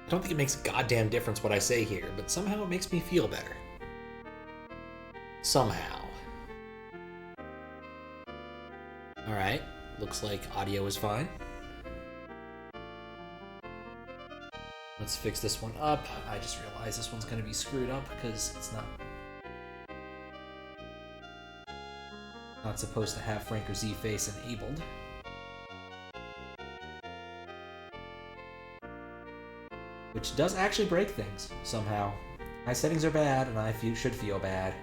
I don't think it makes a goddamn difference what I say here, but somehow it makes me feel better. Somehow. Alright, looks like audio is fine. Let's fix this one up. I just realized this one's going to be screwed up because it's not supposed to have Frank or Z-Face enabled. Which does actually break things, somehow. My settings are bad, and I should feel bad.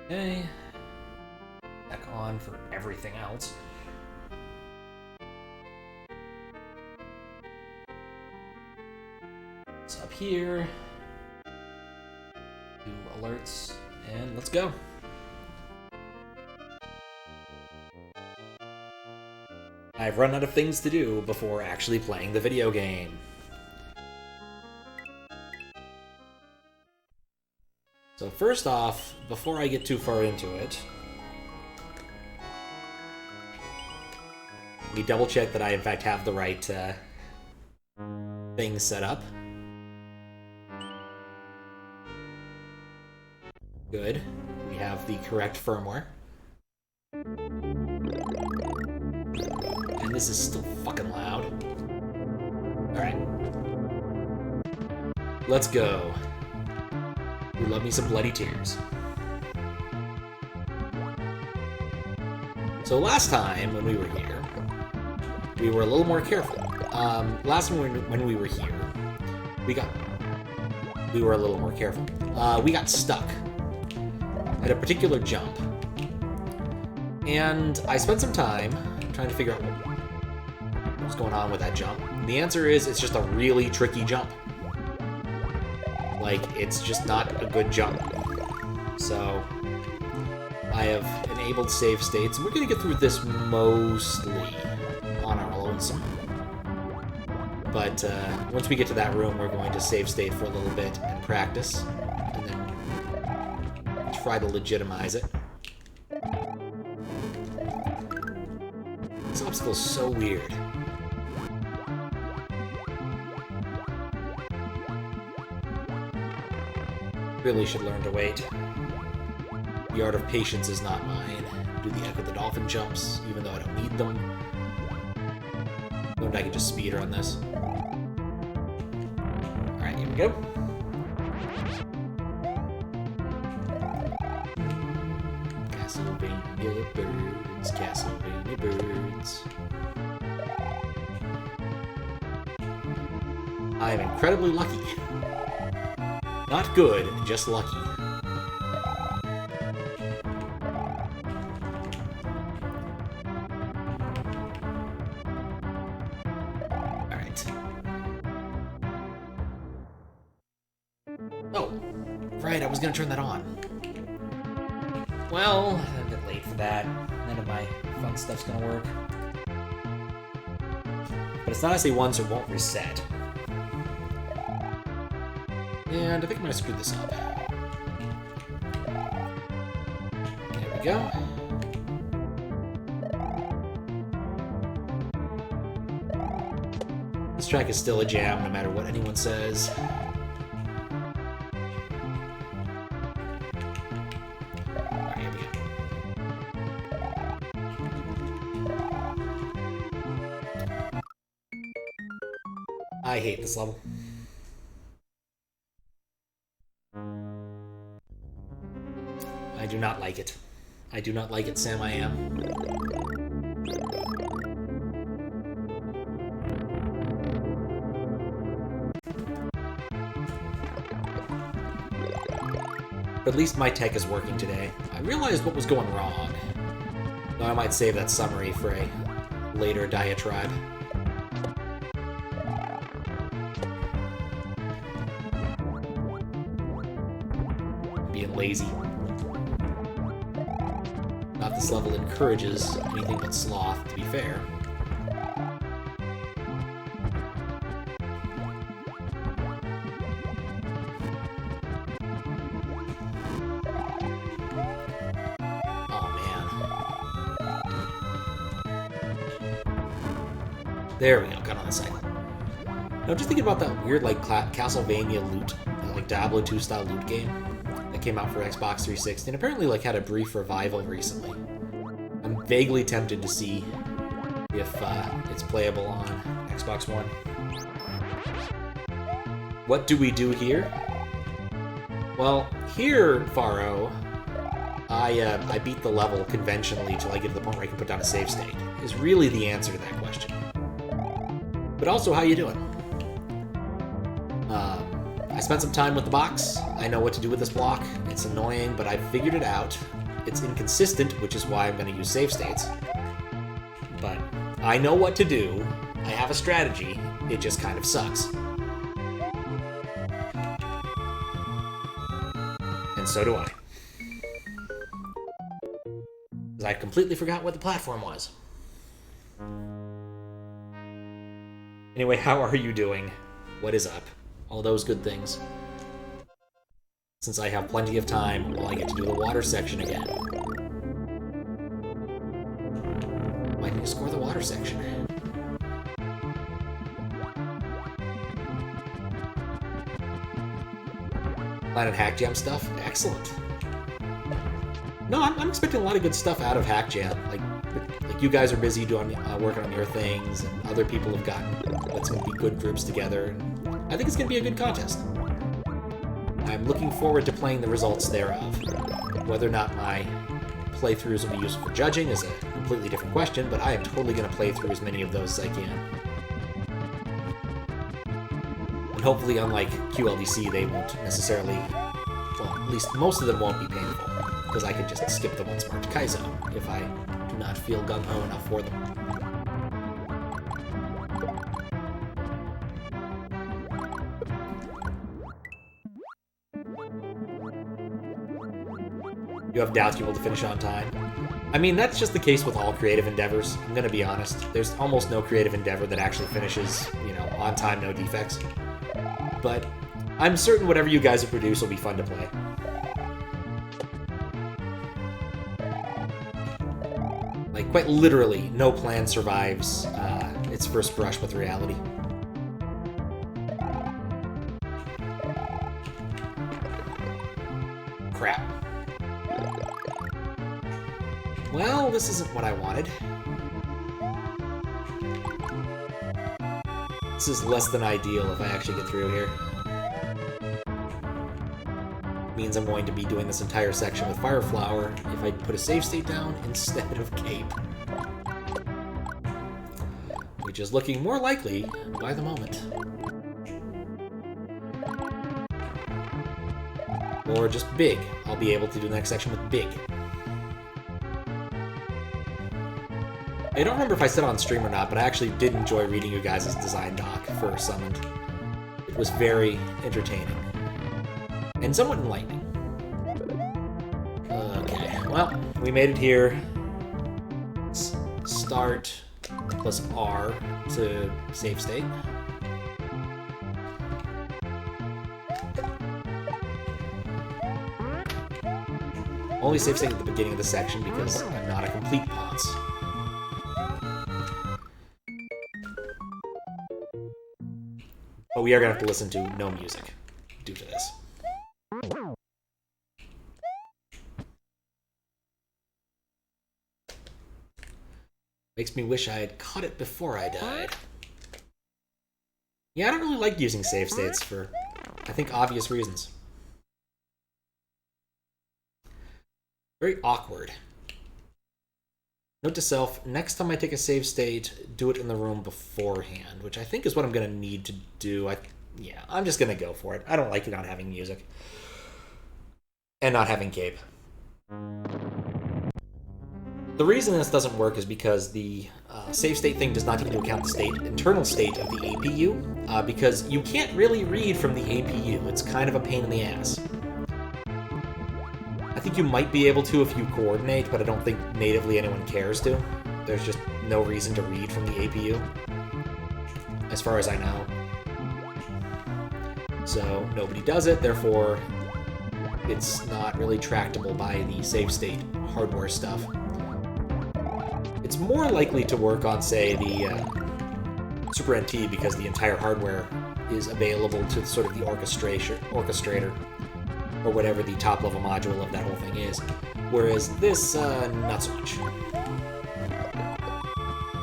Okay. Back on for everything else. It's up here. Do alerts, and let's go. I've run out of things to do before actually playing the video game. So first off, before I get too far into it, we double check that I in fact have the right things set up. Good. We have the correct firmware. And this is still fucking loud. Alright. Let's go. We love me some bloody tears. So last time when we were here, we were a little more careful. Last time when we were here, we were a little more careful. We got stuck at a particular jump. And I spent some time trying to figure out what's going on with that jump. And the answer is it's just a really tricky jump. Like, it's just not a good jump. So, I have enabled save states, and we're going to get through this mostly on our lonesome. But once we get to that room, we're going to save state for a little bit and practice, and then try to legitimize it. This obstacle is so weird. Really should learn to wait. The art of patience is not mine. Do the Echo the Dolphin jumps, even though I don't need them. Learned I can just speed run this. Alright, here we go. Castlevania birds, Castlevania birds. I am incredibly lucky. Not good, just lucky. Alright. Oh, right, I was gonna turn that on. Well, I'm a bit late for that. None of my fun stuff's gonna work. But it's not SA1, so it won't reset. And I think I'm going to screw this up. There we go. This track is still a jam, no matter what anyone says. Alright, here we go. I hate this level. I do not like it. I do not like it, Sam, I am. But at least my tech is working today. I realized what was going wrong. Though I might save that summary for a later diatribe. I'm being lazy. Not this level encourages anything but sloth, to be fair. Oh man. There we go, got on the cycle. Now, just thinking about that weird, like, Castlevania loot, like Diablo 2 style loot game that came out for Xbox 360, and apparently, like, had a brief revival recently. I'm vaguely tempted to see if it's playable on Xbox One. What do we do here? Well, here, Faro, I beat the level conventionally till I get to the point where I can put down a save state, is really the answer to that question. But also, how you doing? I spent some time with the box. I know what to do with this block. It's annoying, but I figured it out. It's inconsistent, which is why I'm going to use save states. But I know what to do. I have a strategy. It just kind of sucks. And so do I. Because I completely forgot what the platform was. Anyway, how are you doing? What is up? All those good things. Since I have plenty of time, well, I get to do the water section again. Why didn't you score the water section? Planet Hack Jam stuff? Excellent. No, I'm expecting a lot of good stuff out of Hack Jam. Like you guys are busy doing working on your things, and other people have gotten some good groups together. And I think it's going to be a good contest. I'm looking forward to playing the results thereof. Whether or not my playthroughs will be useful for judging is a completely different question, but I am totally going to play through as many of those as I can. And hopefully, unlike QLDC, they won't necessarily... Well, at least most of them won't be painful, because I can just skip the ones marked Kaizo if I do not feel gung-ho enough for them. You have doubts you'll be able to finish on time? I mean, that's just the case with all creative endeavors. I'm gonna be honest. There's almost no creative endeavor that actually finishes, on time, no defects. But I'm certain whatever you guys will produce will be fun to play. Like, quite literally, no plan survives its first brush with reality. Crap. Well, this isn't what I wanted. This is less than ideal if I actually get through here. Means I'm going to be doing this entire section with Fire Flower if I put a save state down instead of Cape. Which is looking more likely by the moment. Or just Big. I'll be able to do the next section with Big. I don't remember if I said it on stream or not, but I actually did enjoy reading you guys' design doc for Summoned. It was very entertaining. And somewhat enlightening. Okay, well, we made it here. Start plus R to save state. Only save state at the beginning of the section because I'm not a complete ponce. But we are going to have to listen to no music due to this. Makes me wish I had caught it before I died. Yeah, I don't really like using save states for, I think, obvious reasons. Very awkward. Note to self, next time I take a save state, do it in the room beforehand, which I think is what I'm going to need to do. Yeah, I'm just going to go for it. I don't like it not having music. And not having cape. The reason this doesn't work is because the save state thing does not take into account the internal state of the APU, because you can't really read from the APU. It's kind of a pain in the ass. I think you might be able to if you coordinate, but I don't think natively anyone cares to. There's just no reason to read from the APU, as far as I know. So nobody does it, therefore it's not really tractable by the save state hardware stuff. It's more likely to work on, say, the Super NT because the entire hardware is available to sort of the orchestrator, or whatever the top-level module of that whole thing is. Whereas this, not so much.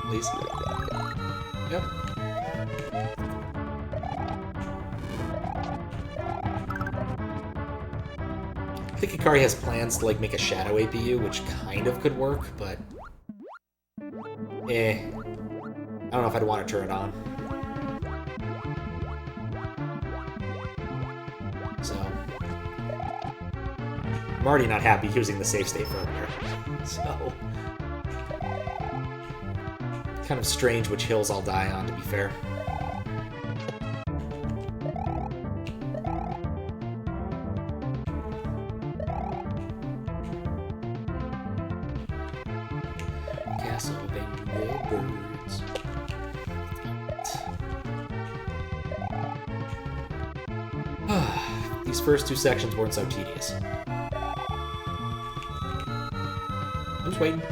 Please. Yep. I think Ikari has plans to, like, make a shadow APU, which kind of could work, but... I don't know if I'd want to turn it on. So... I'm already not happy using the save state firmware. So... kind of strange which hills I'll die on, to be fair. Castlevania birds. These first two sections weren't so tedious. I'm just waiting.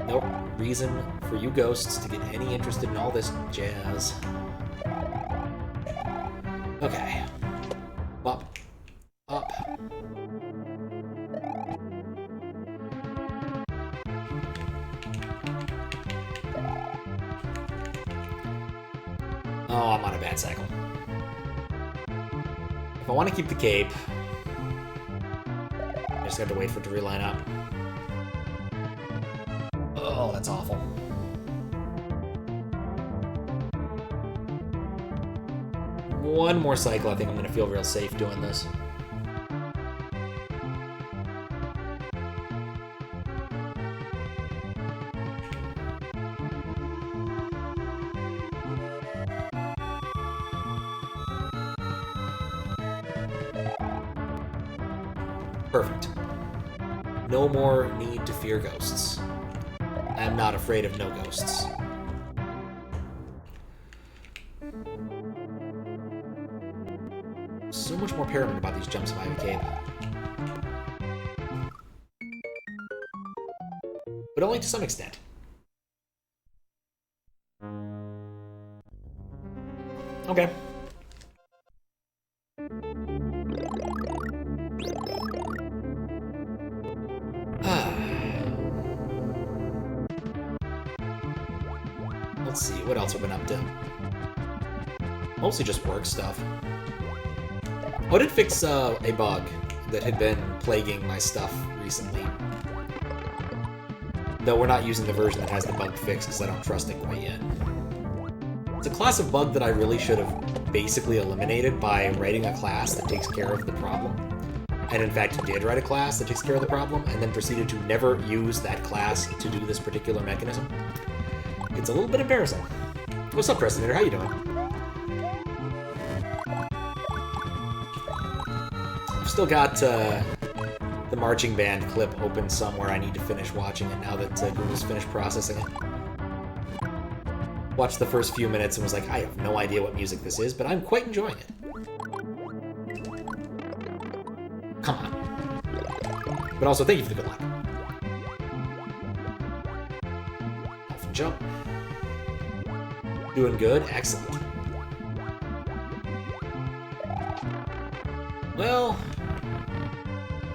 Nope. Reason for you ghosts to get any interested in all this jazz. Okay. Up. Up. Oh, I'm on a bad cycle. If I want to keep the cape, I just have to wait for it to reline up. Oh, that's awful. One more cycle, I think I'm going to feel real safe doing this. Perfect. No more need to fear ghosts. I am not afraid of no ghosts. So much more paranoid about these jumps if I have a cape. But only to some extent. Okay. Let's see, what else have we been up to? Mostly just work stuff. Oh, I did fix a bug that had been plaguing my stuff recently. Though we're not using the version that has the bug fixed because I don't trust it quite yet. It's a class of bug that I really should have basically eliminated by writing a class that takes care of the problem. And in fact did write a class that takes care of the problem, and then proceeded to never use that class to do this particular mechanism. It's a little bit embarrassing. What's up, Trestinator? How you doing? I've still got the marching band clip open somewhere. I need to finish watching it now that Google's finished processing it. Watched the first few minutes and was like, I have no idea what music this is, but I'm quite enjoying it. Come on. But also, thank you for the good luck. Off and jump. Doing good? Excellent. Well,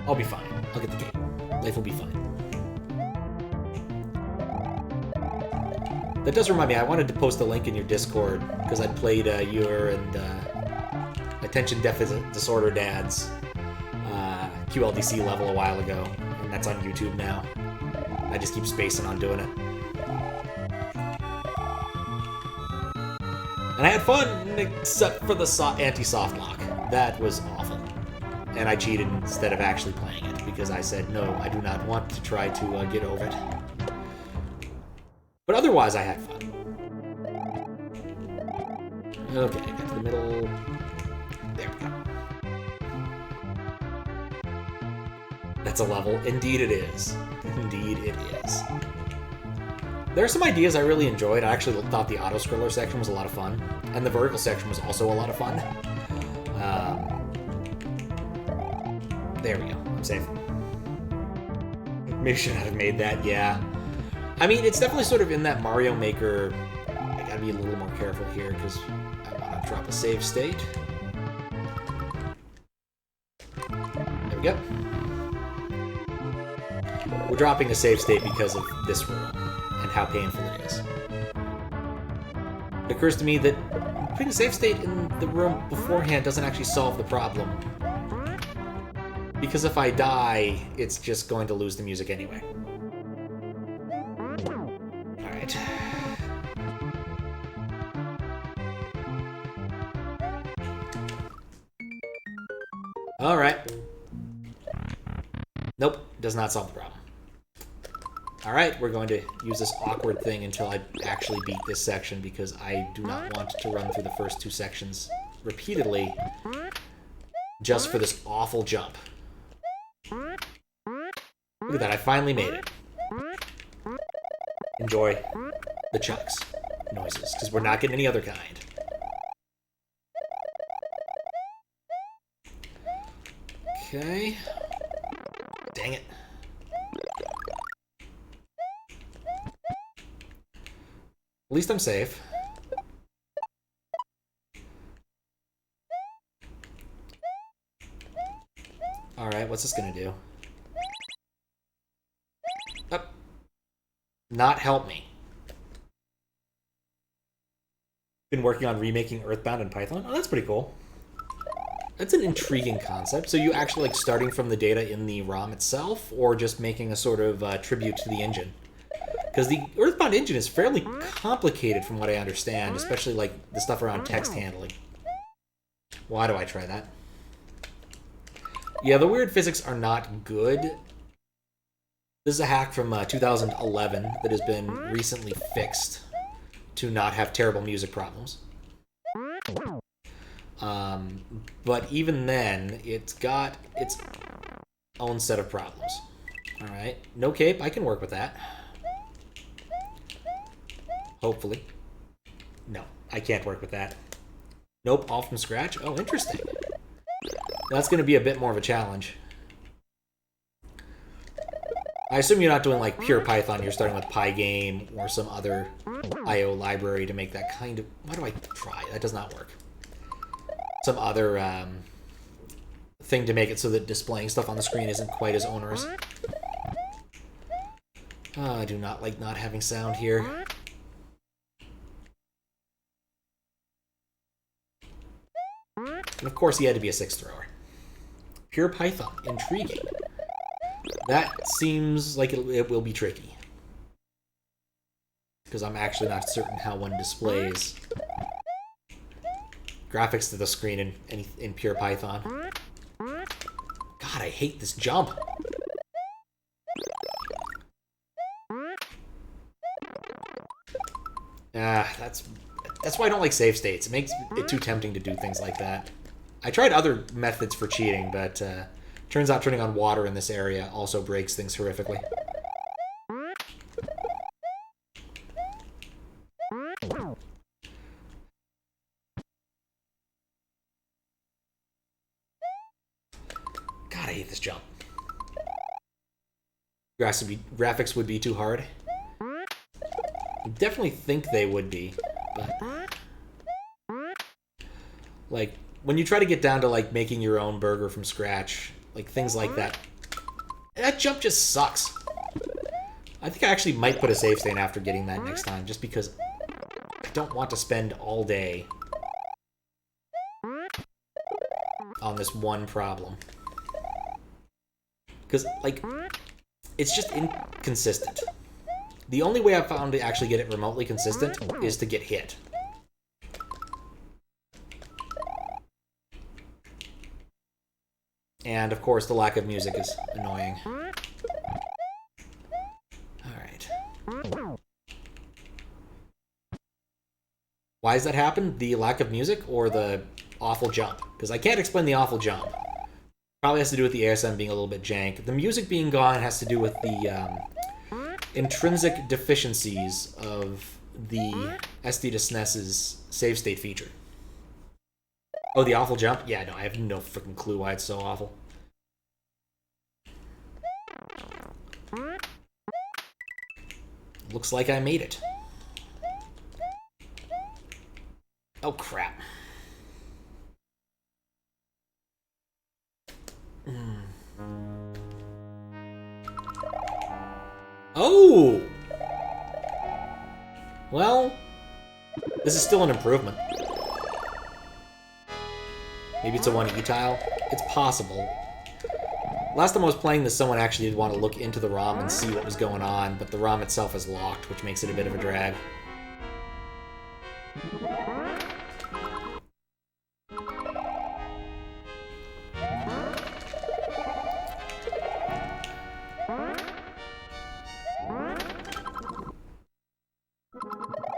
I'll be fine. I'll get the game. Life will be fine. That does remind me, I wanted to post a link in your Discord, because I'd played your and Attention Deficit Disorder Dad's QLDC level a while ago, and that's on YouTube now. I just keep spacing on doing it. And I had fun, except for the anti-soft lock. That was awful. And I cheated instead of actually playing it, because I said, no, I do not want to try to get over it. But otherwise, I had fun. Okay, get to the middle. There we go. That's a level. Indeed it is. Indeed it is. There are some ideas I really enjoyed. I actually thought the auto-scroller section was a lot of fun. And the vertical section was also a lot of fun. There we go. I'm safe. Maybe should not have made that, yeah. I mean, it's definitely sort of in that Mario Maker, I gotta be a little more careful here because I want to drop a save state. There we go. We're dropping a save state because of this room and how painful it is. It occurs to me that putting a save state in the room beforehand doesn't actually solve the problem. Because if I die, it's just going to lose the music anyway. Alright. Alright. Nope, does not solve the problem. Alright, we're going to use this awkward thing until I actually beat this section because I do not want to run through the first 2 sections repeatedly just for this awful jump. Look at that, I finally made it. Enjoy the chucks noises, because we're not getting any other kind. Okay. Dang it. At least I'm safe. Alright, what's this gonna do? Oh. Not help me. Been working on remaking Earthbound and Python? Oh, that's pretty cool. That's an intriguing concept. So you actually like starting from the data in the ROM itself, or just making a sort of tribute to the engine? Because the Earthbound engine is fairly complicated from what I understand, especially like the stuff around text handling. Why do I try that? Yeah, the weird physics are not good. This is a hack from 2011 that has been recently fixed to not have terrible music problems. But even then, it's got its own set of problems. Alright, no cape, I can work with that. Hopefully. No, I can't work with that. Nope, all from scratch? Oh, interesting. That's going to be a bit more of a challenge. I assume you're not doing like pure Python, you're starting with Pygame or some other IO library to make that kind of... Why do I try? That does not work. Some other thing to make it so that displaying stuff on the screen isn't quite as onerous. Oh, I do not like not having sound here. And of course he had to be a 6th thrower. Pure Python. Intriguing. That seems like it will be tricky. Because I'm actually not certain how one displays graphics to the screen in pure Python. God, I hate this jump. That's why I don't like save states. It makes it too tempting to do things like that. I tried other methods for cheating, but turns out turning on water in this area also breaks things horrifically. God, I hate this jump. Graphics would be too hard. I definitely think they would be, but... Like, when you try to get down to, like, making your own burger from scratch, like, things like that, that jump just sucks. I think I actually might put a save state after getting that next time, just because I don't want to spend all day on this one problem. Because, like, it's just inconsistent. The only way I've found to actually get it remotely consistent is to get hit. And, of course, the lack of music is annoying. Alright. Why does that happen? The lack of music or the awful jump? Because I can't explain the awful jump. Probably has to do with the ASM being a little bit jank. The music being gone has to do with the intrinsic deficiencies of the SD to SNES's save state feature. Oh, the awful jump? Yeah, no, I have no freaking clue why it's so awful. Looks like I made it. Oh, crap. Oh! Well, this is still an improvement. Maybe it's a 1E tile? It's possible. Last time I was playing this, someone actually did want to look into the ROM and see what was going on, but the ROM itself is locked, which makes it a bit of a drag.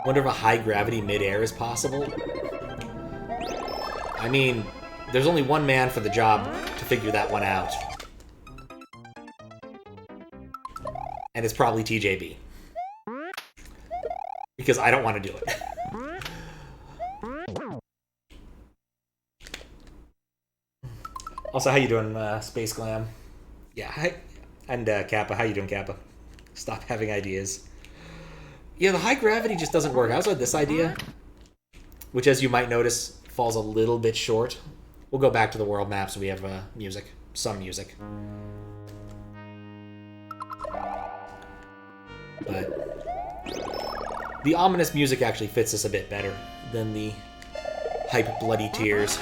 Wonder if a high gravity mid-air is possible? I mean, there's only one man for the job to figure that one out. And it's probably TJB. Because I don't want to do it. Also, how you doing, Space Glam? Yeah, hi. And Kappa, how you doing, Kappa? Stop having ideas. Yeah, the high gravity just doesn't work. I also had this idea, which, as you might notice, falls a little bit short. We'll go back to the world map so we have music. Some music. But the ominous music actually fits us a bit better than the hype bloody tears.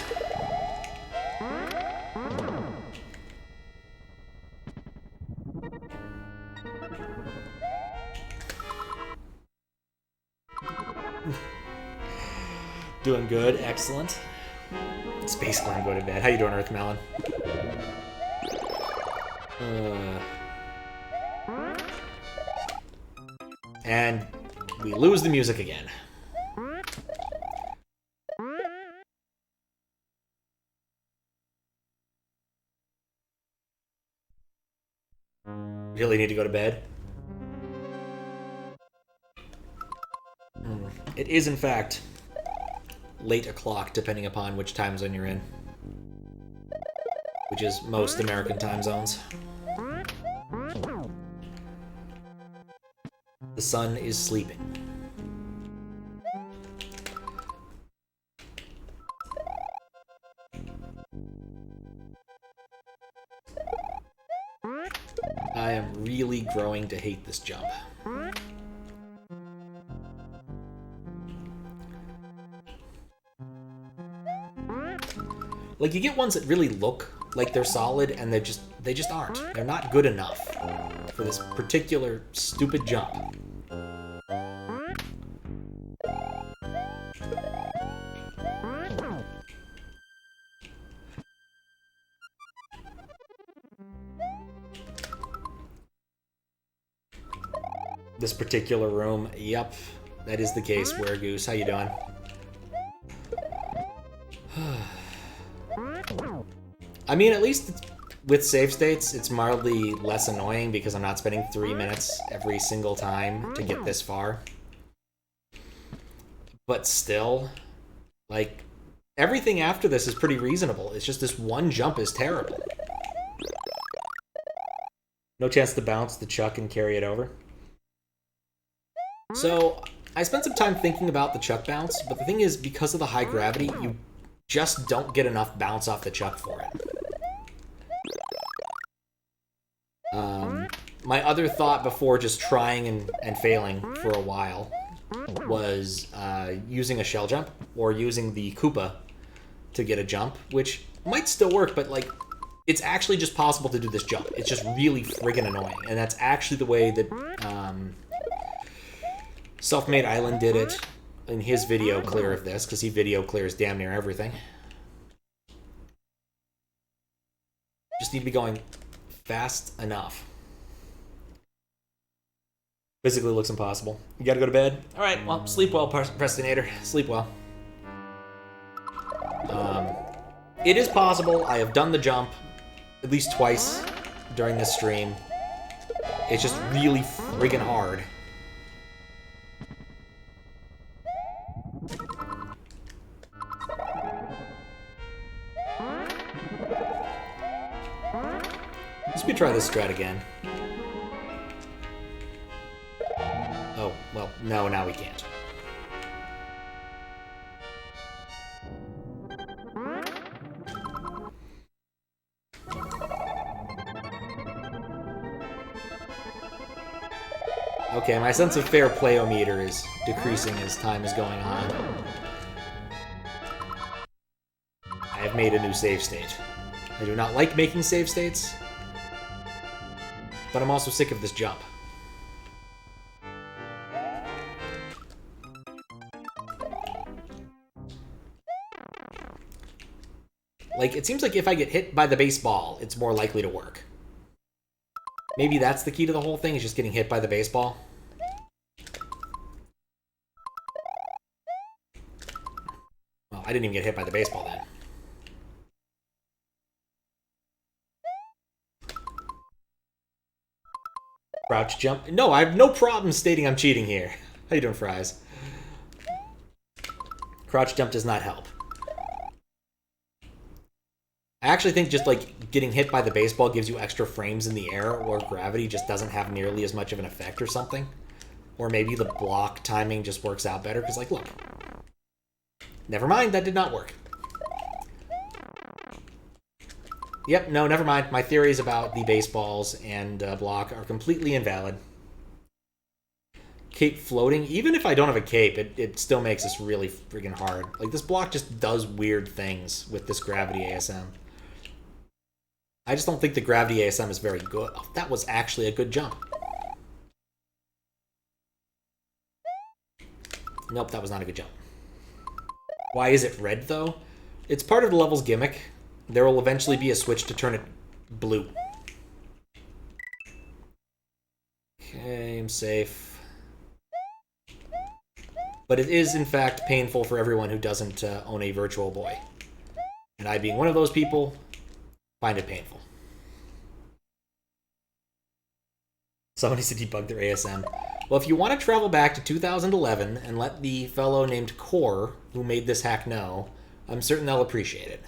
Doing good, excellent. Space Clan, go to bed. How you doing, Earth Melon? And we lose the music again. Really need to go to bed? It is, in fact, late o'clock, depending upon which time zone you're in. Which is most American time zones. The sun is sleeping. I am really growing to hate this jump. Like, you get ones that really look like they're solid, and they just aren't. They're not good enough for this particular stupid jump. This particular room, yep, that is the case. Weregoose, how you doing? I mean, at least with save states, it's mildly less annoying because I'm not spending 3 minutes every single time to get this far. But still, like, everything after this is pretty reasonable. It's just this one jump is terrible. No chance to bounce the chuck and carry it over. So, I spent some time thinking about the chuck bounce, but the thing is, because of the high gravity, you just don't get enough bounce off the chuck for it. My other thought before just trying and failing for a while was using a shell jump or using the Koopa to get a jump, which might still work, but like, it's actually just possible to do this jump. It's just really friggin' annoying, and that's actually the way that Self-Made Island did it in his video clear of this, because he video clears damn near everything. Just need to be going fast enough. Physically looks impossible. You gotta go to bed? Alright, well, sleep well, Prestinator. Sleep well. It is possible. I have done the jump at least twice during this stream. It's just really friggin' hard. Let's try this strat again. Oh, well, no, now we can't. Okay, my sense of fair play-o-meter is decreasing as time is going on. I have made a new save state. I do not like making save states, but I'm also sick of this jump. Like, it seems like if I get hit by the baseball, it's more likely to work. Maybe that's the key to the whole thing, is just getting hit by the baseball. Well, I didn't even get hit by the baseball then. Crouch jump. No, I have no problem stating I'm cheating here. How you doing, Fries? Crouch jump does not help. I actually think just, like, getting hit by the baseball gives you extra frames in the air, or gravity just doesn't have nearly as much of an effect or something. Or maybe the block timing just works out better, because, like, look. Never mind, that did not work. Yep, no, never mind. My theories about the baseballs and block are completely invalid. Cape floating, even if I don't have a cape, it still makes this really freaking hard. Like, this block just does weird things with this gravity ASM. I just don't think the gravity ASM is very good. Oh, that was actually a good jump. Nope, that was not a good jump. Why is it red, though? It's part of the level's gimmick. There will eventually be a switch to turn it blue. Okay, I'm safe. But it is, in fact, painful for everyone who doesn't own a Virtual Boy. And I, being one of those people, find it painful. Someone needs to debug their ASM. Well, if you want to travel back to 2011 and let the fellow named Core, who made this hack, know, I'm certain they'll appreciate it.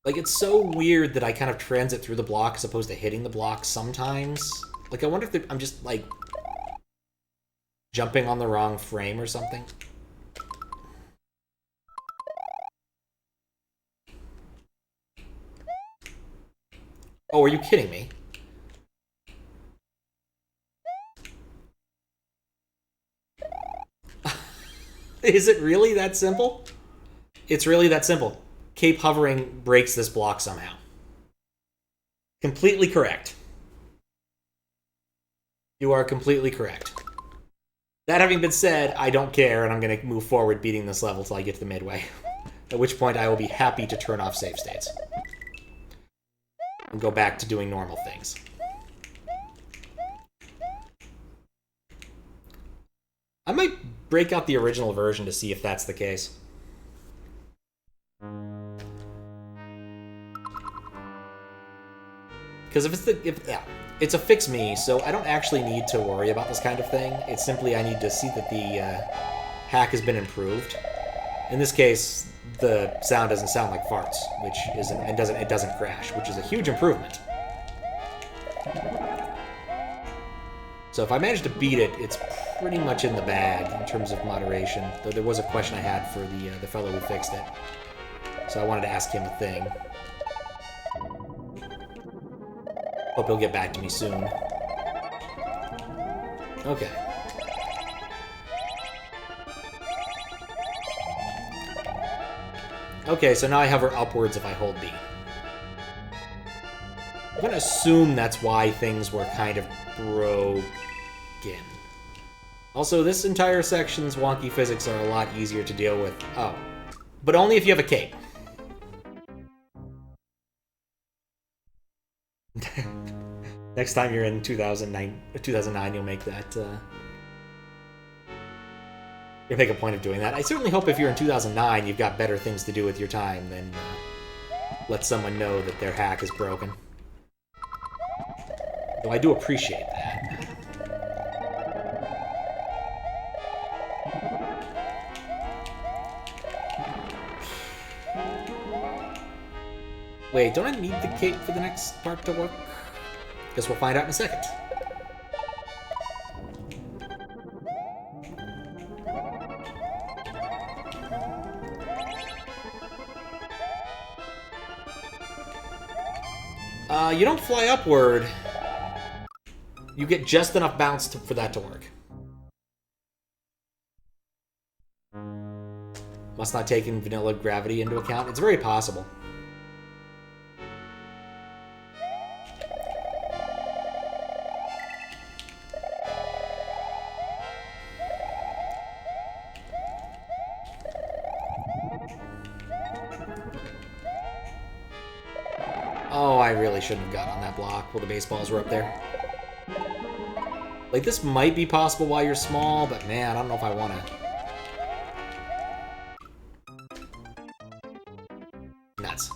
Like, it's so weird that I kind of transit through the block as opposed to hitting the block sometimes. Like, I wonder if I'm just, like, jumping on the wrong frame or something. Oh, are you kidding me? Is it really that simple? It's really that simple. Cape hovering breaks this block somehow. Completely correct. You are completely correct. That having been said, I don't care, and I'm going to move forward beating this level till I get to the midway. At which point I will be happy to turn off save states. And go back to doing normal things. I might break out the original version to see if that's the case. Because it's a fix me, so I don't actually need to worry about this kind of thing. It's simply I need to see that the hack has been improved. In this case, the sound doesn't sound like farts, which isn't, and it doesn't crash, which is a huge improvement. So if I manage to beat it, it's pretty much in the bag in terms of moderation. Though there was a question I had for the fellow who fixed it, so I wanted to ask him a thing. Hope he'll get back to me soon. Okay. Okay, so now I hover upwards if I hold B. I'm gonna assume that's why things were kind of broken. Also, this entire section's wonky physics are a lot easier to deal with. Oh. But only if you have a cape. Next time you're in 2009, you'll make that, you'll make a point of doing that. I certainly hope if you're in 2009, you've got better things to do with your time than let someone know that their hack is broken. Though I do appreciate that. Wait, don't I need the cape for the next part to work? Guess we'll find out in a second. You don't fly upward. You get just enough bounce for that to work. Must not take in vanilla gravity into account. It's very possible. Oh, I really shouldn't have got on that block while the baseballs were up there. Like, this might be possible while you're small, but man, I don't know if I want to. Nuts.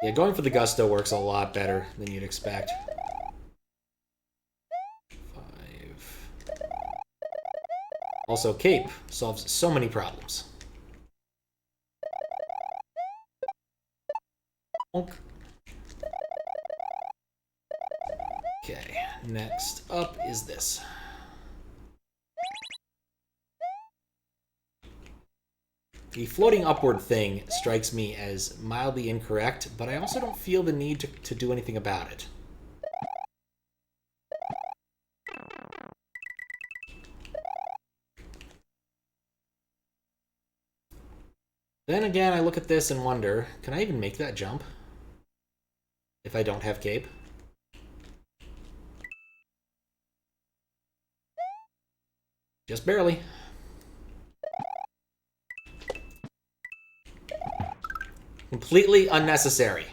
Yeah, going for the gusto works a lot better than you'd expect. 5. Also, cape solves so many problems. Okay, next up is this. The floating upward thing strikes me as mildly incorrect, but I also don't feel the need to do anything about it. Then again, I look at this and wonder, can I even make that jump if I don't have cape? Just barely. Completely unnecessary.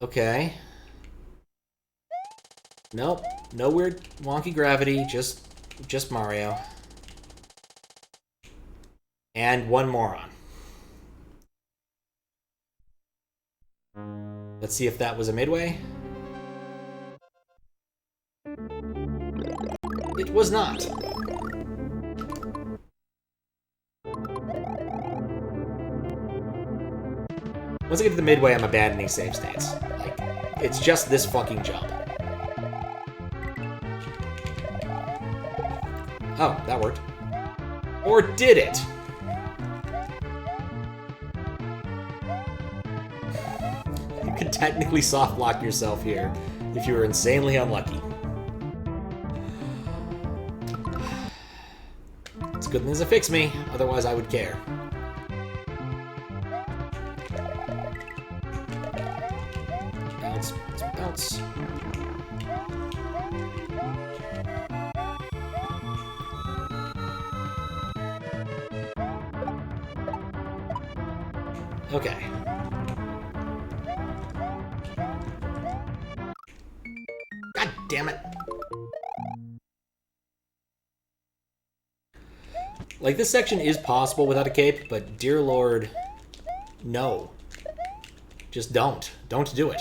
Okay. Nope. No weird wonky gravity, just Mario. And one moron. Let's see if that was a midway. It was not. Once I get to the midway, I'm abandoning save states. Like, it's just this fucking jump. Oh, that worked. Or did it? You could technically soft lock yourself here if you were insanely unlucky. It's a good thing there's a fix me, otherwise I would care. Bounce, bounce, bounce. Okay. God damn it. Like, this section is possible without a cape, but dear lord, no. Just don't. Don't do it.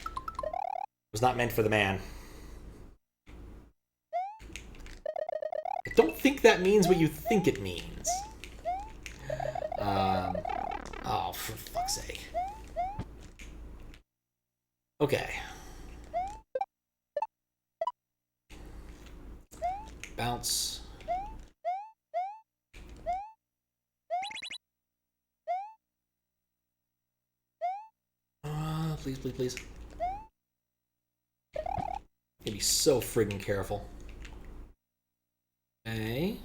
It was not meant for the man. I don't think that means what you think it means. Oh, for fuck's sake. Okay. Bounce. Please, please, please. Gotta be so friggin' careful. Okay.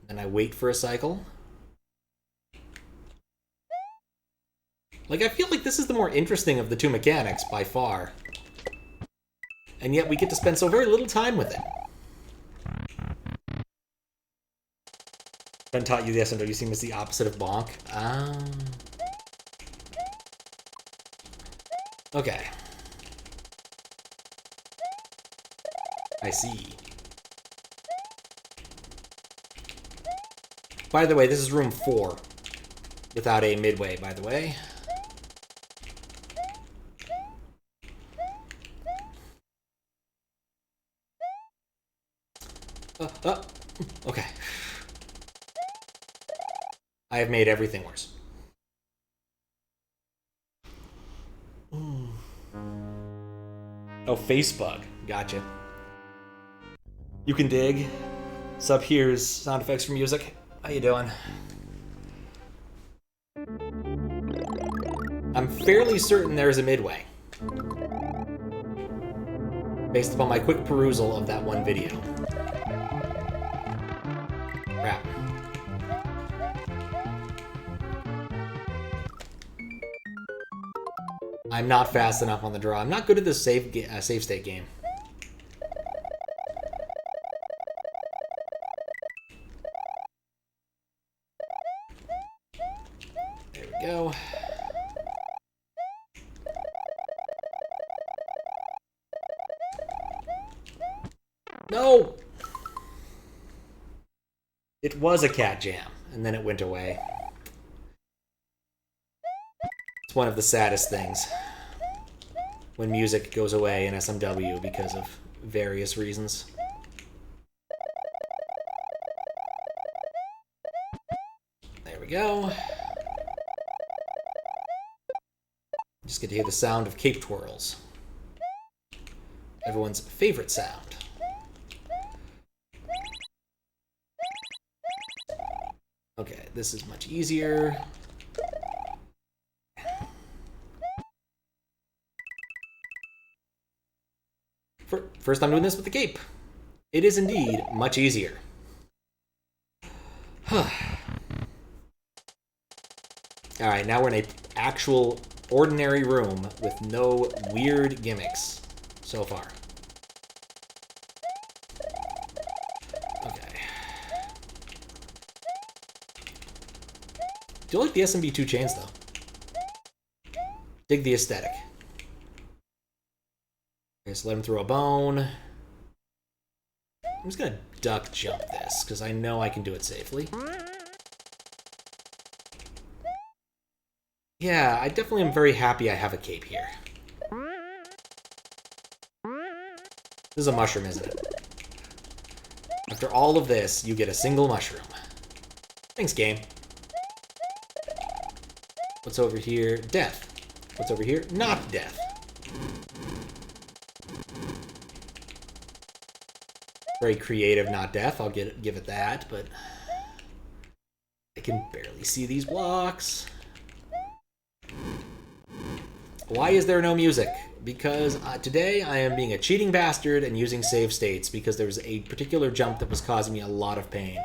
Then I wait for a cycle. Like, I feel like this is the more interesting of the two mechanics, by far. And yet we get to spend so very little time with it. Ben taught you the SMW seem as the opposite of bonk. Okay. I see. By the way, this is room 4. Without a midway, by the way. Okay. I have made everything worse. Oh, face bug. Gotcha. You can dig. Sub here's sound effects for music. How you doing? I'm fairly certain there's a midway, based upon my quick perusal of that one video. Crap. I'm not fast enough on the draw. I'm not good at this save state game. There we go. No! It was a cat jam, and then it went away. It's one of the saddest things when music goes away in SMW because of various reasons. There we go. Just get to hear the sound of cape twirls. Everyone's favorite sound. Okay, this is much easier. First time doing this with the cape. It is indeed much easier. Alright, now we're in an actual ordinary room with no weird gimmicks so far. Okay. Do you like the SMB2 chains, though? Dig the aesthetic. Okay, so let him throw a bone. I'm just gonna duck jump this, because I know I can do it safely. Yeah, I definitely am very happy I have a cape here. This is a mushroom, isn't it? After all of this, you get a single mushroom. Thanks, game. What's over here? Death. What's over here? Not death. Very creative, not death. I'll give it that, but I can barely see these blocks. Why is there no music? Because today I am being a cheating bastard and using save states because there was a particular jump that was causing me a lot of pain.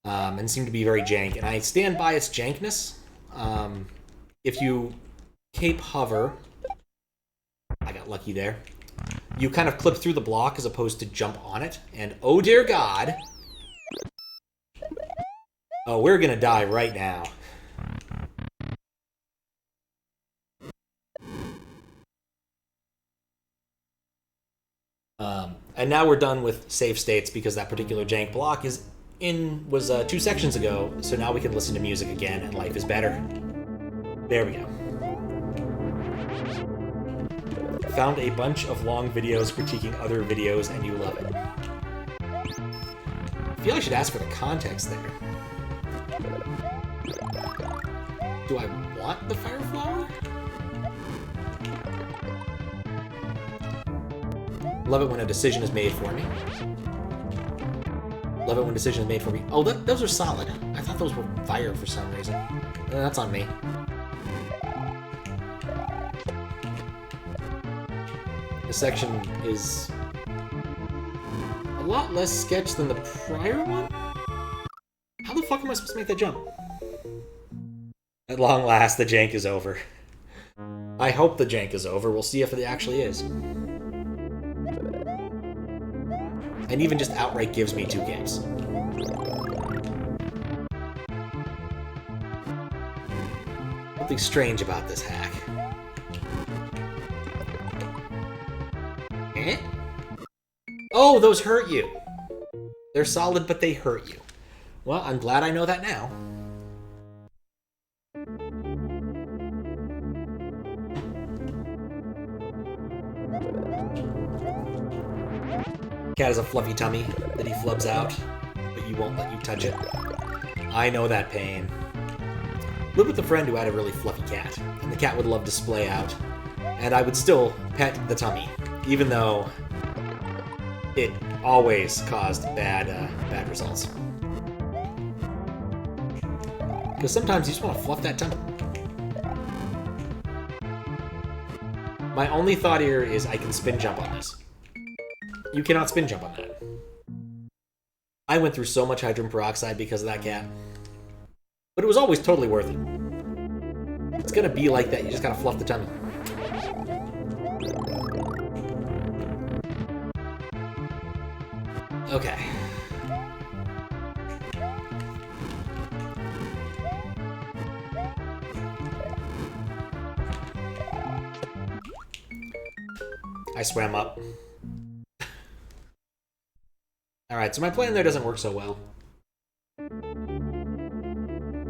And seemed to be very jank, and I stand by its jankness. If you cape hover, I got lucky there, you kind of clip through the block as opposed to jump on it, and oh dear God. Oh, we're gonna die right now. And now we're done with save states because that particular jank block was 2 sections ago, so now we can listen to music again and life is better. There we go. Found a bunch of long videos critiquing other videos and you love it. I feel I should ask for the context there. Do I want the fire flower? Love it when a decision is made for me. Love it when a decision is made for me. Oh, those are solid. I thought those were fire for some reason. That's on me. This section is a lot less sketch than the prior one. How the fuck am I supposed to make that jump? At long last, the jank is over. I hope the jank is over. We'll see if it actually is. And even just outright gives me 2 games. Something strange about this hack. Eh? Oh, those hurt you. They're solid, but they hurt you. Well, I'm glad I know that now. Cat has a fluffy tummy that he flubs out, but you won't let you touch it. I know that pain. Lived with a friend who had a really fluffy cat, and the cat would love to splay out And I would still pet the tummy, even though it always caused bad results. Because sometimes you just want to fluff that tummy. My only thought here is I can spin jump on this. You cannot spin jump on that. I went through so much hydrogen peroxide because of that cat. But it was always totally worth it. It's gonna be like that, you just gotta fluff the tummy. Okay. I swam up. Alright, so my plan there doesn't work so well.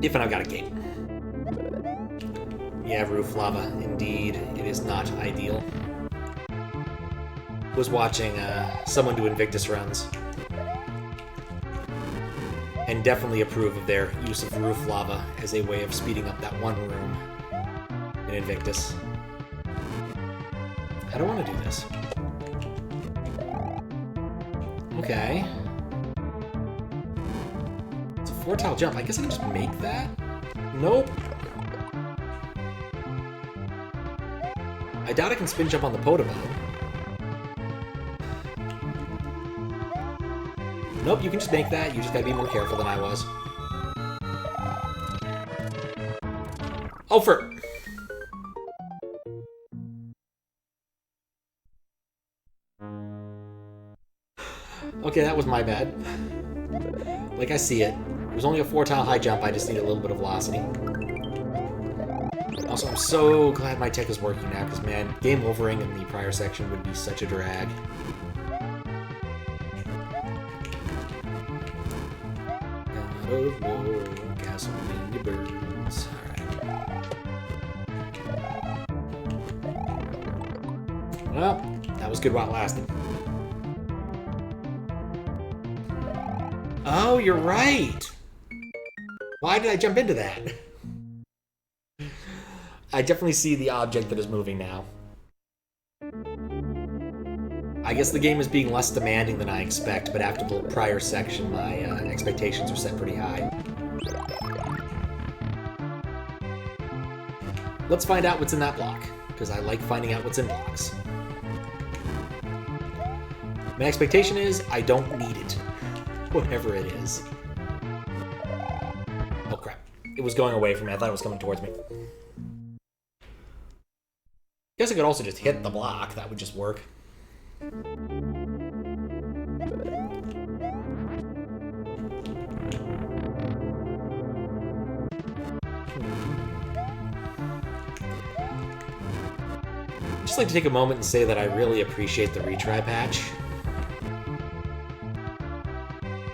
If and I've got a gate. Yeah, roof lava. Indeed, it is not ideal. Was watching someone do Invictus runs. And definitely approve of their use of roof lava as a way of speeding up that one room in Invictus. I don't want to do this. Okay. It's a 4-tile jump. I guess I can just make that? Nope. I doubt I can spin jump on the Podamo. Nope, you can just make that. You just gotta be more careful than I was. Oh, for... Okay, that was my bad. Like, I see it. It was only a 4-tile high jump, I just need a little bit of velocity. Also, I'm so glad my tech is working now, because, man, game overing in the prior section would be such a drag. God of war, gasoline, your birds. Alright. Well, that was good while it lasted. Oh, you're right! Why did I jump into that? I definitely see the object that is moving now. I guess the game is being less demanding than I expect, but after the prior section, my expectations are set pretty high. Let's find out what's in that block, because I like finding out what's in blocks. My expectation is I don't need it. Whatever it is. Oh crap. It was going away from me. I thought it was coming towards me. Guess I could also just hit the block. That would just work. I'd just like to take a moment and say that I really appreciate the retry patch.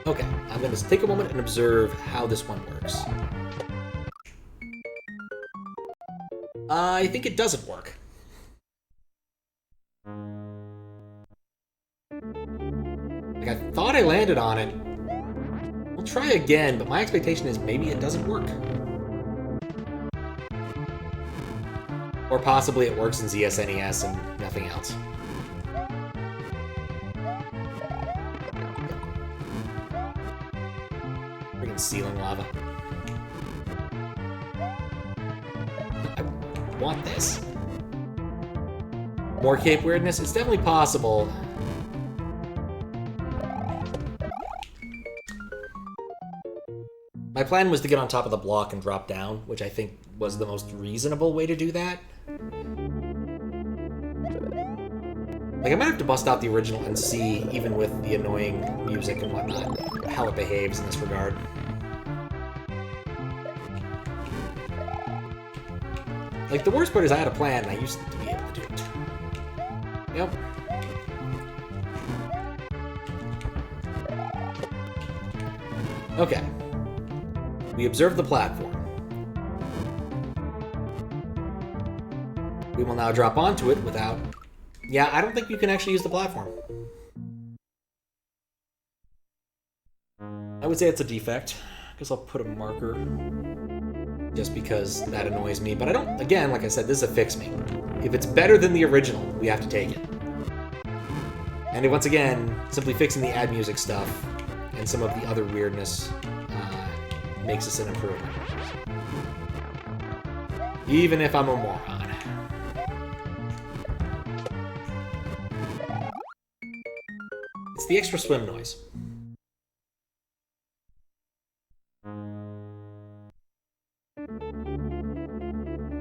Okay, I'm going to take a moment and observe how this one works. I think it doesn't work. Like, I thought I landed on it. We'll try again, but my expectation is maybe it doesn't work. Or possibly it works in ZSNES and nothing else. Freaking ceiling lava. I want this. More cape weirdness? It's definitely possible. My plan was to get on top of the block and drop down, which I think was the most reasonable way to do that. Like, I might have to bust out the original and see, even with the annoying music and whatnot, how it behaves in this regard. Like, the worst part is I had a plan and I used to be able to do it. Yep. Okay. We observe the platform. We will now drop onto it without... Yeah, I don't think you can actually use the platform. I would say it's a defect. I guess I'll put a marker. just because that annoys me. But I don't, again, like I said, this is a fix-me. If it's better than the original, we have to take it. And once again, simply fixing the ad music stuff and some of the other weirdness makes this an improvement. Even if I'm a moron. It's the extra swim noise.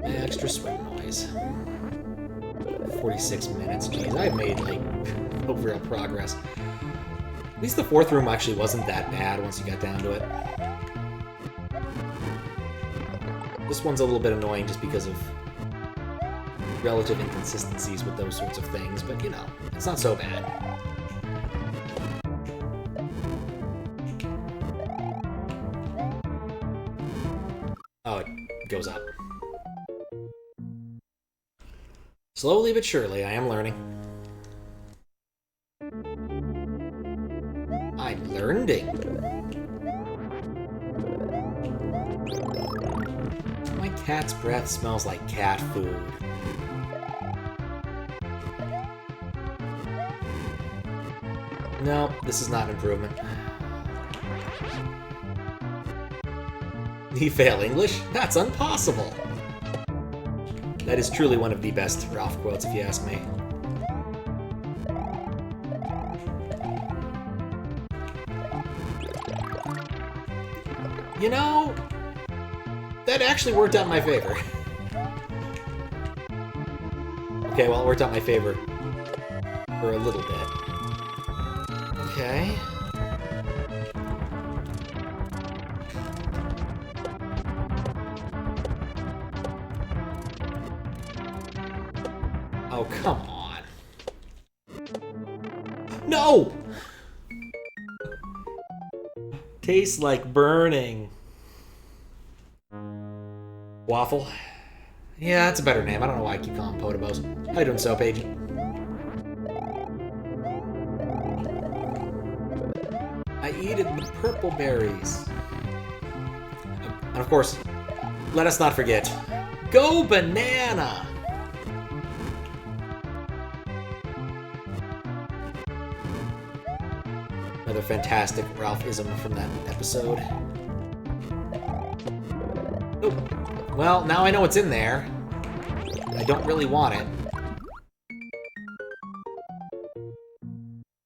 Extra swim noise. 46 minutes. Jeez, I've made, like, no real progress. At least the fourth room actually wasn't that bad once you got down to it. This one's a little bit annoying just because of relative inconsistencies with those sorts of things, but, you know, it's not so bad. Oh, it goes up. Slowly but surely, I am learning. I'm learning. My cat's breath smells like cat food. No, this is not an improvement. He fail English? That's impossible! That is truly one of the best Ralph quotes, if you ask me. You know, that actually worked out in my favor. Okay, well, it worked out in my favor for a little bit. Okay. Oh, come on. No! Tastes like burning. Waffle? Yeah, that's a better name. I don't know why I keep calling them Potobos. How you doing, Soap Agent? I eat the purple berries. And of course, let us not forget, Go Banana! Another fantastic Ralph-ism from that episode. Oh, well, now I know what's in there. I don't really want it.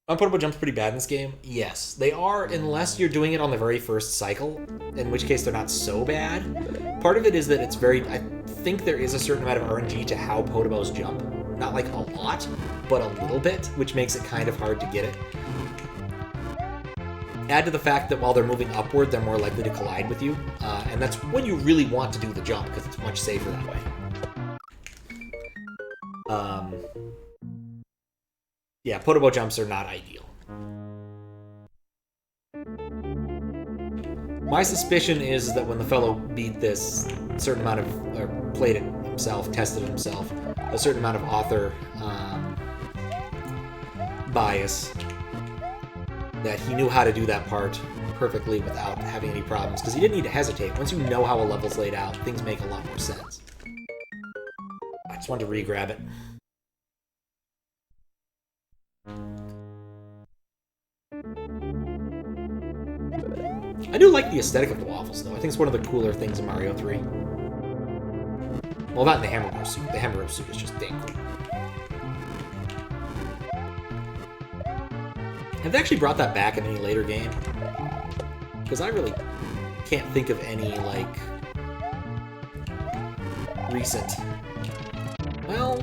Unputtable jump's pretty bad in this game? Yes. They are, unless you're doing it on the very first cycle, in which case they're not so bad. Part of it is that it's very... I think there is a certain amount of RNG to how Potobos jump. Not like a lot, but a little bit, which makes it kind of hard to get it. Add to the fact that while they're moving upward, they're more likely to collide with you, and that's when you really want to do the jump, because it's much safer that way. Yeah, Potobo jumps are not ideal. My suspicion is that when the fellow beat this certain amount of, or played it himself, tested it himself, a certain amount of author bias, that he knew how to do that part perfectly without having any problems, because he didn't need to hesitate. Once you know how a level's laid out, things make a lot more sense. I just wanted to re-grab it. I do like the aesthetic of the waffles, though. I think it's one of the cooler things in Mario 3. Well, not in the hamburger suit. The hamburger suit is just dang cool. Have they actually brought that back in any later game? Because I really can't think of any, like, recent... Well...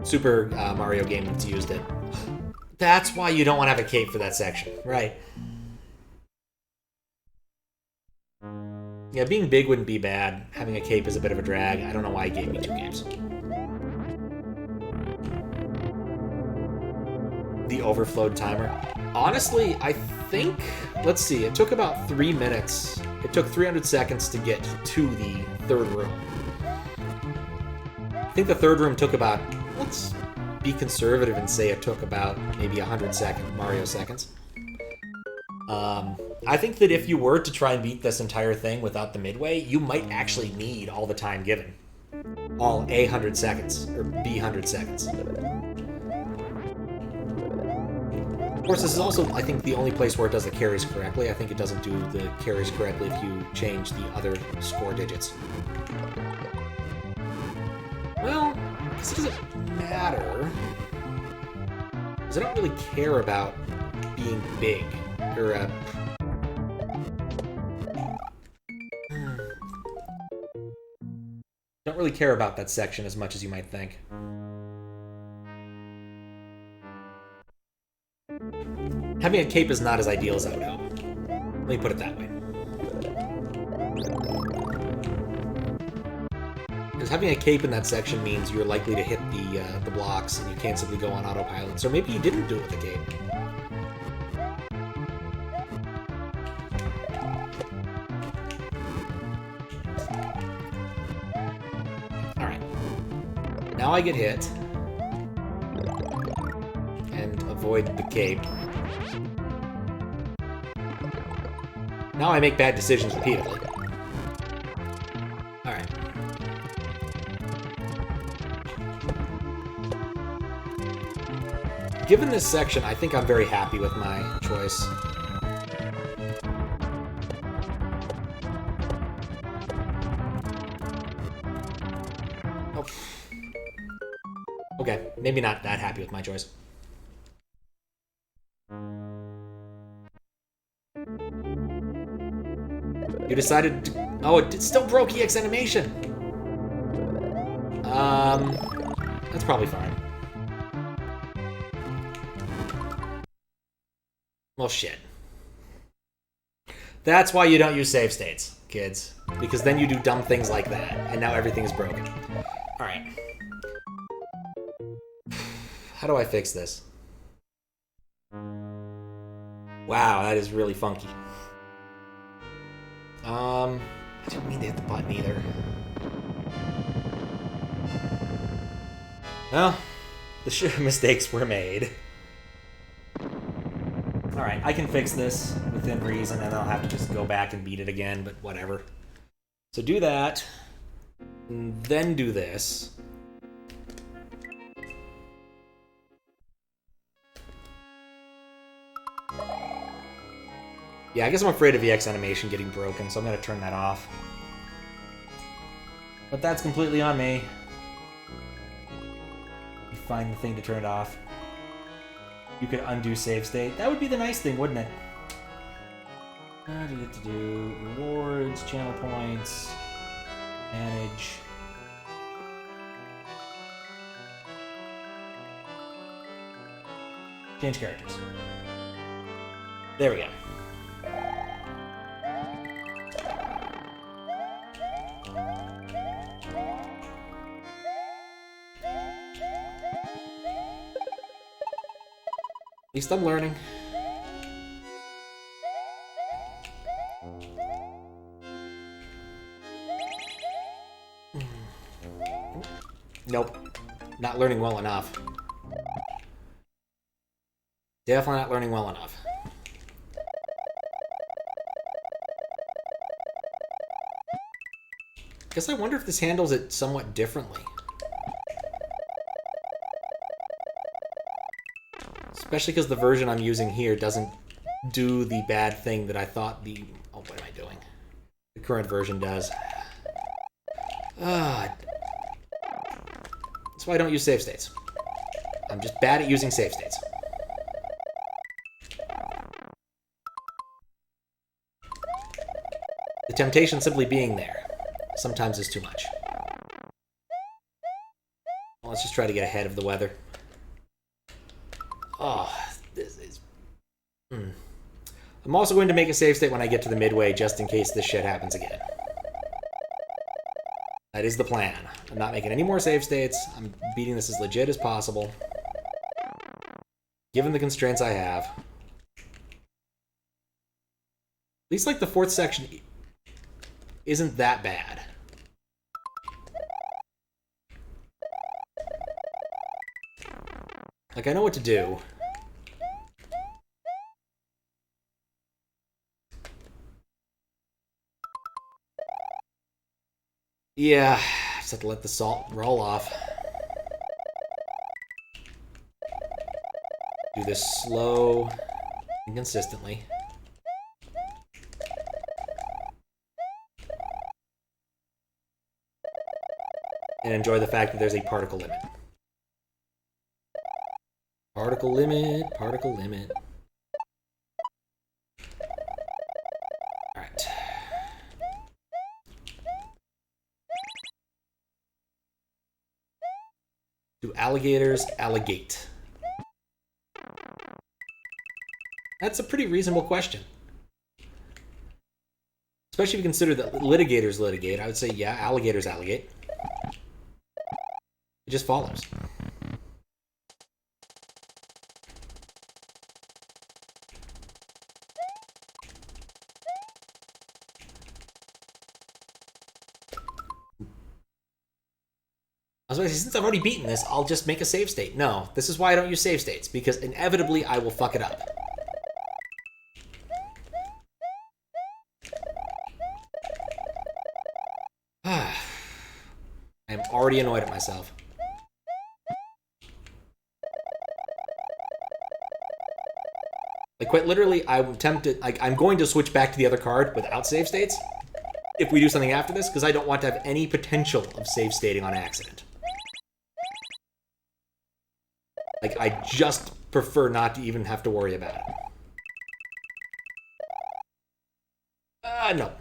Super Mario game that's used it. That's why you don't want to have a cape for that section. Right. Yeah, being big wouldn't be bad. Having a cape is a bit of a drag. I don't know why he gave me 2 games. The overflowed timer. Honestly, I think... Let's see, it took about 3 minutes. It took 300 seconds to get to the third room. I think the third room took about... Let's be conservative and say it took about maybe 100 Mario seconds. I think that if you were to try and beat this entire thing without the midway, you might actually need all the time given. All A 100 seconds, or B 100 seconds. Of course, this is also, I think, the only place where it does the carries correctly. I think it doesn't do the carries correctly if you change the other score digits. Well, I guess it doesn't matter. Because I don't really care about being big. Or, don't really care about that section as much as you might think. Having a cape is not as ideal as I would hope. Let me put it that way. Because having a cape in that section means you're likely to hit the blocks, and you can't simply go on autopilot. So maybe you didn't do it with a cape. Alright. Now I get hit. And avoid the cape. Now I make bad decisions repeatedly. Alright. Given this section, I think I'm very happy with my choice. Oh. Okay, maybe not that happy with my choice. You decided to... Oh, it still broke EX animation! That's probably fine. Well, shit. That's why you don't use save states, kids. Because then you do dumb things like that, and now everything is broken. Alright. How do I fix this? Wow, that is really funky. I didn't mean to hit the button either. Well, the mistakes were made. Alright, I can fix this within reason, and I'll have to just go back and beat it again, but whatever. So do that, and then do this. Yeah, I guess I'm afraid of EX animation getting broken, so I'm going to turn that off. But that's completely on me. You find the thing to turn it off. You could undo save state. That would be the nice thing, wouldn't it? What do you get to do? Rewards, channel points, manage. Change characters. There we go. At least I'm learning. Nope. Not learning well enough. Definitely not learning well enough. Guess I wonder if this handles it somewhat differently. Especially because the version I'm using here doesn't do the bad thing that I thought the... Oh, what am I doing? The current version does. That's why I don't use save states. I'm just bad at using save states. The temptation simply being there sometimes is too much. Well, let's just try to get ahead of the weather. Oh, this is... I'm also going to make a save state when I get to the midway, just in case this shit happens again. That is the plan. I'm not making any more save states. I'm beating this as legit as possible. Given the constraints I have. At least, like, the fourth section isn't that bad. Like, I know what to do. Yeah, just have to let the salt roll off. Do this slow and consistently. And enjoy the fact that there's a particle limit. Particle limit, particle limit. Alright. Do alligators alligate? That's a pretty reasonable question. Especially if you consider that litigators litigate. I would say, yeah, alligators alligate. It just follows. I was going to say, since I've already beaten this, I'll just make a save state. No, this is why I don't use save states, because inevitably I will fuck it up. I'm already annoyed at myself. Like, quite literally, I'm tempted... Like, I'm going to switch back to the other card without save states if we do something after this, because I don't want to have any potential of save stating on accident. Like, I just prefer not to even have to worry about it. No.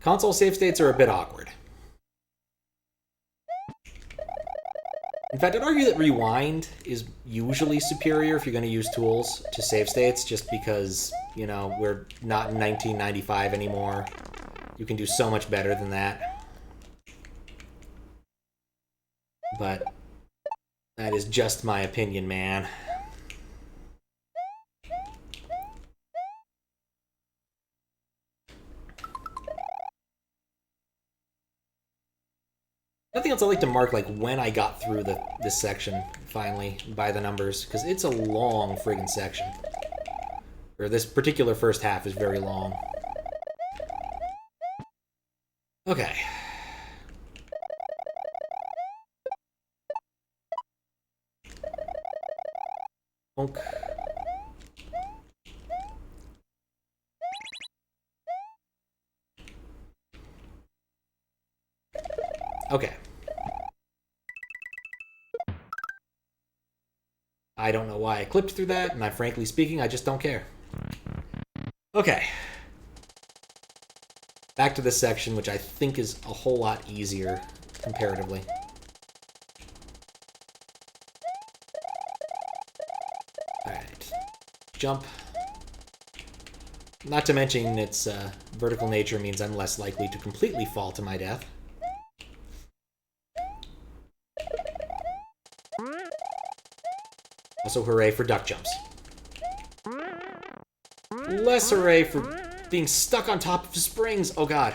Console save states are a bit awkward. In fact, I'd argue that rewind is usually superior if you're going to use tools to save states, just because, you know, we're not in 1995 anymore. You can do so much better than that. But that is just my opinion, man. Nothing else I like to mark, like, when I got through this section, finally, by the numbers, because it's a long friggin' section. Or this particular first half is very long. Okay. Bonk. Okay. I don't know why I clipped through that, and frankly speaking, I just don't care. Okay. Back to this section, which I think is a whole lot easier, comparatively. Alright. Jump. Not to mention its vertical nature means I'm less likely to completely fall to my death. Also, hooray for duck jumps. Less hooray for being stuck on top of springs. Oh, God.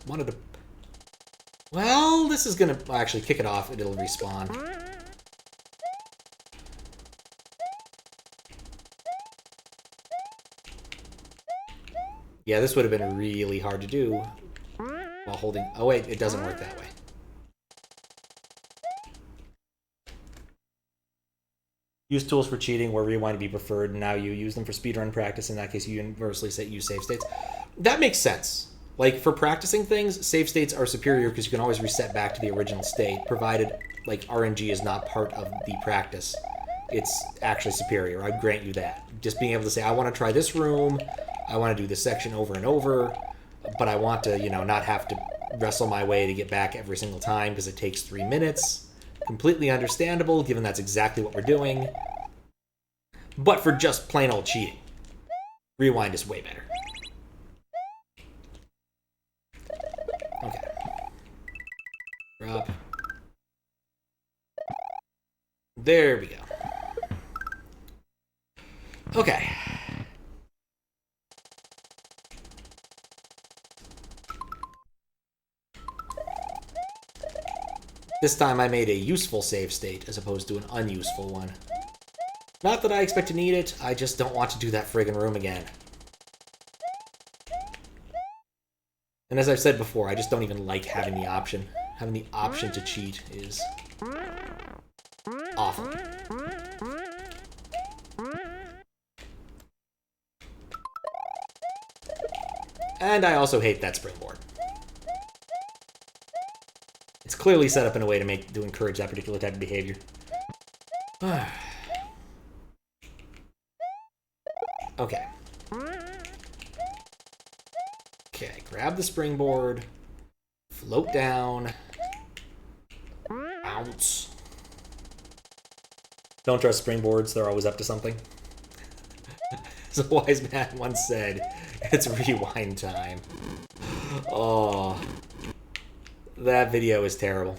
Wanted to... Well, this is gonna actually kick it off. It'll respawn. Yeah, this would have been really hard to do while holding... Oh, wait, it doesn't work that way. Use tools for cheating where rewind to be preferred, and now you use them for speedrun practice. In that case, you universally say use save states. That makes sense. Like, for practicing things, save states are superior because you can always reset back to the original state, provided, like, RNG is not part of the practice. It's actually superior. I grant you that. Just being able to say, I want to try this room... I want to do this section over and over, but I want to, you know, not have to wrestle my way to get back every single time because it takes 3 minutes. Completely understandable, given that's exactly what we're doing. But for just plain old cheating, rewind is way better. Okay. Drop. There we go. Okay. This time I made a useful save state as opposed to an unuseful one. Not that I expect to need it, I just don't want to do that friggin' room again. And as I've said before, I just don't even like having the option. Having the option to cheat is awful. And I also hate that springboard. It's clearly set up in a way to encourage that particular type of behavior. Okay. Okay, grab the springboard, float down, bounce. Don't trust springboards, they're always up to something. As a wise man once said, it's rewind time. Oh, that video is terrible.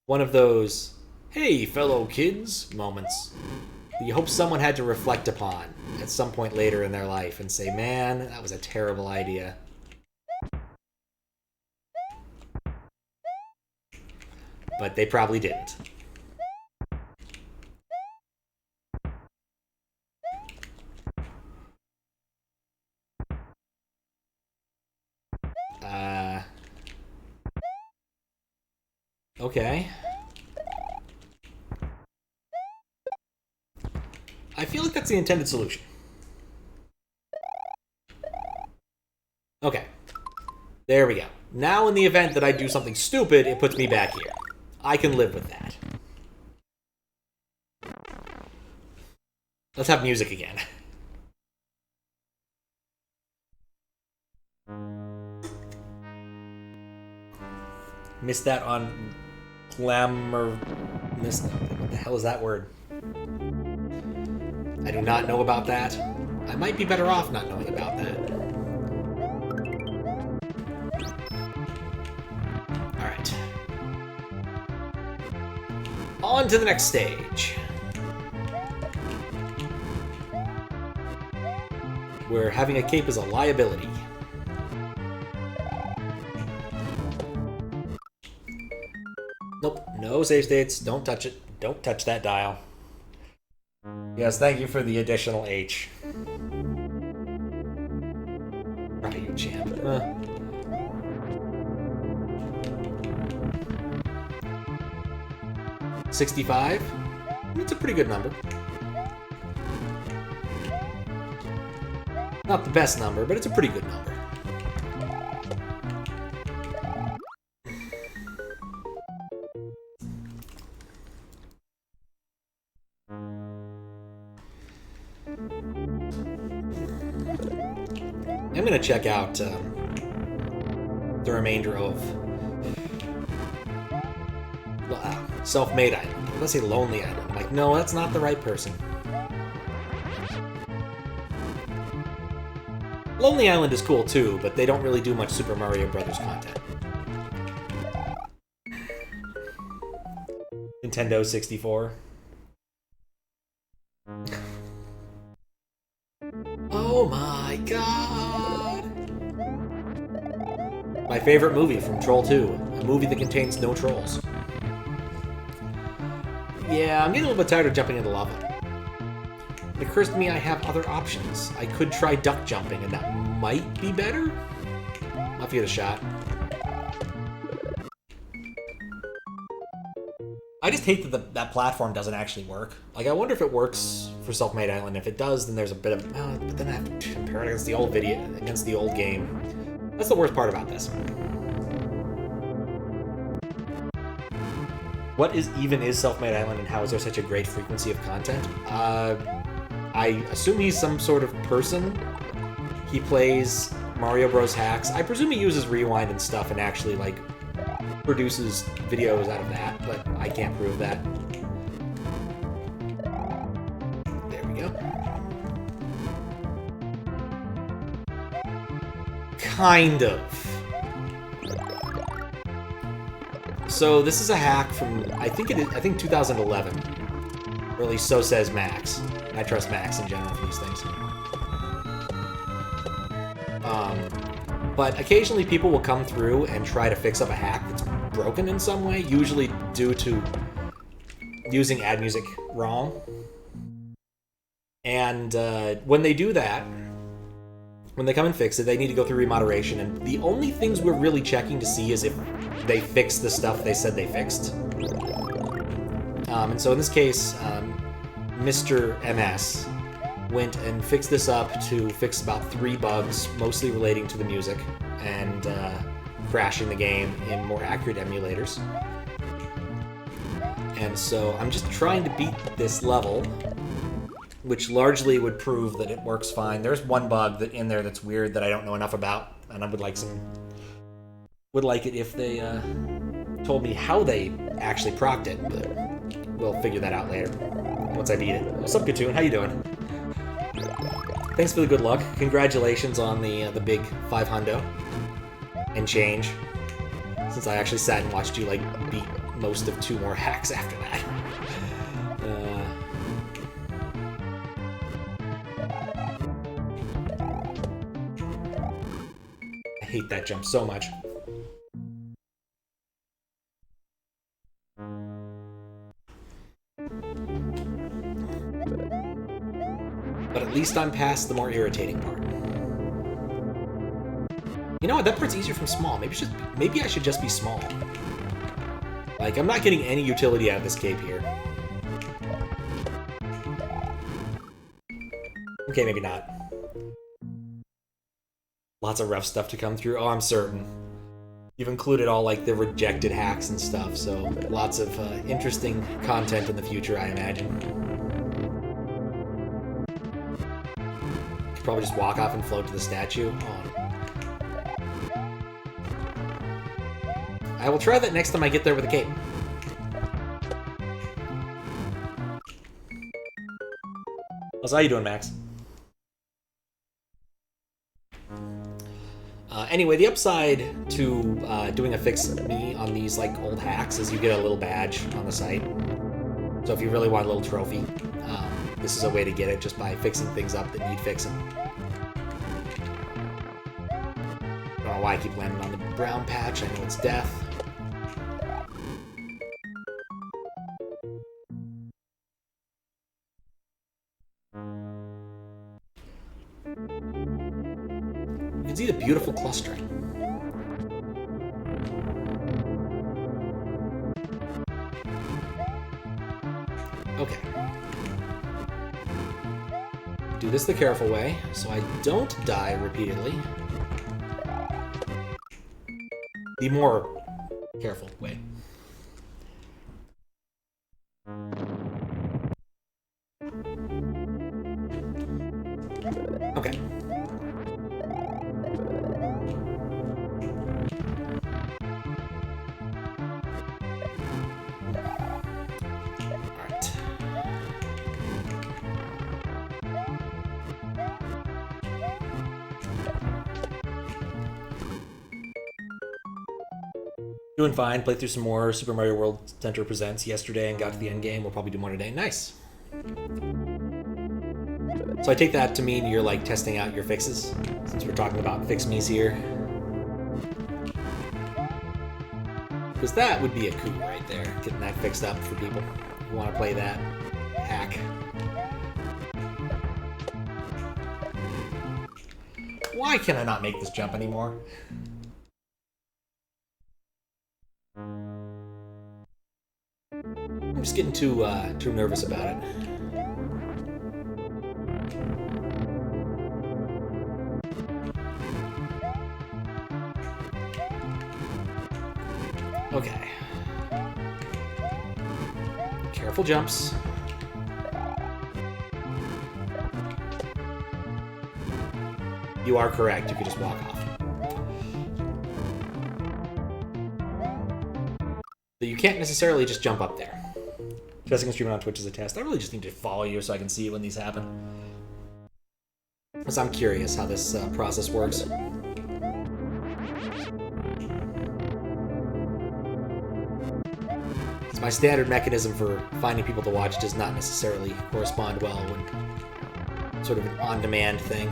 One of those, hey, fellow kids, moments that you hope someone had to reflect upon at some point later in their life and say, man, that was a terrible idea. But they probably didn't. Okay. I feel like that's the intended solution. Okay. There we go. Now in the event that I do something stupid, it puts me back here. I can live with that. Let's have music again. Missed that on glamour... What the hell is that word? I do not know about that. I might be better off not knowing about that. Alright. On to the next stage. Where having a cape is a liability. Nope, no save states. Don't touch it. Don't touch that dial. Yes, thank you for the additional H. Right, you champ. 65? It's a pretty good number. Not the best number, but it's a pretty good number. I'm gonna check out the remainder of Self-Made Island. Let's say Lonely Island. I'm like, no, that's not the right person. Lonely Island is cool too, but they don't really do much Super Mario Brothers content. Nintendo 64. Oh my god! My favorite movie from Troll 2. A movie that contains no trolls. Yeah, I'm getting a little bit tired of jumping into lava. It occurs to me I have other options. I could try duck jumping, and that might be better? I'll have to get a shot. I just hate that that platform doesn't actually work. Like, I wonder if it works for Self-Made Island. If it does, then there's a bit of... but then I have to compare it against the old video, against the old game. That's the worst part about this. What even is Self-Made Island, and how is there such a great frequency of content? I assume he's some sort of person. He plays Mario Bros. Hacks. I presume he uses Rewind and stuff and actually, like, produces videos out of that, but I can't prove that. There we go. Kind of. So this is a hack from, I think 2011. Or at least so says Max. I trust Max in general for these things. But occasionally people will come through and try to fix up a hack that's broken in some way, usually due to using ad music wrong. And when they do that, when they come and fix it, they need to go through remoderation, and the only things we're really checking to see is if they fixed the stuff they said they fixed. And so in this case, Mr. MS went and fixed this up to fix about 3 bugs, mostly relating to the music, and crashing the game in more accurate emulators. And so I'm just trying to beat this level, which largely would prove that it works fine. There's one bug in there that's weird that I don't know enough about, and I would like it if they told me how they actually procced it, but we'll figure that out later once I beat it. What's up, Katoon? How you doing? Thanks for the good luck. Congratulations on the big 500 and change. Since I actually sat and watched you like beat most of 2 more hacks after that. I hate that jump so much. But at least I'm past the more irritating part. You know what? That part's easier from small. Maybe I should just be small. Like, I'm not getting any utility out of this cape here. Okay, maybe not. Lots of rough stuff to come through. Oh, I'm certain. You've included all, like, the rejected hacks and stuff, so lots of interesting content in the future, I imagine. Could probably just walk off and float to the statue. Oh. I will try that next time I get there with a cape. How you doing, Max? Anyway, the upside to doing a fix on these like old hacks is you get a little badge on the site. So if you really want a little trophy, this is a way to get it just by fixing things up that need fixing. I don't know why I keep landing on the brown patch. I know it's death. You can see the beautiful clustering. Okay. Do this the careful way, so I don't die repeatedly. The more careful way. Okay. Alright. Doing fine. Played through some more Super Mario World Center Presents yesterday and got to the end game. We'll probably do more today. Nice. So I take that to mean you're like testing out your fixes, since we're talking about fix me's here. Because that would be a coup right there, getting that fixed up for people who want to play that hack. Why can I not make this jump anymore? I'm just getting too nervous about it. Okay. Careful jumps. You are correct. You could just walk off. But you can't necessarily just jump up there. Jessica streaming on Twitch as a test. I really just need to follow you so I can see when these happen. Because I'm curious how this process works. my standard mechanism for finding people to watch does not necessarily correspond well with sort of an on-demand thing.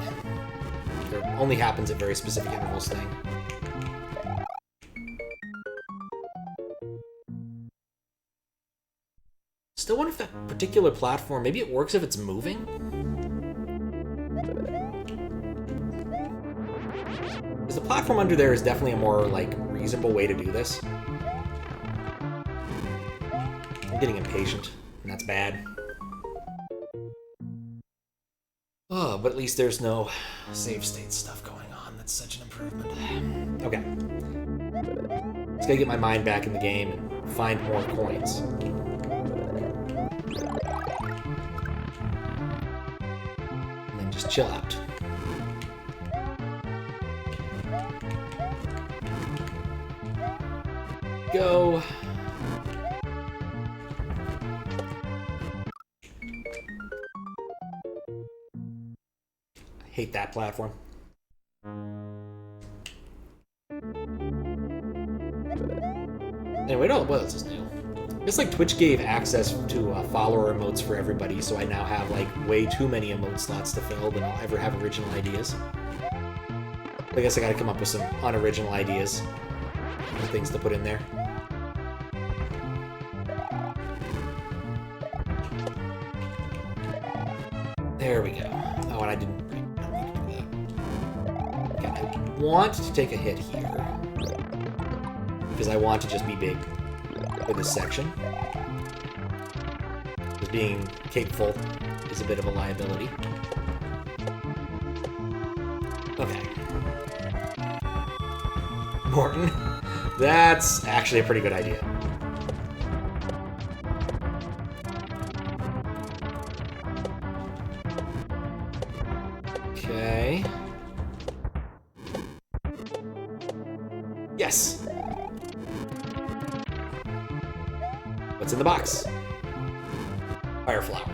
It only happens at very specific intervals thing. Still wonder if that particular platform, maybe it works if it's moving? Because the platform under there is definitely a more, like, reasonable way to do this. I'm getting impatient, and that's bad. Oh, but at least there's no save state stuff going on. That's such an improvement. Okay. Just gotta get my mind back in the game and find more coins. And then just chill out. Go. I hate that platform. Anyway, what else is new? It's like Twitch gave access to follower emotes for everybody, so I now have like way too many emote slots to fill than I'll ever have original ideas. I guess I gotta come up with some unoriginal ideas and things to put in there. There we go. Oh, and I don't need to do that. Okay, I want to take a hit here. Because I want to just be big for this section. Because being capeful is a bit of a liability. Okay. Morton. That's actually a pretty good idea. Okay. Yes! What's in the box? Fire flower.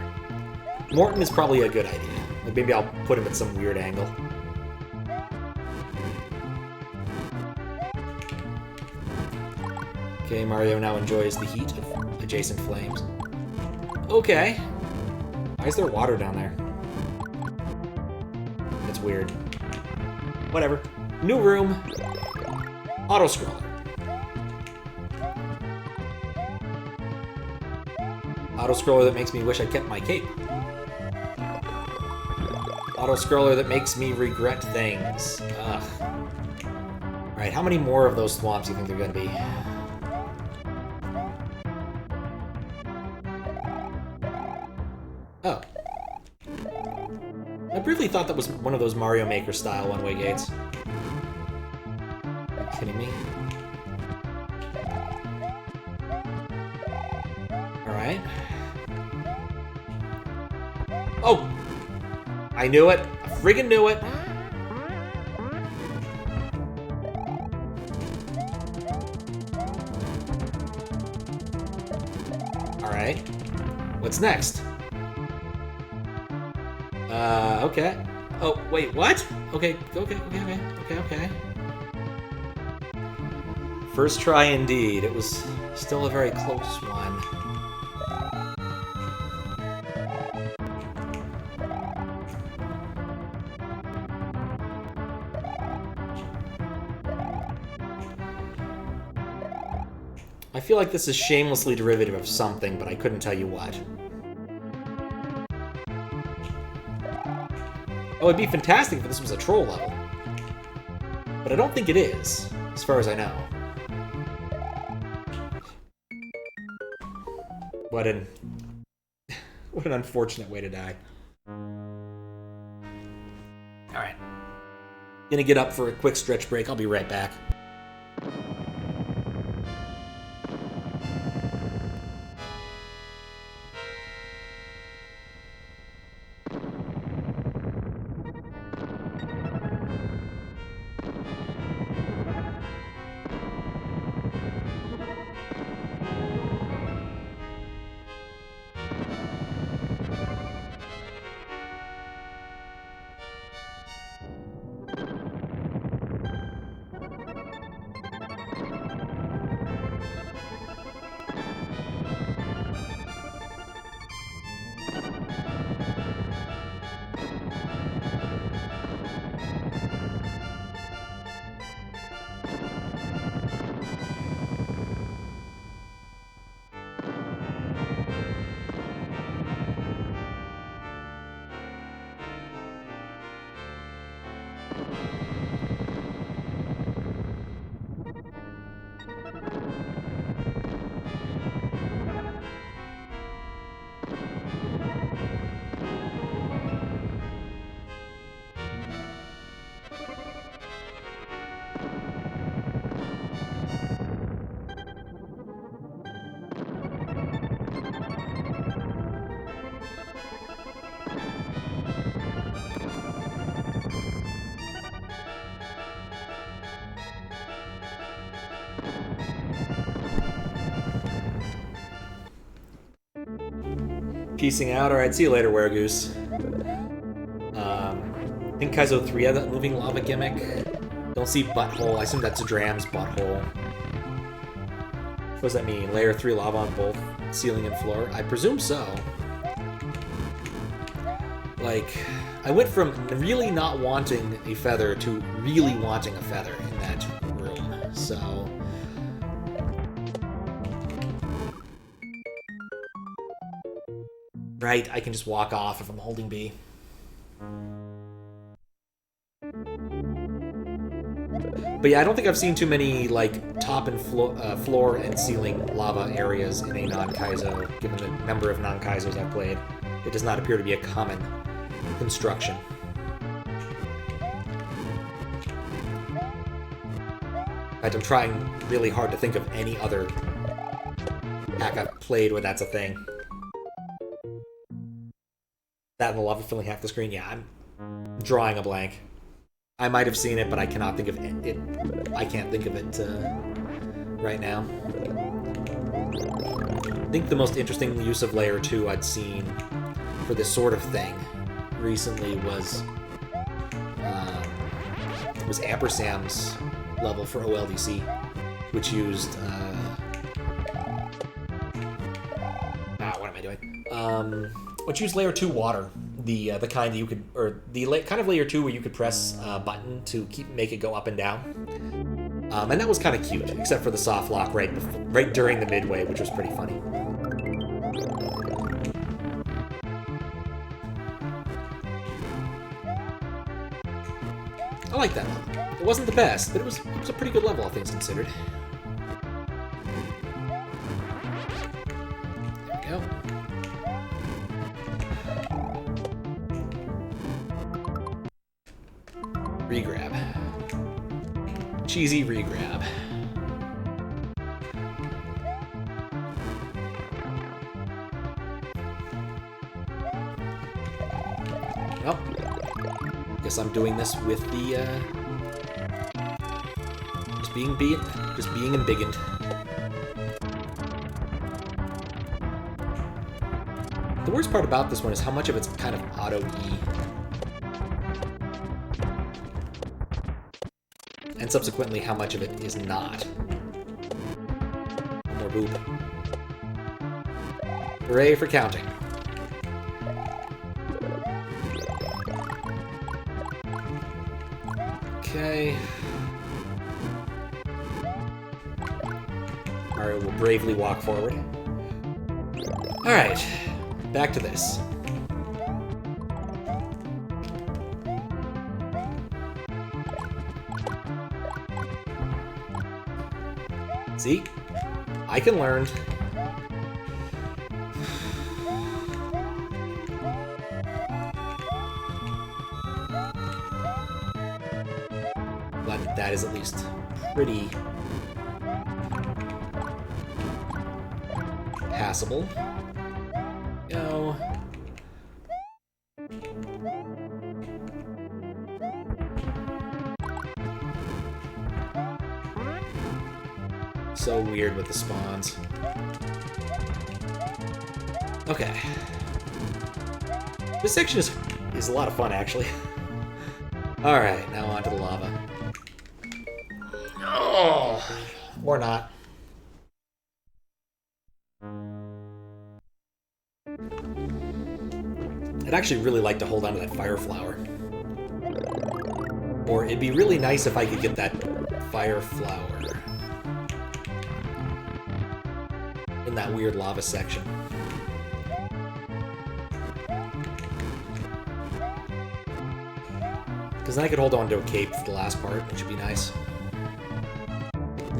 Morton is probably a good idea. Like maybe I'll put him at some weird angle. Okay, Mario now enjoys the heat of adjacent flames. Okay. Why is there water down there? That's weird. Whatever. New room. Auto-scroller. Auto-scroller that makes me wish I kept my cape. Auto-scroller that makes me regret things. Ugh. Alright, how many more of those swamps do you think there are going to be? Oh. I briefly thought that was one of those Mario Maker style one-way gates. Are you kidding me? Alright. Oh! I knew it! I friggin' knew it! Alright. What's next? Okay. Oh, wait, what? Okay. First try indeed. It was still a very close one. I feel like this is shamelessly derivative of something, but I couldn't tell you what. Oh, it'd be fantastic if this was a troll level. But I don't think it is, as far as I know. What an unfortunate way to die. Alright. Gonna get up for a quick stretch break. I'll be right back. Peacing out. Alright, see you later, Weregoose. I think Kaizo 3 had that moving lava gimmick. Don't see butthole. I assume that's Dram's butthole. What does that mean? Layer 3 lava on both ceiling and floor? I presume so. Like, I went from really not wanting a feather to really wanting a feather in that room, so... Right, I can just walk off if I'm holding B. But yeah, I don't think I've seen too many, like, top and floor and ceiling lava areas in a non-Kaizo, given the number of non-Kaizos I've played. It does not appear to be a common construction. In fact, I'm trying really hard to think of any other hack I've played where that's a thing. That and the lava filling half the screen, yeah, I'm drawing a blank. I might have seen it, but I cannot think of it. I can't think of it right now. I think the most interesting use of Layer 2 I'd seen for this sort of thing recently was Ampersam's level for OLDC, which used what am I doing? Which used Layer 2 water, the kind that you could, or the kind of Layer 2 where you could press a button to make it go up and down, and that was kind of cute, except for the soft lock right during the midway, which was pretty funny. I like that level. It wasn't the best, but it was a pretty good level, all things considered. There we go. Regrab. Cheesy regrab. Well, guess I'm doing this with the just being embiggened. The worst part about this one is how much of it's kind of auto-E. And subsequently, how much of it is not. More boop. Hooray for counting. Okay. Mario will bravely walk forward. Alright, back to this. See? I can learn. But that is at least pretty passable. Go. So weird with the spawns. Okay. This section is a lot of fun, actually. Alright, now on to the lava. Oh! Or not. I'd actually really like to hold on to that fire flower. Or it'd be really nice if I could get that fire flower in that weird lava section. Because then I could hold on to a cape for the last part, which would be nice.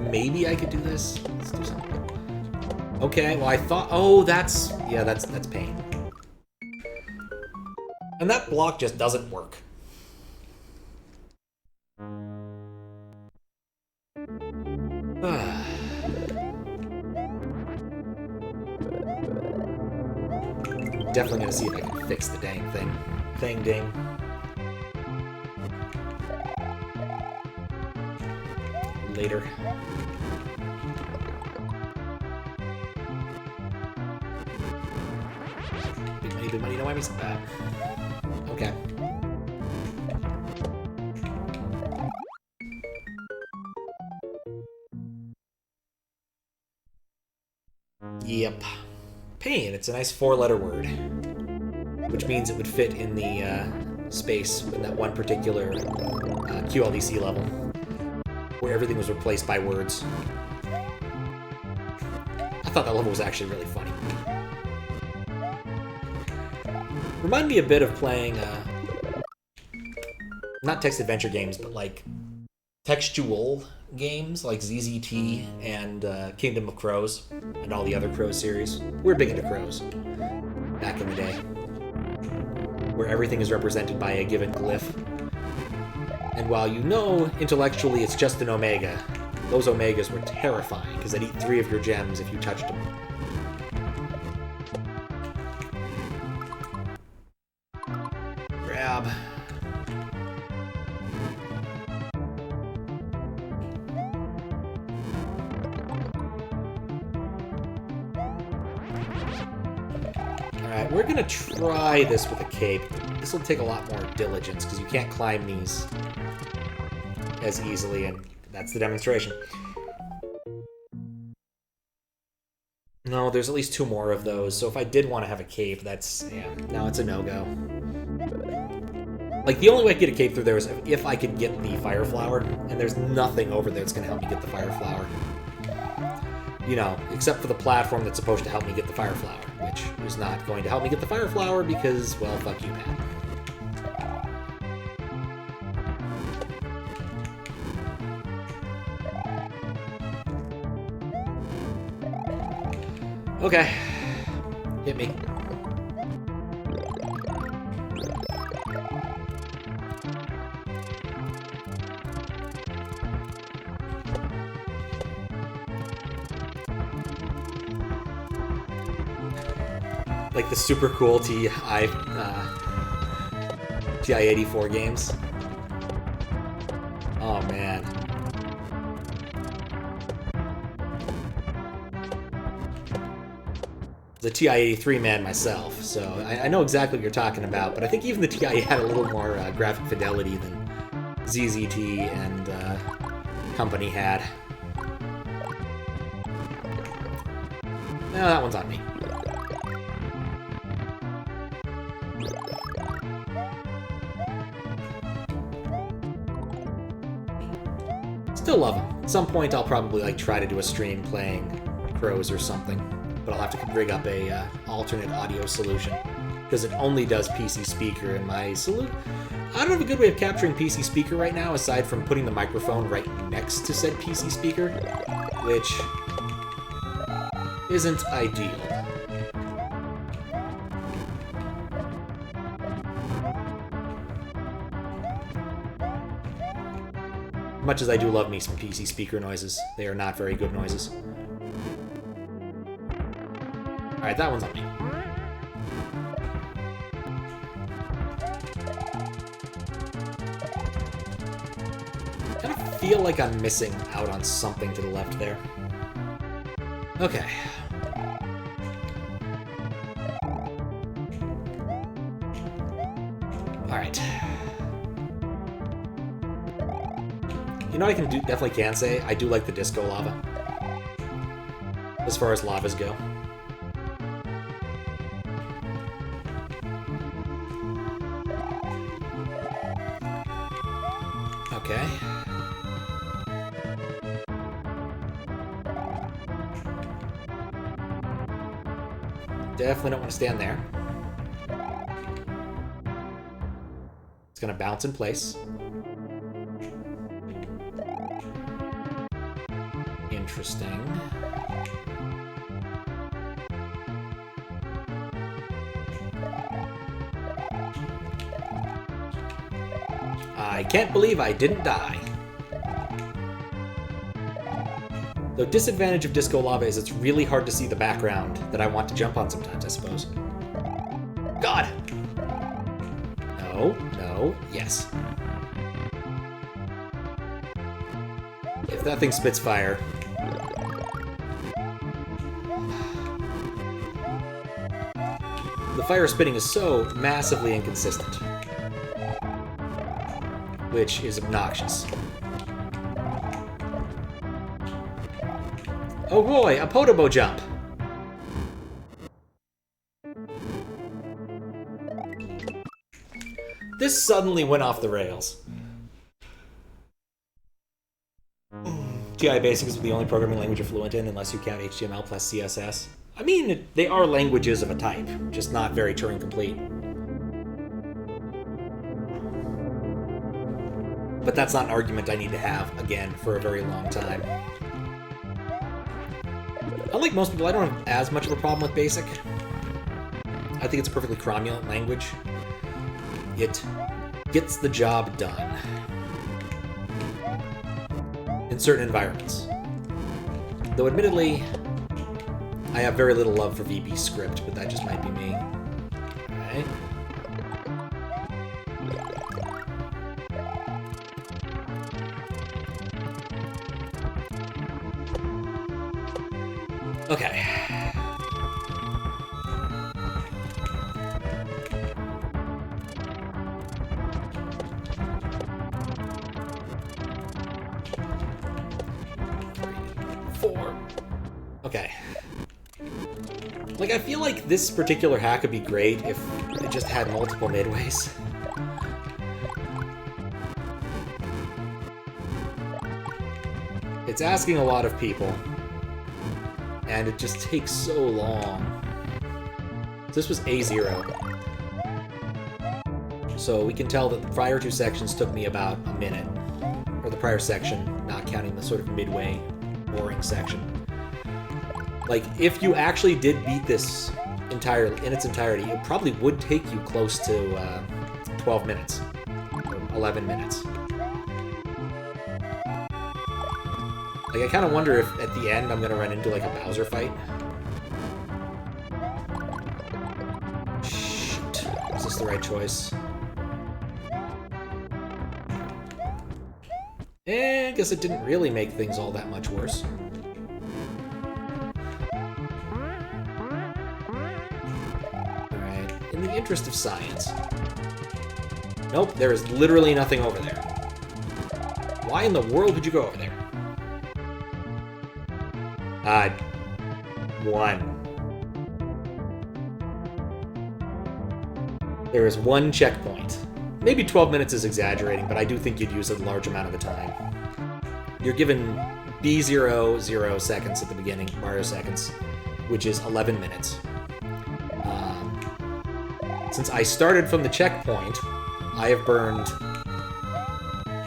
Maybe I could do this. Let's do something. Okay, well I thought... Oh, that's... Yeah, that's pain. And that block just doesn't work. Definitely gonna see if I can fix the dang thing. Ding. Later. big money, no whammies. Okay. Yep. Pain. It's a nice 4-letter word. Which means it would fit in the space in that one particular QLDC level. Where everything was replaced by words. I thought that level was actually really funny. Reminded me a bit of playing, not text adventure games, but like textual games like ZZT and Kingdom of Crows and all the other Crows series. We're big into Crows back in the day, where everything is represented by a given glyph. And while you know intellectually it's just an omega, those omegas were terrifying because they'd eat 3 of your gems if you touched them. Grab. Alright, we're gonna try this with a cape. This will take a lot more diligence because you can't climb these as easily, and that's the demonstration. No, there's at least 2 more of those, so if I did want to have a cape, that's... yeah, no, it's a no-go. Like, the only way I could get a cape through there is if I could get the Fire Flower, and there's nothing over there that's going to help me get the Fire Flower. You know, except for the platform that's supposed to help me get the Fire Flower, which is not going to help me get the Fire Flower because, well, fuck you, Pat. Okay. Hit me. Like the super cool TI-84 games. Oh man. The TI-83 man myself, so I know exactly what you're talking about, but I think even the TI had a little more graphic fidelity than ZZT and company had. No, that one's on me. Still love them. At some point I'll probably like try to do a stream playing Crows or something. But I'll have to rig up a alternate audio solution because it only does PC speaker, and my solution... I don't have a good way of capturing PC speaker right now aside from putting the microphone right next to said PC speaker, which isn't ideal. Much as I do love me some PC speaker noises, they are not very good noises. Alright, that one's on me. I kind of feel like I'm missing out on something to the left there. Okay. Alright. You know what I can do, definitely can say? I do like the disco lava. As far as lavas go. Okay. Definitely don't want to stand there. It's gonna bounce in place. Interesting. I can't believe I didn't die. The disadvantage of disco lava is it's really hard to see the background that I want to jump on sometimes, I suppose. God! No, no, yes. If that thing spits fire... the fire spitting is so massively inconsistent, which is obnoxious. Oh boy, a Podobo jump! This suddenly went off the rails. TI Basic is the only programming language you're fluent in, unless you count HTML plus CSS. I mean, they are languages of a type, just not very Turing complete. But that's not an argument I need to have, again, for a very long time. Unlike most people, I don't have as much of a problem with BASIC. I think it's a perfectly cromulent language. It gets the job done in certain environments. Though admittedly, I have very little love for VB script, but that just might be me. Okay. Okay. Okay. Like, I feel like this particular hack would be great if it just had multiple midways. It's asking a lot of people, and it just takes so long. This was A0. So we can tell that the prior two sections took me about a minute. Or the prior section, not counting the sort of midway boring section. Like, if you actually did beat this in its entirety, it probably would take you close to 12 minutes. Or 11 minutes. Like, I kind of wonder if at the end I'm going to run into, like, a Bowser fight. Shit. Is this the right choice? I guess it didn't really make things all that much worse. Alright, in the interest of science. Nope, there is literally nothing over there. Why in the world would you go over there? 1. There is 1 checkpoint. Maybe 12 minutes is exaggerating, but I do think you'd use a large amount of the time. You're given B0, 0 seconds at the beginning, Mario seconds, which is 11 minutes. Since I started from the checkpoint, I have burned...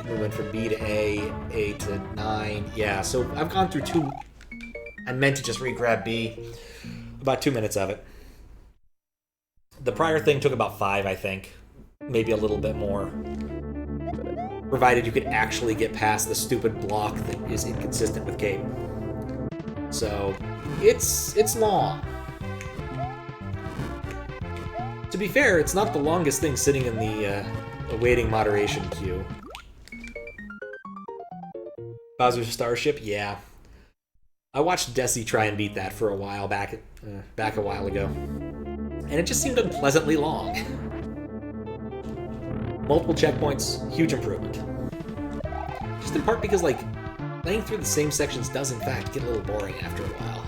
We went from B to A to 9. Yeah, so I've gone through 2... I meant to just re-grab B. About 2 minutes of it. The prior thing took about 5, I think. Maybe a little bit more. Provided you could actually get past the stupid block that is inconsistent with Cape. So, it's long. To be fair, it's not the longest thing sitting in the awaiting moderation queue. Bowser's Starship? Yeah. I watched Desi try and beat that for a while back a while ago. And it just seemed unpleasantly long. Multiple checkpoints, huge improvement. Just in part because, like, playing through the same sections does, in fact, get a little boring after a while.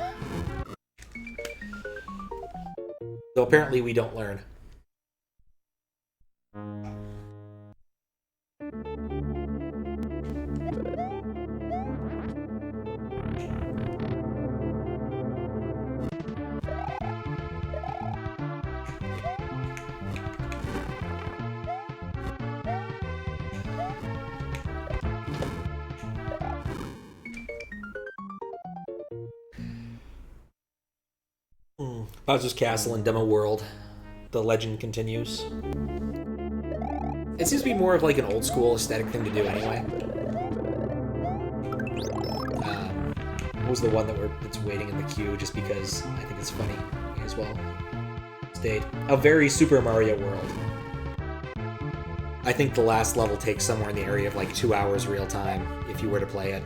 Though apparently we don't learn. Bowser's Castle and Demo World. The legend continues. It seems to be more of like an old school aesthetic thing to do anyway. What was the one that's waiting in the queue just because I think it's funny as well? Stayed. A very Super Mario World. I think the last level takes somewhere in the area of like 2 hours real time if you were to play it.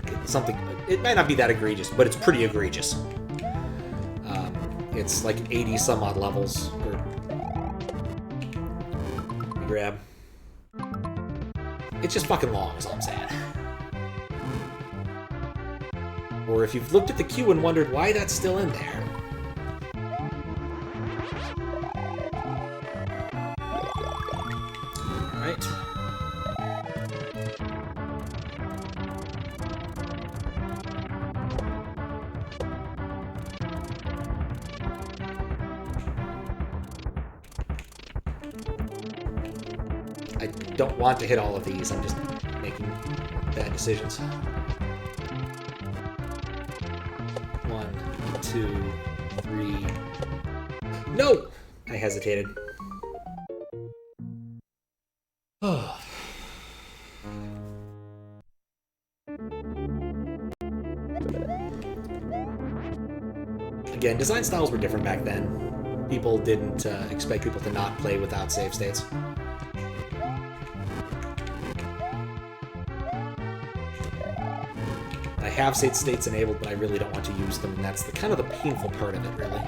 It might not be that egregious, but it's pretty egregious. It's like 80 some odd levels, or grab. It's just fucking long, is all I'm saying. Or if you've looked at the queue and wondered why that's still in there. Alright. I don't want to hit all of these, I'm just making bad decisions. 1, 2, 3... No! I hesitated. Again, design styles were different back then. People didn't expect people to not play without save states. I have save states enabled, but I really don't want to use them, and that's the kind of the painful part of it, really.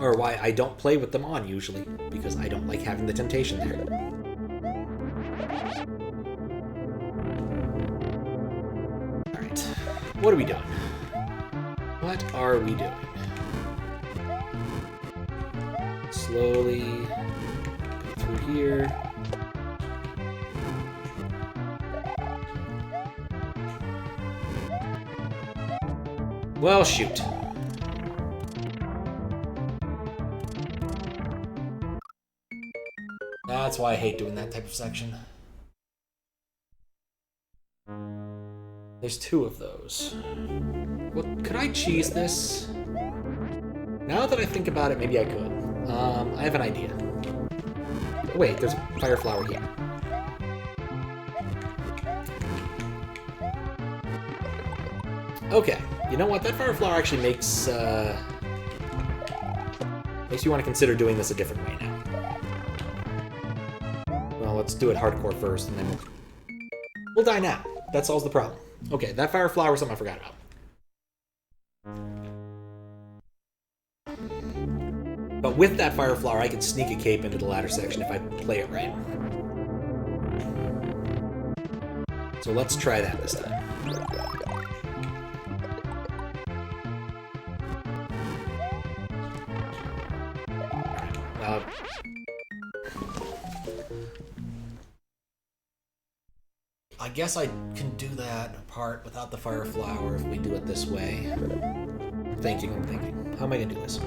Or why I don't play with them on, usually, because I don't like having the temptation there. Alright, what are we doing? What are we doing? Slowly go through here. Well, shoot. That's why I hate doing that type of section. There's 2 of those. Well, could I cheese this? Now that I think about it, maybe I could. I have an idea. Oh, wait, there's a fire flower here. Okay, you know what? That fire flower actually makes you want to consider doing this a different way now. Well, let's do it hardcore first, and then we'll die now. That solves the problem. Okay, that fire flower was something I forgot about. But with that fire flower, I can sneak a cape into the ladder section if I play it right. So let's try that this time. I guess I can do that part without the fire flower if we do it this way. I'm thinking. How am I gonna do this?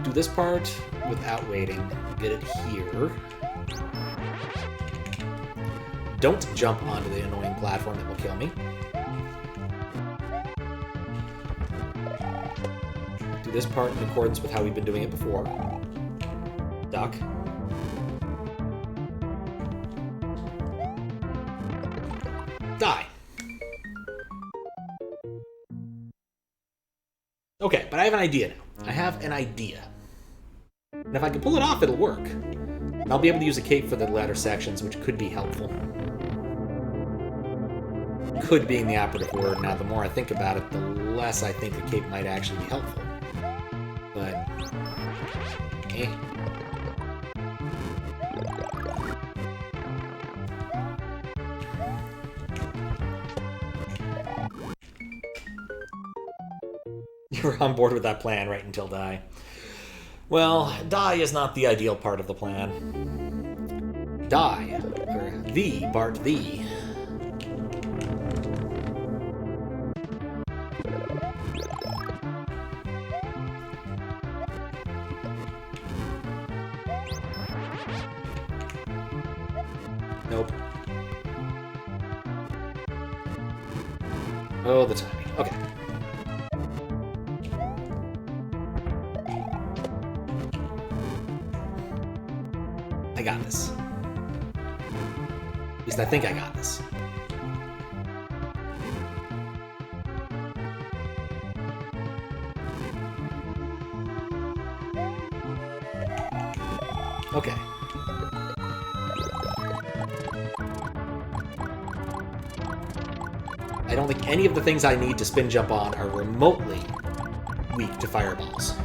Do this part without waiting. Get it here. Don't jump onto the annoying platform that will kill me. Do this part in accordance with how we've been doing it before. Duck. Die. Okay, but I have an idea now. I have an idea. And if I can pull it off, it'll work. And I'll be able to use a cape for the latter sections, which could be helpful. Could being the operative word. Now, the more I think about it, the less I think the cape might actually be helpful. But... eh. You're on board with that plan right until die. Well, die is not the ideal part of the plan. Die, or thee, Bart, thee. Nope. Oh, the timing. Okay. I got this. At least I think I got this. Okay. I don't think any of the things I need to spin jump on are remotely weak to fireballs.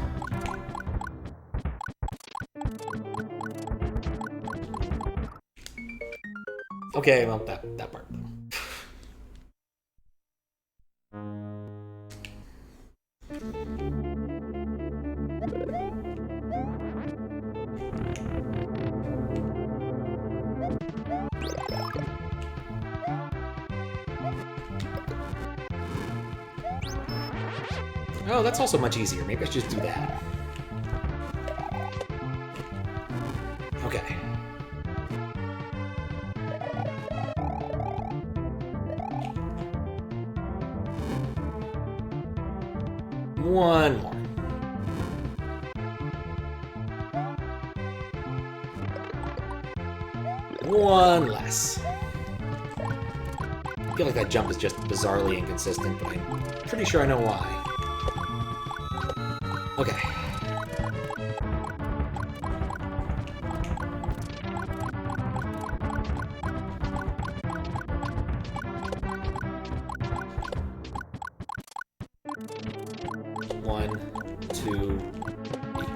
Okay, well, that part. Oh, that's also much easier. Maybe I should just do that. Okay. One more. One less. I feel like that jump is just bizarrely inconsistent, but I'm pretty sure I know why. Okay. One, two, three.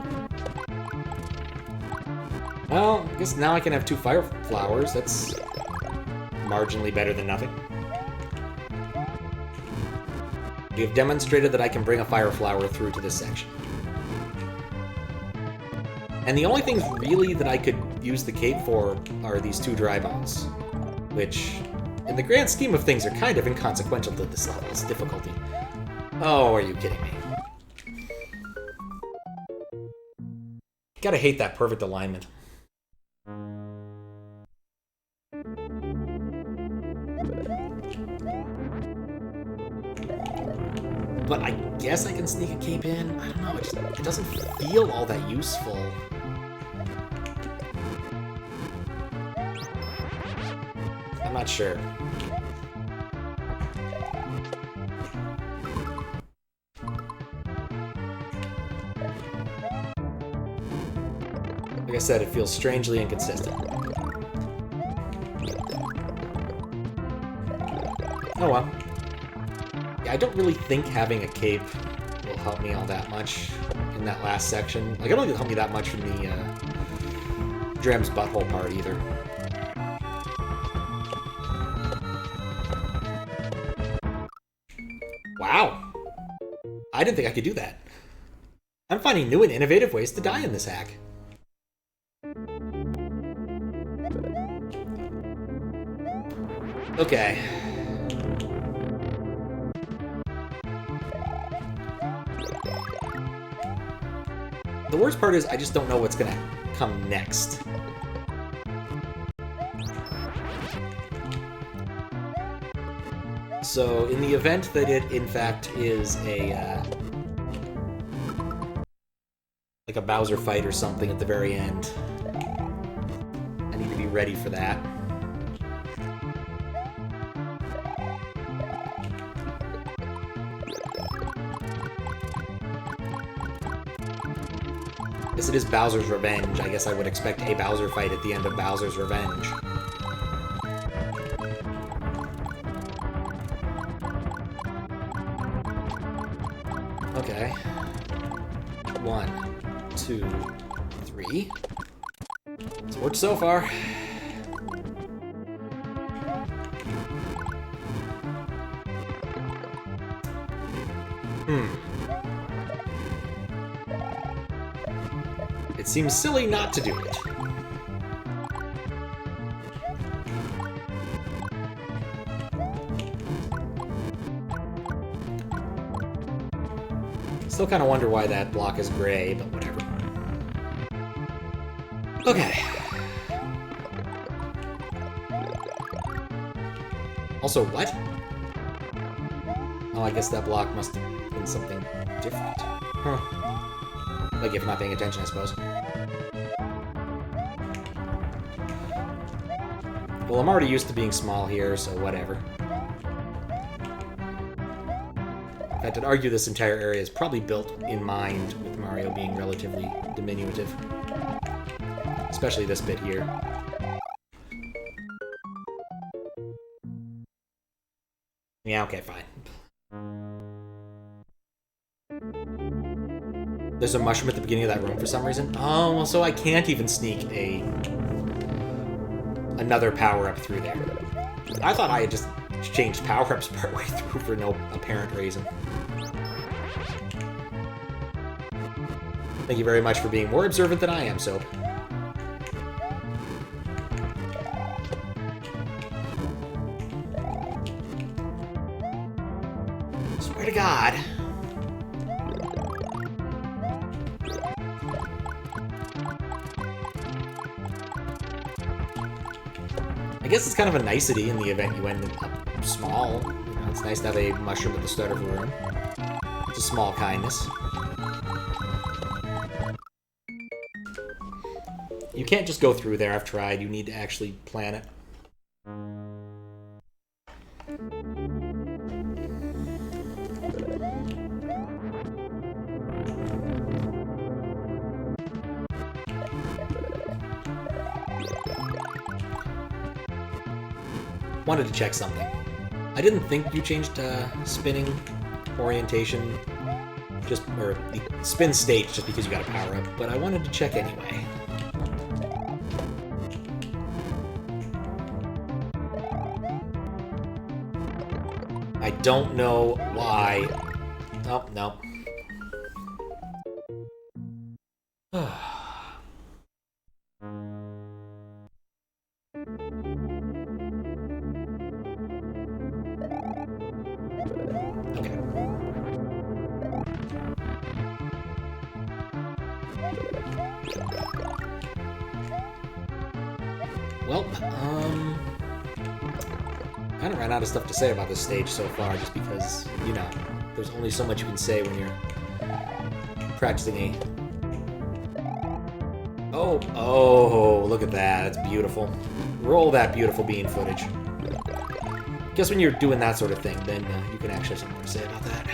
Well, I guess now I can have 2 fire flowers. That's marginally better than nothing. We have demonstrated that I can bring a fire flower through to this section. And the only things really that I could use the cape for are these 2 dry bones, which, in the grand scheme of things, are kind of inconsequential to this level's difficulty. Oh, are you kidding me? Gotta hate that perfect alignment. But I guess I can sneak a cape in? I don't know, it doesn't feel all that useful. I'm not sure. Like I said, it feels strangely inconsistent. Oh well. Yeah, I don't really think having a cape will help me all that much in that last section. Like, it don't even help me that much from the Drem's butthole part either. Wow! I didn't think I could do that. I'm finding new and innovative ways to die in this hack. Okay. The worst part is I just don't know what's gonna come next. So, in the event that it, in fact, is a, like a Bowser fight or something at the very end, I need to be ready for that. As it is Bowser's Revenge, I guess I would expect a Bowser fight at the end of Bowser's Revenge. Okay. 1, 2, 3. It's worked so far. It seems silly not to do it. Still kind of wonder why that block is gray, but whatever. Okay. Also, what? Oh, I guess that block must have been something different. Huh. Like, if not paying attention, I suppose. Well, I'm already used to being small here, so whatever. In fact, I'd argue this entire area is probably built in mind with Mario being relatively diminutive. Especially this bit here. Yeah, okay, fine. There's a mushroom at the beginning of that room for some reason. Oh, well, so I can't even sneak another power-up through there. I thought I had just changed power-ups partway through for no apparent reason. Thank you very much for being more observant than I am, Soap. Swear to God. I guess it's kind of a nicety in the event you end up small. You know, it's nice to have a mushroom at the start of a room. It's a small kindness. You can't just go through there. I've tried. You need to actually plan it. Wanted to check something. I didn't think you changed spinning orientation, or the spin state just because you got a power up, but I wanted to check anyway. I don't know why. Oh, no. Well, kind of ran out of stuff to say about this stage so far, just because, you know, there's only so much you can say when you're practicing a... Oh, look at that. That's beautiful. Roll that beautiful bean footage. Guess when you're doing that sort of thing, then you can actually have something to say about that.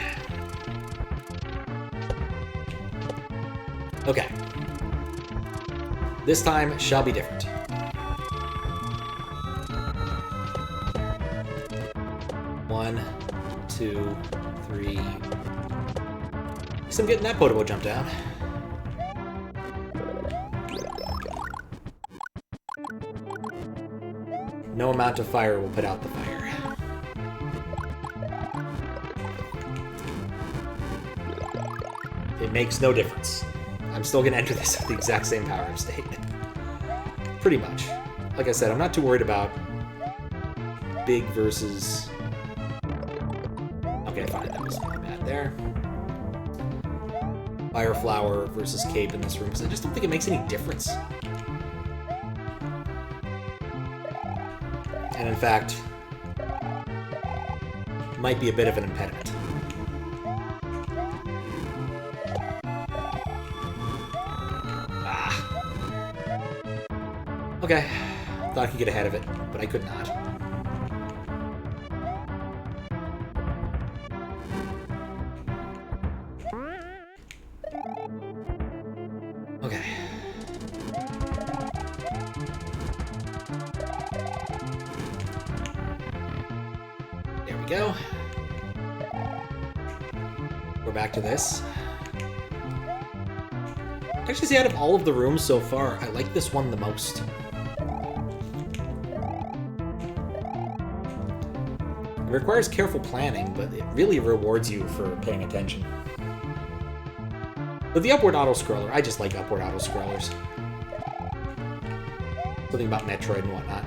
Okay. This time shall be different. One, two, three. At least I'm getting that potable jump down. No amount of fire will put out the fire. It makes no difference. I'm still going to enter this with the exact same power-up state. Pretty much. Like I said, I'm not too worried about big versus... Okay, fine, that was my bad there. Fire Flower versus Cape in this room, because I just don't think it makes any difference. And in fact, might be a bit of an impediment. Okay, thought I could get ahead of it, but I could not. Okay. There we go. We're back to this. Actually, see, out of all of the rooms so far, I like this one the most. It requires careful planning, but it really rewards you for paying attention. But the upward auto-scroller, I just like upward auto-scrollers. Something about Metroid and whatnot.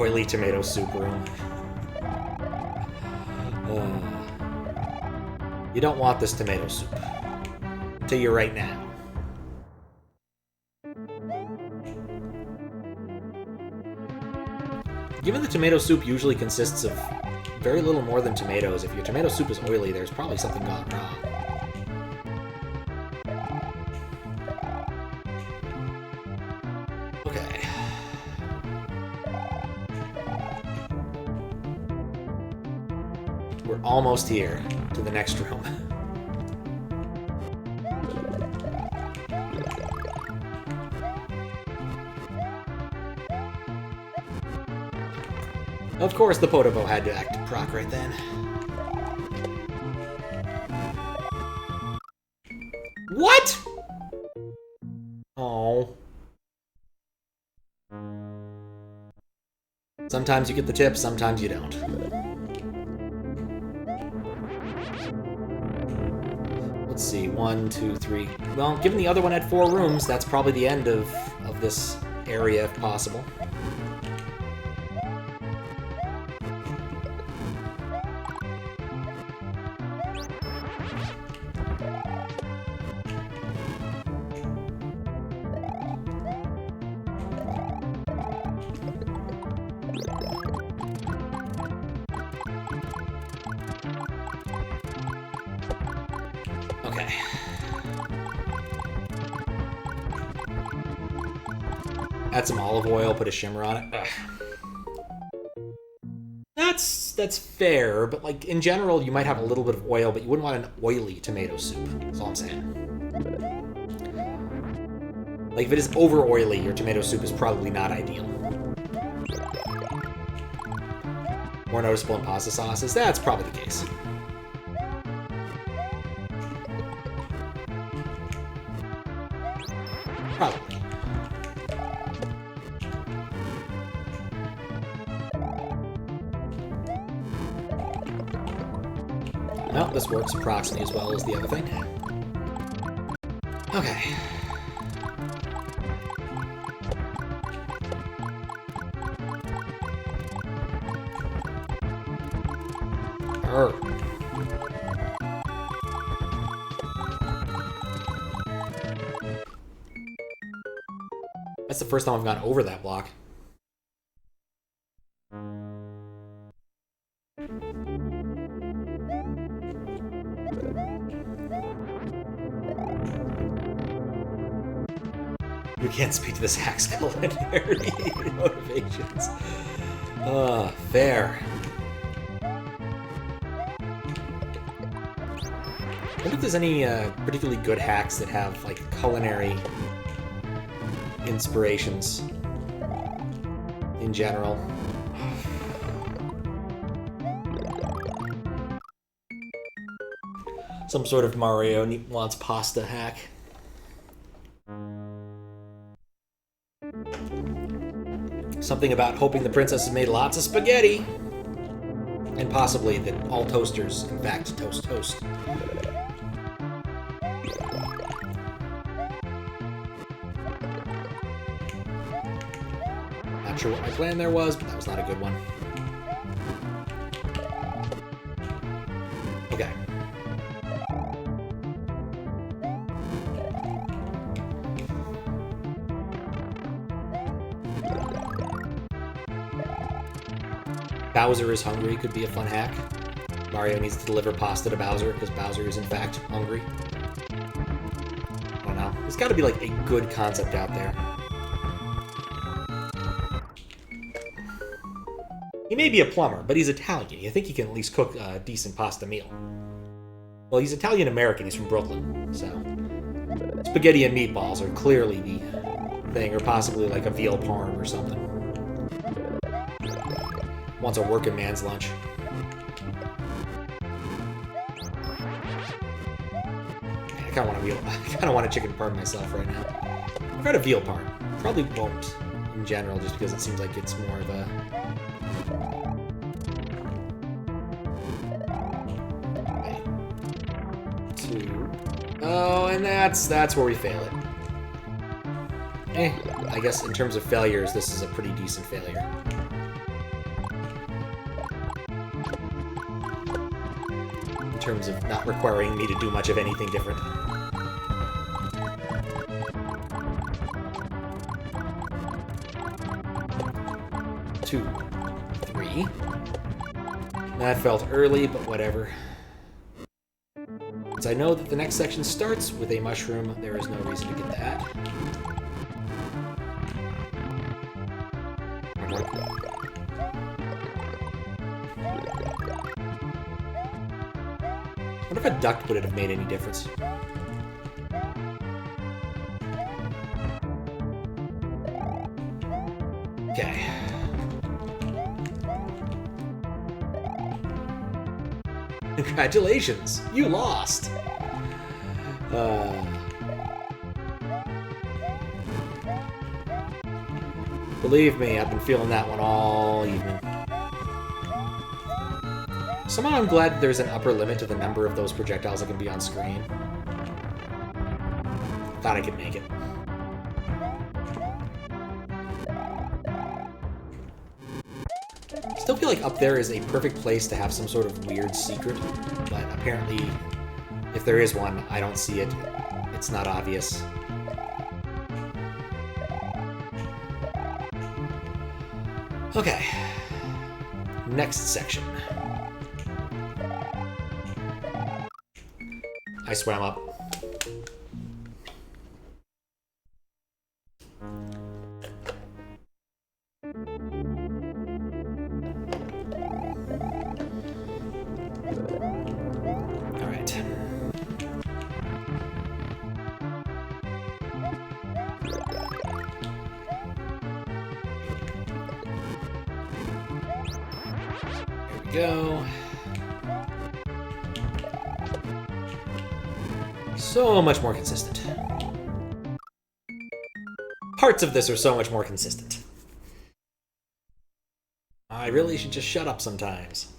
Oily tomato soup room. You don't want this tomato soup. I'll tell you right now. Given the tomato soup usually consists of very little more than tomatoes, if your tomato soup is oily, there's probably something gone wrong. Okay. We're almost here to the next room. Of course, the Podobo had to act proc right then. What? Oh. Sometimes you get the tip, sometimes you don't. Let's see, 1, 2, 3. Well, given the other one had 4 rooms, that's probably the end of this area, if possible. Okay. Add some olive oil, put a shimmer on it. Ugh. That's fair, but like in general, you might have a little bit of oil, but you wouldn't want an oily tomato soup. That's all I'm saying. Like if it is over oily, your tomato soup is probably not ideal. More noticeable in pasta sauces, that's probably the case. Probably. No, this works approximately as well as the other thing. Okay. That's the first time I've gone over that block. You can't speak to this hack's culinary motivations. Fair. I wonder if there's any particularly good hacks that have like culinary inspirations in general. Some sort of Mario wants pasta hack. Something about hoping the princess has made lots of spaghetti. And possibly that all toasters, in fact, toast. Not sure what my plan there was, but that was not a good one. Okay. Bowser is hungry could be a fun hack. Mario needs to deliver pasta to Bowser because Bowser is in fact hungry. I don't know. There's got to be like a good concept out there. He may be a plumber, but he's Italian. You think he can at least cook a decent pasta meal. Well, he's Italian-American. He's from Brooklyn, so... Spaghetti and meatballs are clearly the thing, or possibly like a veal parm or something. Wants a working man's lunch. I kind of want a chicken parm myself right now. I've got a veal parm. Probably won't in general, just because it seems like it's more of a... Oh, and that's where we fail it. I guess in terms of failures, this is a pretty decent failure. In terms of not requiring me to do much of anything different. Two, three. That felt early, but whatever. Since I know that the next section starts with a mushroom, there is no reason to get that. I wonder if a duct would have made any difference. Okay. Congratulations, you lost. Believe me, I've been feeling that one all evening. Somehow I'm glad there's an upper limit to the number of those projectiles that can be on screen. Thought I could make it. Still feel like up there is a perfect place to have some sort of weird secret, but apparently, if there is one, I don't see it. It's not obvious. Okay. Next section. I swam up. Go. So much more consistent. Parts of this are so much more consistent. I really should just shut up sometimes.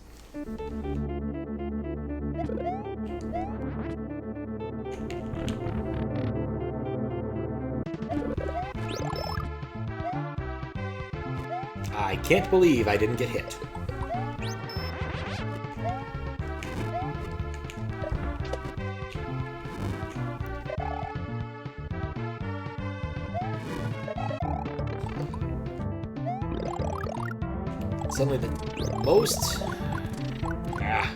I can't believe I didn't get hit. Suddenly the most... I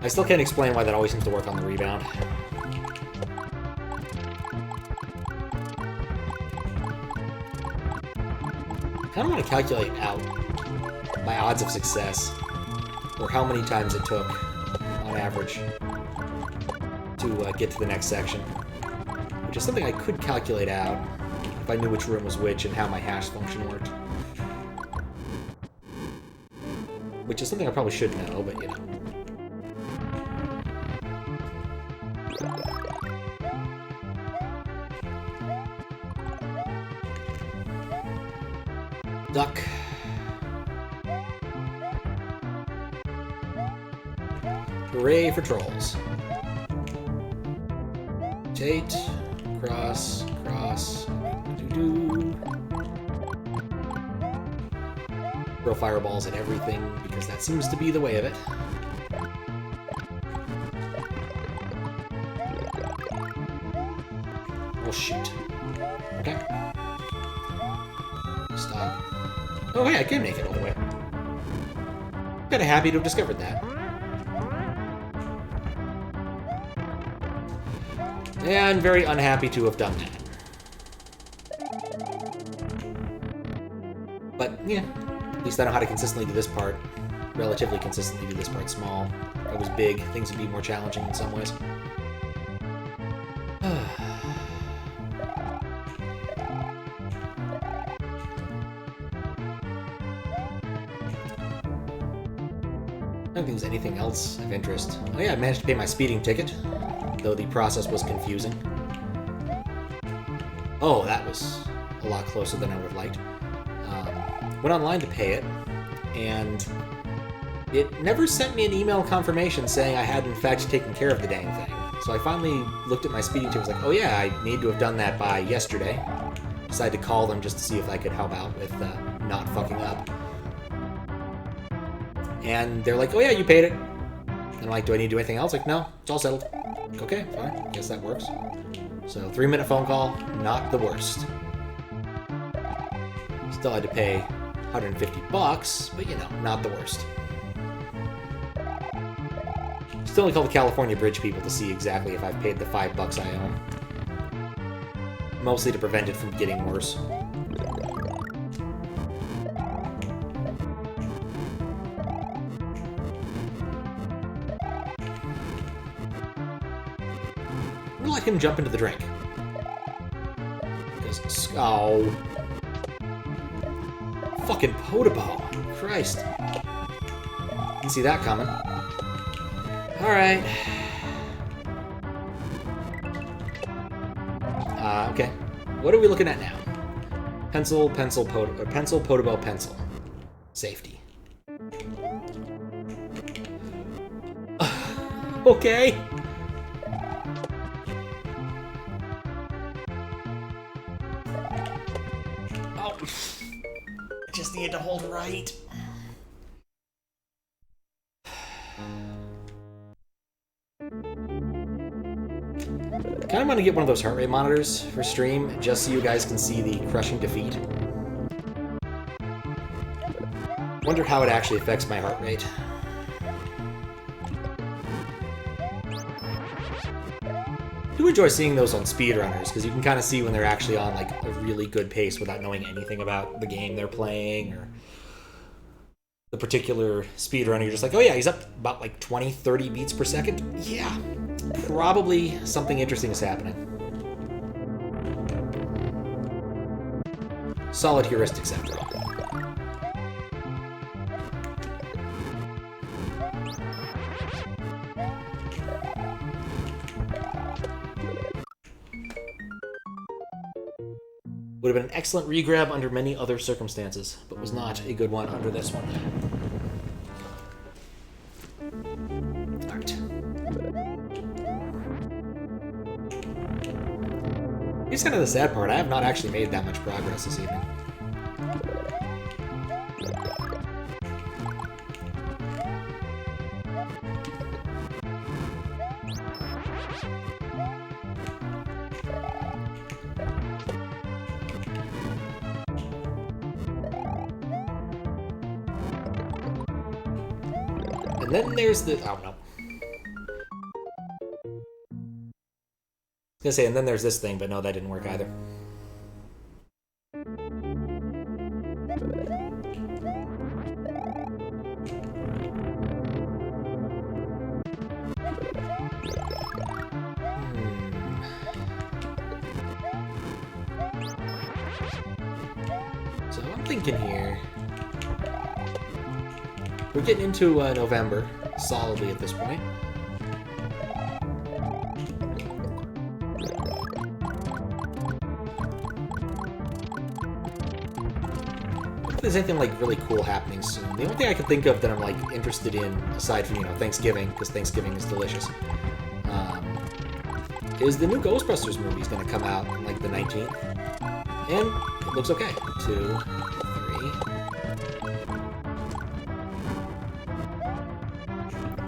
still can't explain why that always seems to work on the rebound. I kind of want to calculate out my odds of success, or how many times it took, on average, to get to the next section. Which is something I could calculate out if I knew which room was which and how my hash function worked. Which is something I probably should know, but you know. Duck. Hooray for trolls. Rotate. Cross. Cross. Doo-doo. Throw fireballs at everything, because that seems to be the way of it. Oh, shoot. Okay. Stop. Oh, hey, I can make it all the way. Kinda happy to have discovered that. And very unhappy to have done that. But, yeah. At least I know how to consistently do this part. Relatively consistently do this part small. If it was big, things would be more challenging in some ways. I don't think there's anything else of interest. Oh yeah, I managed to pay my speeding ticket, though the process was confusing. Oh, that was a lot closer than I would have liked. Went online to pay it, and it never sent me an email confirmation saying I had in fact taken care of the dang thing. So I finally looked at my speeding ticket and was like, oh yeah, I need to have done that by yesterday. Decided to call them just to see if I could help out with not fucking up. And they're like, oh yeah, you paid it. And I'm like, do I need to do anything else? Like, no, it's all settled. Like, okay, fine, guess that works. So 3-minute phone call, not the worst. Still had to pay $150, but you know, not the worst. Still only call the California Bridge people to see exactly if I've paid the $5 I owe. Mostly to prevent it from getting worse. I'm gonna let him jump into the drink. Because, oh. Fucking Podobo. Christ. Didn't see that coming. Alright. Okay. What are we looking at now? Pencil, Potable, pencil. Safety. Okay. Oh. I just need to hold right. I kind of want to get one of those heart rate monitors for stream, just so you guys can see the crushing defeat. Wonder how it actually affects my heart rate. I do enjoy seeing those on speedrunners, because you can kind of see when they're actually on like a really good pace without knowing anything about the game they're playing, or the particular speedrunner. You're just like, oh yeah, he's up about like 20, 30 beats per second. Yeah. Probably something interesting is happening. Solid heuristics after all. Would have been an excellent regrab under many other circumstances, but was not a good one under this one. Alright. Here's kind of the sad part. I have not actually made that much progress this evening. And then there's the... oh, no. I was gonna say, and then there's this thing, but no, that didn't work either. So I'm thinking here... we're getting into November, solidly at this point. If there's anything like really cool happening soon. The only thing I can think of that I'm like interested in, aside from, you know, Thanksgiving, because Thanksgiving is delicious, is the new Ghostbusters movie is going to come out on like the 19th. And it looks okay. 2, 3.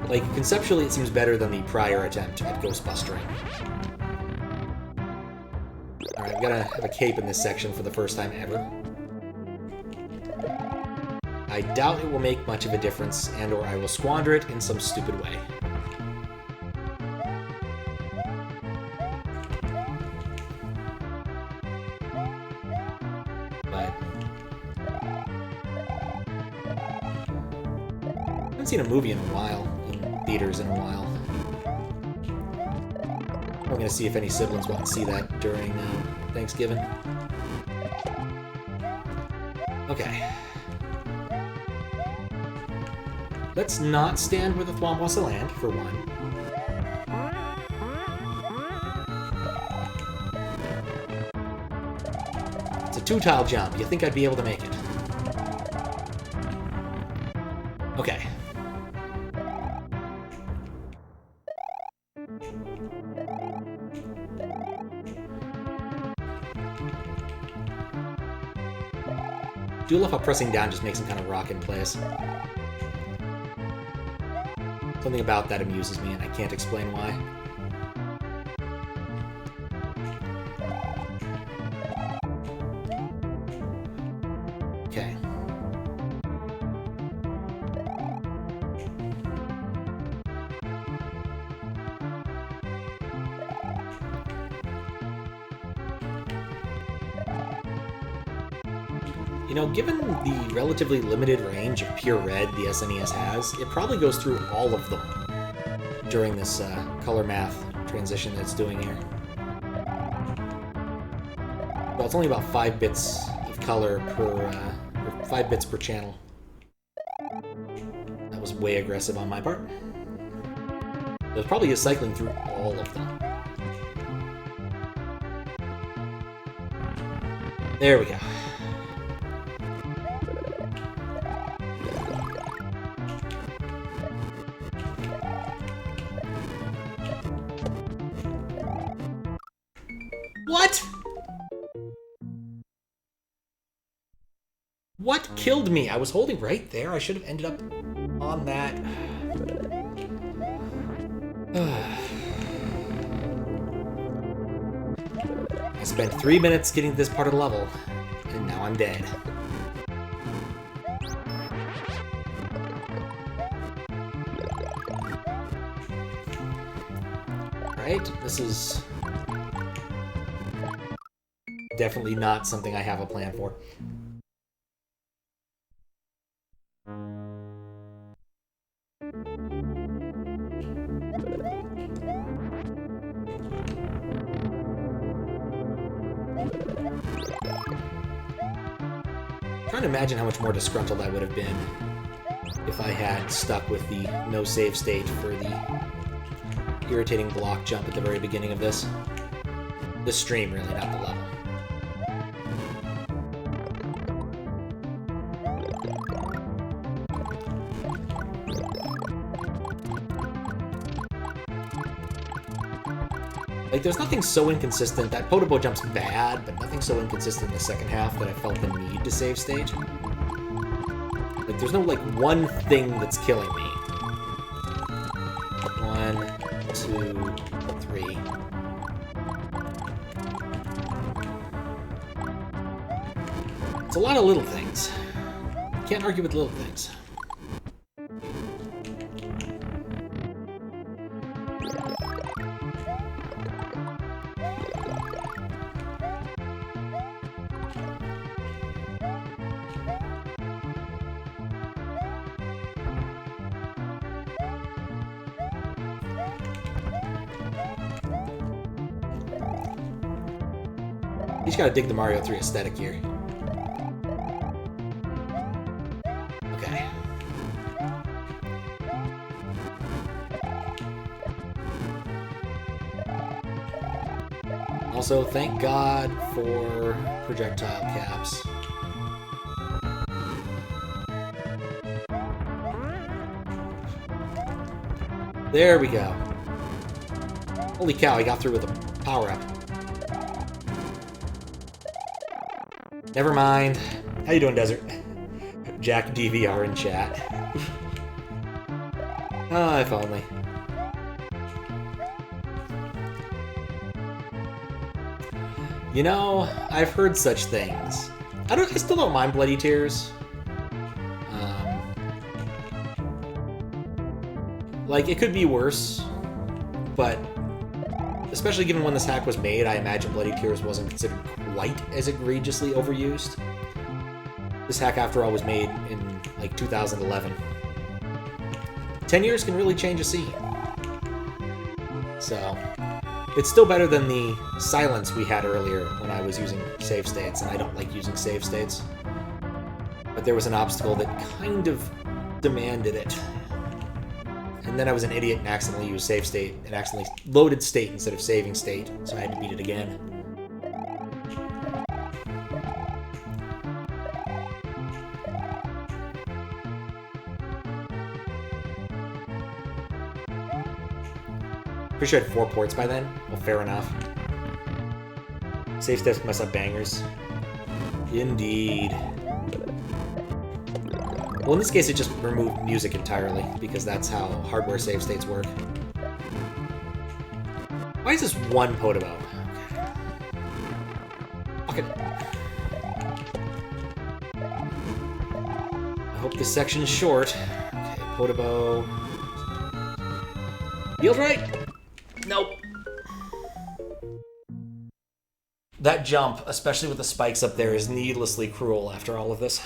Like, conceptually, it seems better than the prior attempt at Ghostbustering. Alright, I'm gonna have a cape in this section for the first time ever. I doubt it will make much of a difference, and/or I will squander it in some stupid way. But... I haven't seen a movie in a while. Theaters in a while. I'm going to see if any siblings want to see that during Thanksgiving. Okay. Let's not stand where the Thwomp wants to land, for one. It's a 2-tile jump. You think I'd be able to make it. Okay. I do love how pressing down just makes him kind of rock in place. Something about that amuses me, and I can't explain why. Okay. You know, given the relatively limited range of pure red the SNES has, it probably goes through all of them during this color math transition that it's doing here. Well, it's only about 5 bits of color per, or 5 bits per channel. That was way aggressive on my part. There's probably is cycling through all of them. There we go. What? What killed me? I was holding right there. I should have ended up on that. I spent 3 minutes getting to this part of the level, and now I'm dead. Right? This is definitely not something I have a plan for. I'm trying to imagine how much more disgruntled I would have been if I had stuck with the no save state for the irritating block jump at the very beginning of this. The stream, really, not the level. Like, there's nothing so inconsistent. That Podobo jump's bad, but nothing so inconsistent in the second half that I felt the need to save state. Like, there's no, like, one thing that's killing me. 1, 2, 3. It's a lot of little things. Can't argue with little things. You just gotta dig the Mario 3 aesthetic here. Okay. Also, thank God for projectile caps. There we go. Holy cow, I got through with a power-up. Never mind. How you doing, Desert? Jack DVR in chat. Oh, if only. You know, I've heard such things. I still don't mind Bloody Tears. Like, it could be worse, but especially given when this hack was made, I imagine Bloody Tears wasn't considered quite as egregiously overused. This hack, after all, was made in, like, 2011. 10 years can really change a scene. So, it's still better than the silence we had earlier when I was using save states, and I don't like using save states. But there was an obstacle that kind of demanded it. And then I was an idiot and accidentally used save state, and accidentally loaded state instead of saving state, so I had to beat it again. Pretty sure I had 4 ports by then. Well, fair enough. Save states must have bangers. Indeed. Well, in this case, it just removed music entirely, because that's how hardware save states work. Why is this one Podobo? Okay. I hope this section is short. Okay, Podobo. Feels right? Nope. That jump, especially with the spikes up there, is needlessly cruel after all of this.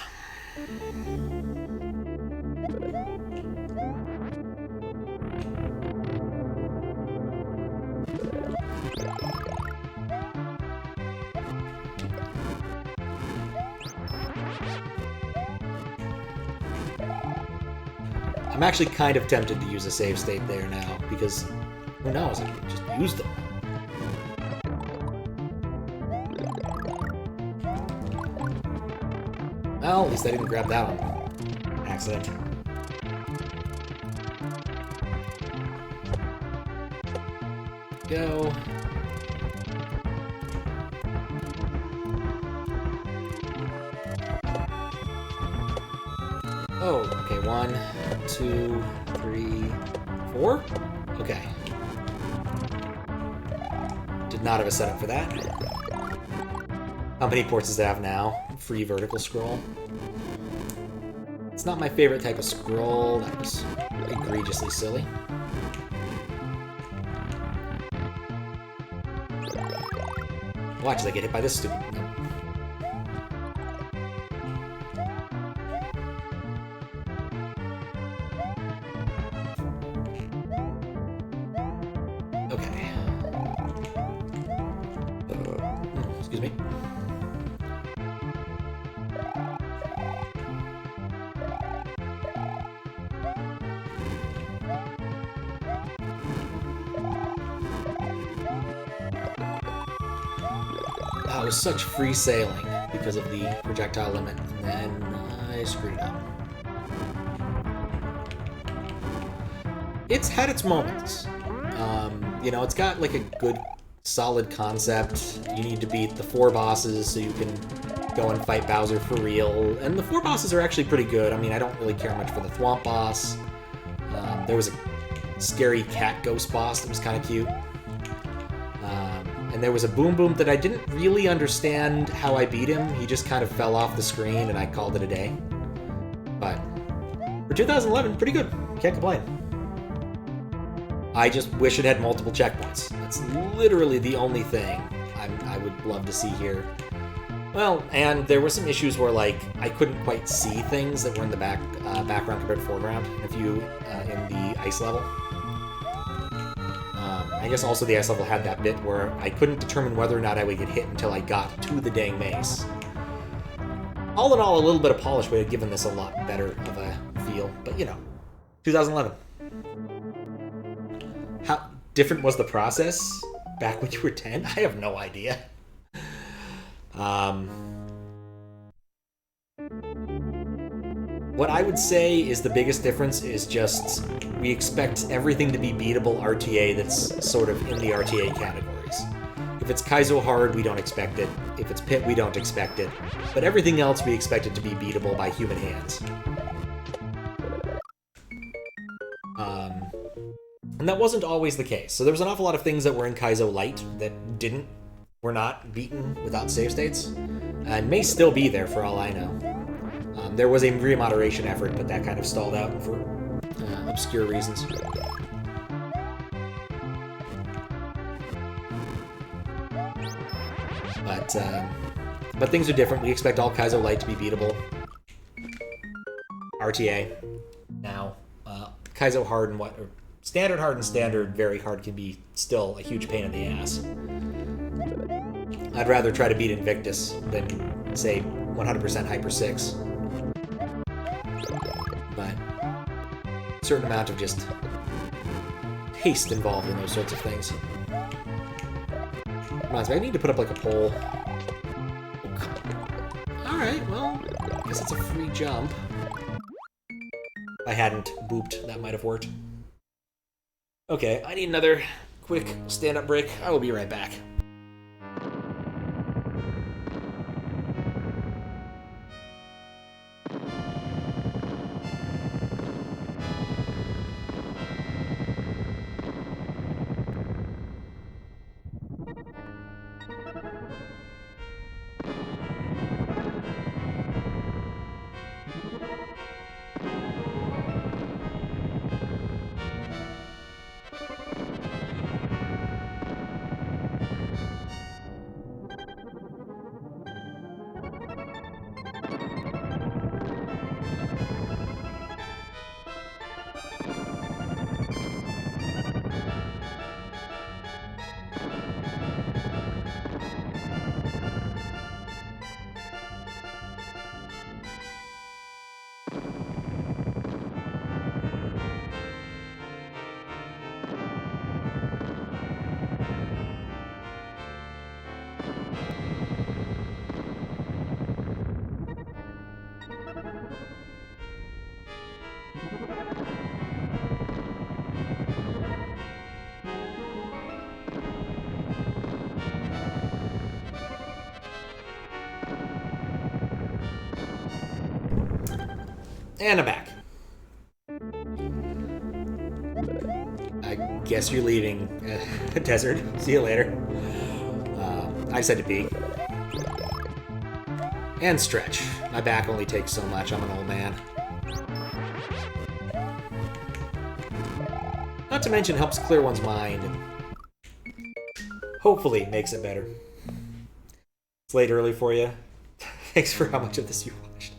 I'm actually kind of tempted to use a save state there now, because Who knows? I can just use them. Well, at least I didn't grab that on accident. Go. Oh, okay, 1, 2, 3, 4? Okay. Did not have a setup for that. How many ports does it have now? Free vertical scroll. It's not my favorite type of scroll. That was egregiously silly. Watch as I get hit by this stupid... No. Okay. Excuse me. It was such free sailing because of the projectile limit, and then I screwed it up. It's had its moments. You know, it's got like a good, solid concept. You need to beat the 4 bosses so you can go and fight Bowser for real. And the 4 bosses are actually pretty good. I mean, I don't really care much for the Thwomp boss. There was a scary cat ghost boss that was kind of cute. And there was a Boom Boom that I didn't really understand how I beat him. He just kind of fell off the screen and I called it a day. But for 2011, pretty good. Can't complain. I just wish it had multiple checkpoints. That's literally the only thing I would love to see here. Well, and there were some issues where, like, I couldn't quite see things that were in the background compared to foreground. If you in the ice level. I guess also the ice level had that bit where I couldn't determine whether or not I would get hit until I got to the dang mace. All in all, a little bit of polish would have given this a lot better of a feel. But, you know, 2011. How different was the process back when you were 10? I have no idea. What I would say is the biggest difference is just we expect everything to be beatable RTA that's sort of in the RTA categories. If it's Kaizo hard, we don't expect it. If it's Pit, we don't expect it. But everything else, we expect it to be beatable by human hands. And that wasn't always the case. So there was an awful lot of things that were in Kaizo Light that were not beaten without save states. And may still be there for all I know. There was a remoderation effort, but that kind of stalled out for obscure reasons. But things are different. We expect all Kaizo Light to be beatable. RTA. Now, Kaizo hard and standard hard and standard very hard can be still a huge pain in the ass. I'd rather try to beat Invictus than, say, 100% Hyper 6. But a certain amount of just haste involved in those sorts of things. Reminds me, I need to put up like a pole. Alright, well, I guess it's a free jump. If I hadn't booped, that might have worked. Okay, I need another quick stand-up break. I will be right back. And I'm back. I guess you're leaving the desert. See you later. I just had to pee. And stretch. My back only takes so much. I'm an old man. Not to mention helps clear one's mind. Hopefully makes it better. It's late early for you. Thanks for how much of this you watched.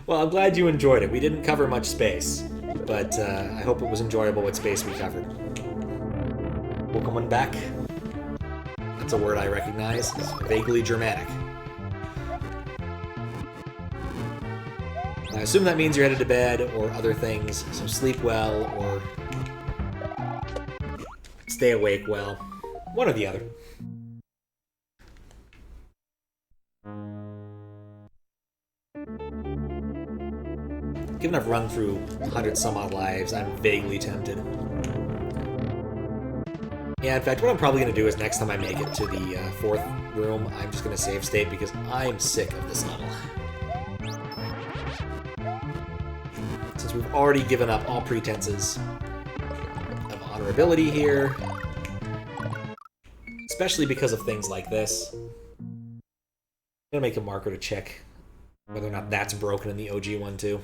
Well, I'm glad you enjoyed it. We didn't cover much space, but I hope it was enjoyable what space we covered. Welcome back. That's a word I recognize. It's vaguely Germanic. I assume that means you're headed to bed or other things, so sleep well or stay awake well. One or the other. Given I've run through 100 some odd lives, I'm vaguely tempted. Yeah, in fact, what I'm probably going to do is next time I make it to the fourth room, I'm just going to save state because I'm sick of this level. Since we've already given up all pretenses of honorability here, especially because of things like this. I'm going to make a marker to check whether or not that's broken in the OG one too.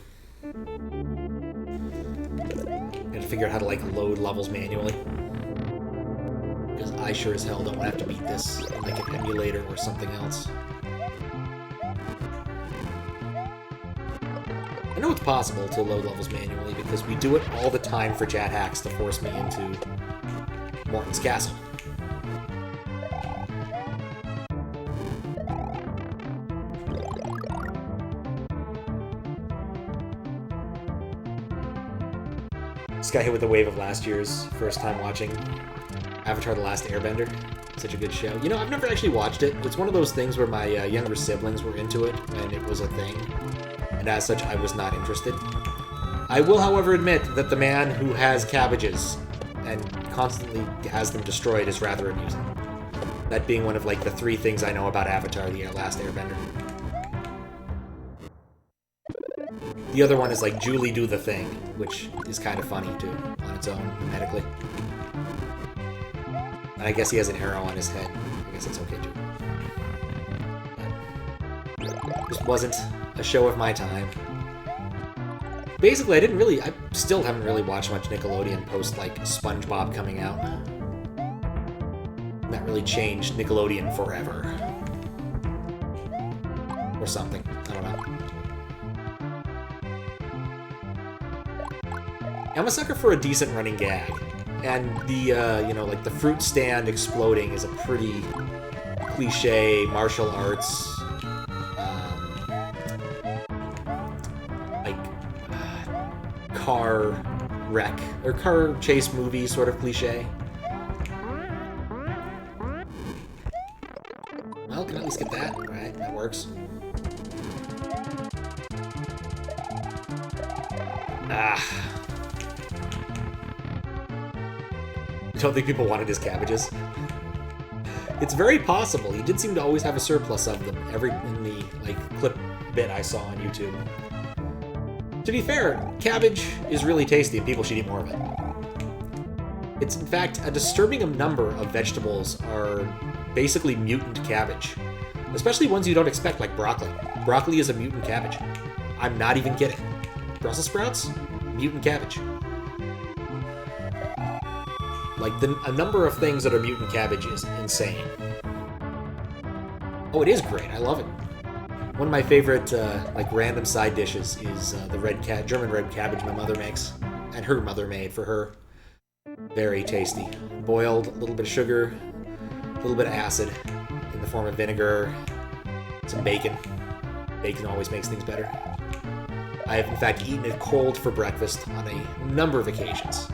Gotta figure out how to like load levels manually. Because I sure as hell don't want to have to beat this in like an emulator or something else. I know it's possible to load levels manually because we do it all the time for chat hacks to force me into Morton's Castle. Just got hit with a wave of last year's first time watching Avatar: The Last Airbender. Such a good show. You know, I've never actually watched it. It's one of those things where my younger siblings were into it when it was a thing. And as such, I was not interested. I will, however, admit that the man who has cabbages and constantly has them destroyed is rather amusing. That being one of, like, the 3 things I know about Avatar: The Last Airbender. The other one is, like, Julie Do the Thing, which is kind of funny, too, on its own, medically. And I guess he has an arrow on his head. I guess it's okay, too. But this wasn't a show of my time. Basically, I still haven't really watched much Nickelodeon post, like, SpongeBob coming out. That really changed Nickelodeon forever. Or something. I don't know. I'm a sucker for a decent running gag. And the, you know, like, the fruit stand exploding is a pretty cliche martial arts car wreck, or car chase movie sort of cliche. Well, can I at least get that? Alright, that works. You don't think people wanted his cabbages? It's very possible. He did seem to always have a surplus of them in the, like, clip bit I saw on YouTube. To be fair, cabbage is really tasty and people should eat more of it. It's in fact a disturbing number of vegetables are basically mutant cabbage. Especially ones you don't expect, like broccoli. Broccoli is a mutant cabbage. I'm not even kidding. Brussels sprouts? Mutant cabbage. Like, a number of things that are mutant cabbage is insane. Oh, it is great. I love it. One of my favorite, like, random side dishes is the German red cabbage my mother makes, and her mother made for her. Very tasty. Boiled, a little bit of sugar, a little bit of acid in the form of vinegar, some bacon. Bacon always makes things better. I have, in fact, eaten it cold for breakfast on a number of occasions,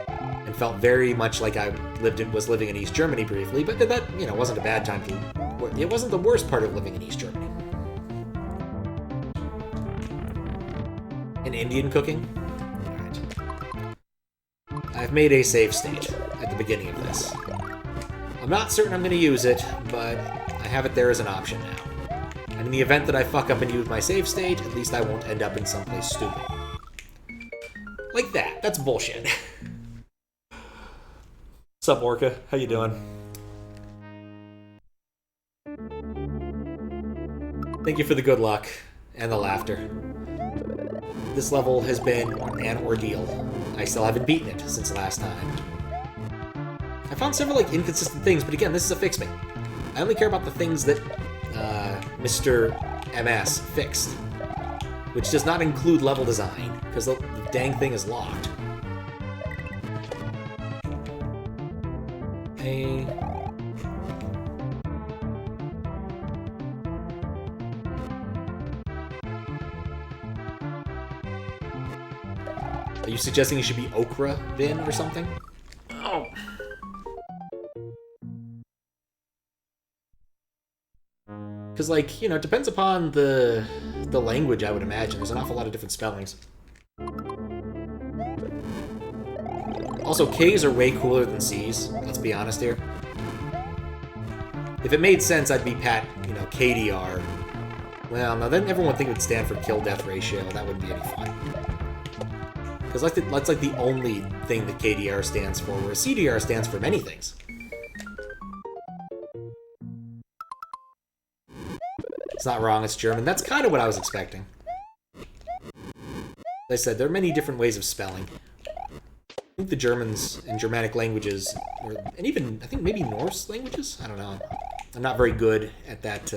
and felt very much like I was living in East Germany briefly, but that, you know, wasn't a bad time to... It wasn't the worst part of living in East Germany. And Indian cooking? Alright. I've made a save state at the beginning of this. I'm not certain I'm going to use it, but I have it there as an option now. And in the event that I fuck up and use my save state, at least I won't end up in someplace stupid. Like that. That's bullshit. What's up, Orca? How you doing? Thank you for the good luck and the laughter. This level has been an ordeal. I still haven't beaten it since last time. I found several inconsistent things, but again, this is a fix me. I only care about the things that Mr. MS fixed, which does not include level design, because the dang thing is locked. Hey. Are you suggesting it should be Okra Vin or something? Oh. Because, like, you know, it depends upon the language, I would imagine. There's an awful lot of different spellings. Also, K's are way cooler than C's, let's be honest here. If it made sense, I'd be Pat, you know, KDR. Well, no, then everyone would think it would stand for kill-death ratio. That wouldn't be any fun. Because that's like the only thing that KDR stands for, whereas CDR stands for many things. It's not wrong, it's German. That's kind of what I was expecting. As I said, there are many different ways of spelling. I think the Germans and Germanic languages, and even, I think maybe Norse languages? I don't know. I'm not very good at that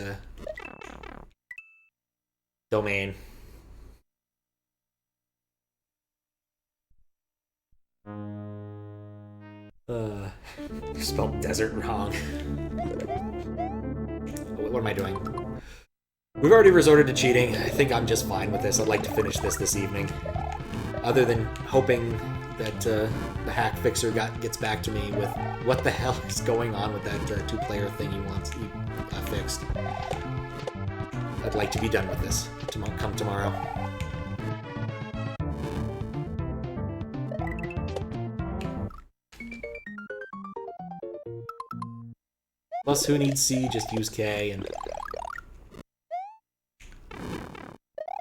domain. You spelled desert wrong. What am I doing? We've already resorted to cheating. I think I'm just fine with this. I'd like to finish this evening. Other than hoping that the hack fixer gets back to me with what the hell is going on with that two-player thing he fixed. I'd like to be done with this come tomorrow. Plus, who needs C? Just use K and...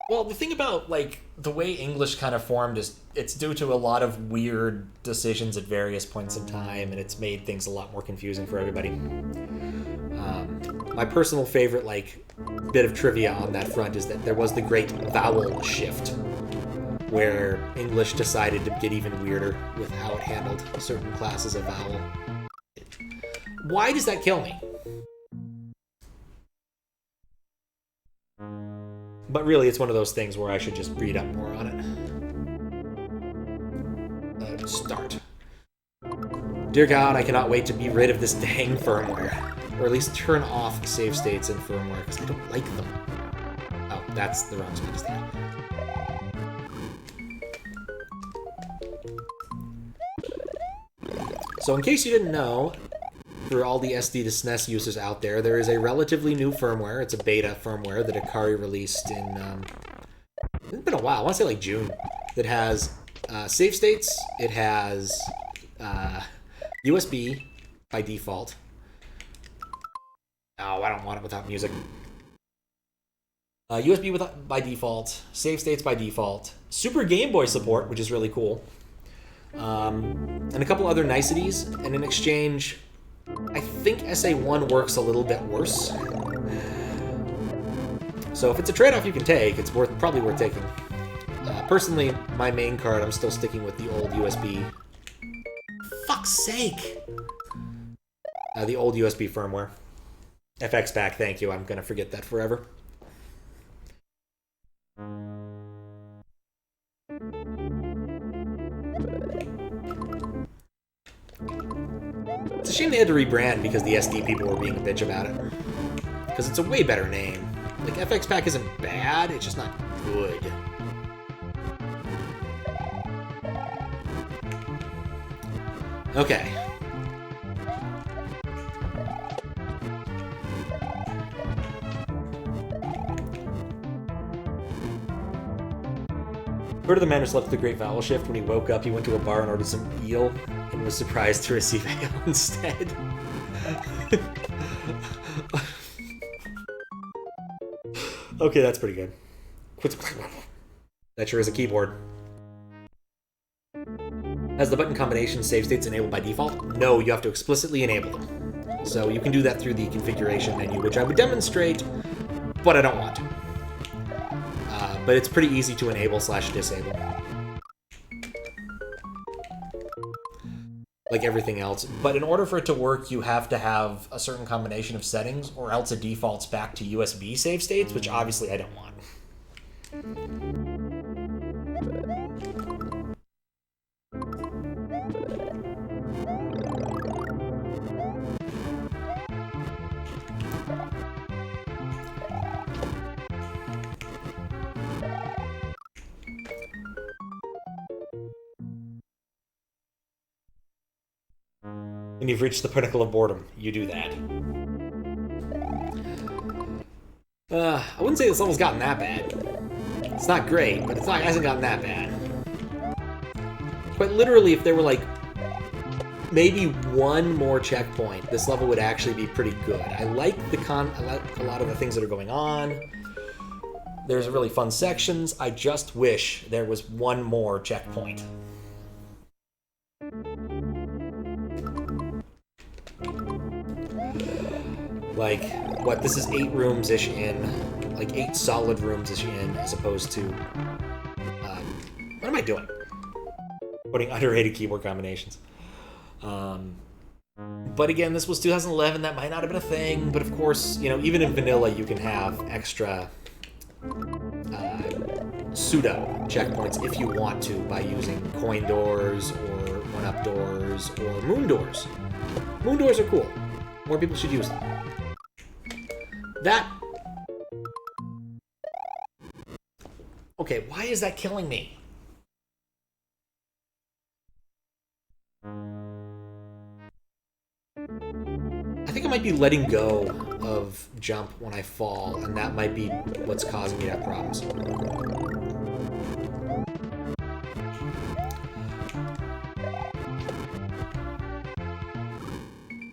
Well, the thing about, like, the way English kind of formed is it's due to a lot of weird decisions at various points in time, and it's made things a lot more confusing for everybody. My personal favorite, like, bit of trivia on that front is that there was the great vowel shift, where English decided to get even weirder with how it handled certain classes of vowel. Why does that kill me? But really, it's one of those things where I should just read up more on it. Start. Dear God, I cannot wait to be rid of this dang firmware. Or at least turn off save states in firmware, because I don't like them. Oh, that's the wrong space there. So in case you didn't know, for all the SD to SNES users out there, there is a relatively new firmware. It's a beta firmware that Akari released in, it's been a while, I want to say like June, that has save states, it has USB by default. Oh, I don't want it without music. USB by default, save states by default, Super Game Boy support, which is really cool, and a couple other niceties, and in exchange, I think SA1 works a little bit worse. So if it's a trade-off you can take, it's probably worth taking. Personally, my main card, I'm still sticking with the old USB. Fuck's sake! The old USB firmware. FX back, thank you. I'm gonna forget that forever. It's a shame they had to rebrand because the SD people were being a bitch about it. Because it's a way better name. Like, FX Pack isn't bad, it's just not good. Okay. Heard of the man who slept through the Great Vowel Shift. When he woke up, he went to a bar and ordered some eel and was surprised to receive ale instead. Okay, that's pretty good. That sure is a keyboard. Has the button combination save states enabled by default? No, you have to explicitly enable them. So you can do that through the configuration menu, which I would demonstrate, but I don't want to. But it's pretty easy to enable/disable. Like everything else. But in order for it to work, you have to have a certain combination of settings, or else it defaults back to USB save states, which obviously I don't want. When you've reached the pinnacle of boredom, you do that. I wouldn't say this level's gotten that bad. It's not great, but it hasn't gotten that bad. Quite literally, if there were like maybe one more checkpoint, this level would actually be pretty good. I like a lot of the things that are going on. There's really fun sections. I just wish there was one more checkpoint. Like, what, this is 8 rooms-ish in, like 8 solid rooms-ish in, as opposed to, what am I doing? Putting underrated keyboard combinations. But again, this was 2011, that might not have been a thing, but of course, you know, even in vanilla, you can have extra pseudo checkpoints if you want to by using coin doors, or one-up doors, or moon doors. Moon doors are cool. More people should use them. That... Okay, why is that killing me? I think I might be letting go of jump when I fall, and that might be what's causing me to have problems.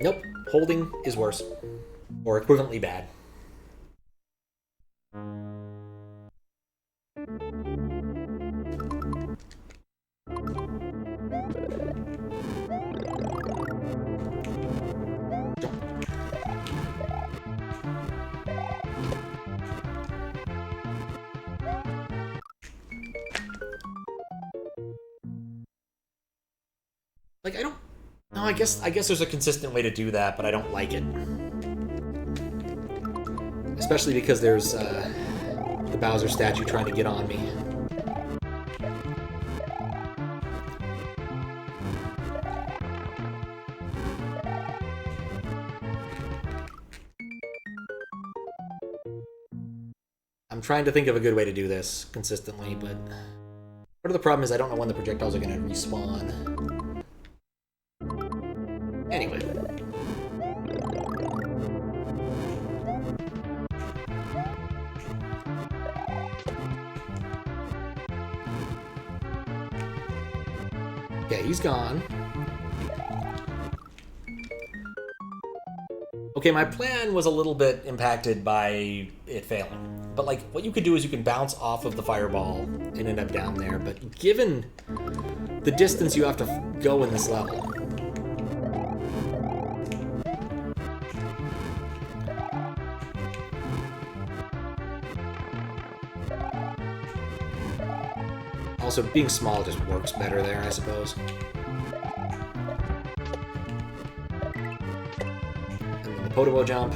Nope, holding is worse, or equivalently bad. Like, I don't... No, I guess there's a consistent way to do that, but I don't like it. Especially because there's the Bowser statue trying to get on me. I'm trying to think of a good way to do this consistently, but part of the problem is I don't know when the projectiles are going to respawn. Anyway. Okay, he's gone. Okay, my plan was a little bit impacted by it failing. But, like, what you could do is you can bounce off of the fireball and end up down there. But given the distance you have to go in this level... Also, being small just works better there, I suppose. And then the Podobo jump.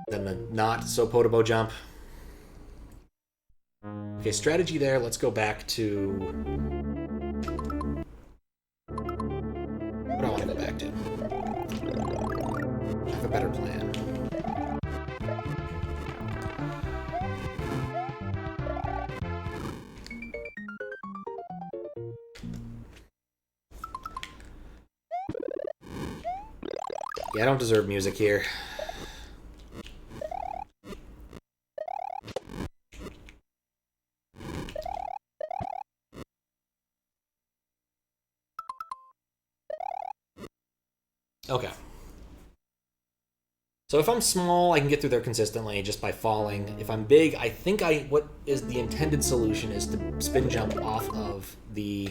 Then the not-so-Podobo jump. Okay, strategy there. Let's go back to... What do I want to go back to? I have a better plan. Yeah, I don't deserve music here. Okay. So if I'm small, I can get through there consistently just by falling. If I'm big, I think what is the intended solution is to spin jump off the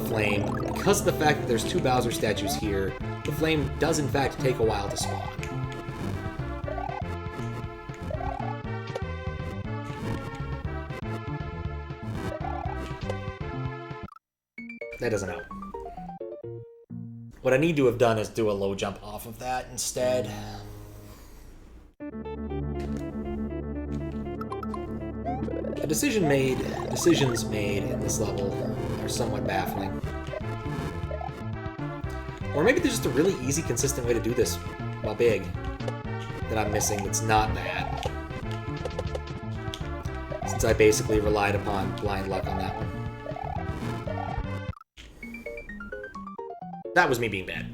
flame. Because of the fact that there's two Bowser statues here, the flame does in fact take a while to spawn. That doesn't help. What I need to have done is do a low jump off of that instead. The decisions made in this level are somewhat baffling. Or maybe there's just a really easy, consistent way to do this while big that I'm missing that's not that. Since I basically relied upon blind luck on that one. That was me being bad.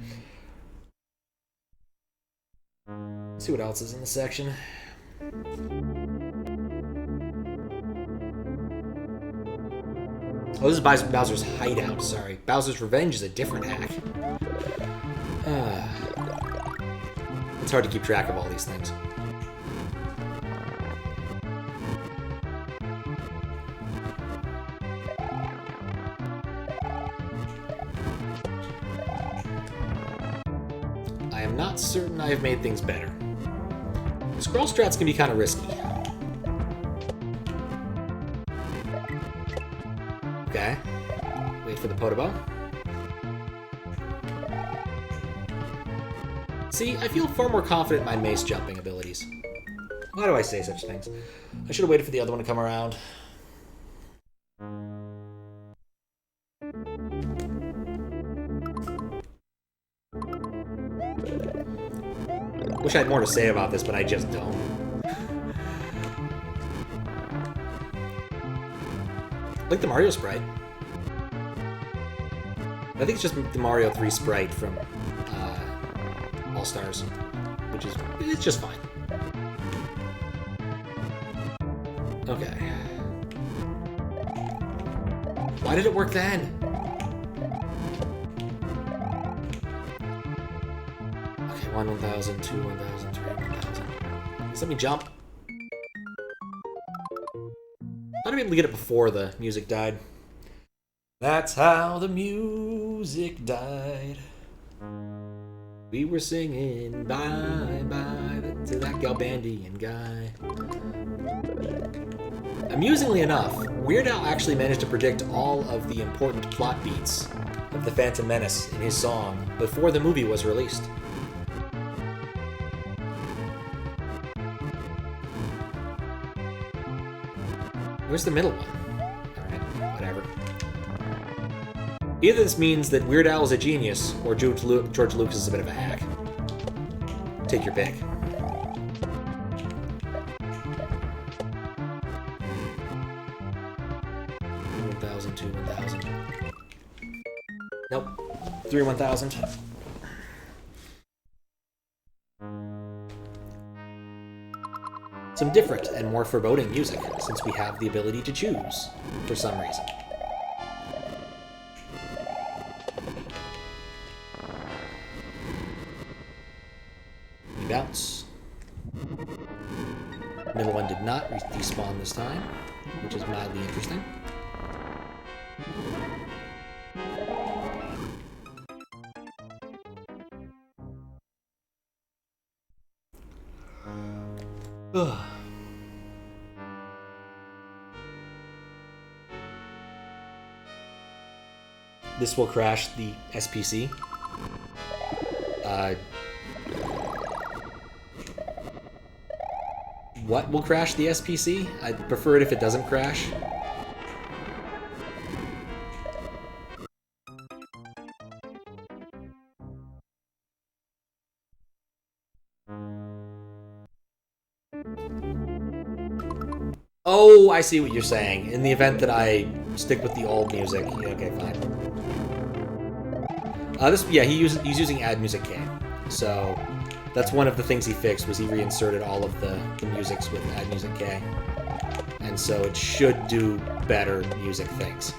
Let's see what else is in this section. Oh, this is Bowser's Hideout, sorry. Bowser's Revenge is a different hack. It's hard to keep track of all these things. I am not certain I have made things better. Scroll strats can be kind of risky. Okay. Wait for the Podobo. See, I feel far more confident in my mace jumping abilities. Why do I say such things? I should have waited for the other one to come around. Wish I had more to say about this, but I just don't. Like the Mario sprite. I think it's just the Mario 3 sprite from All-Stars, which is, it's just fine. Okay. Why did it work then? Okay, 1,000, 2, 1,000, 3, 1,000. Please let me jump. I'd be able to get it before the music died. That's how the music died. We were singing bye-bye to that Galbandian guy. Amusingly enough, Weird Al actually managed to predict all of the important plot beats of The Phantom Menace in his song before the movie was released. Where's the middle one? Alright, whatever. Either this means that Weird Al is a genius, or George Lucas is a bit of a hack. Take your pick. Two 1,000. Nope. 3 1,000. Some different and more foreboding music, since we have the ability to choose, for some reason. We bounce. Middle one did not despawn this time, which is mildly interesting. Ugh. This will crash the SPC. What will crash the SPC? I'd prefer it if it doesn't crash. Oh, I see what you're saying. In the event that I stick with the old music. Yeah, okay, fine. He's using Add Music K. So that's one of the things he fixed, was he reinserted all of the musics with Add Music K. And so it should do better music things.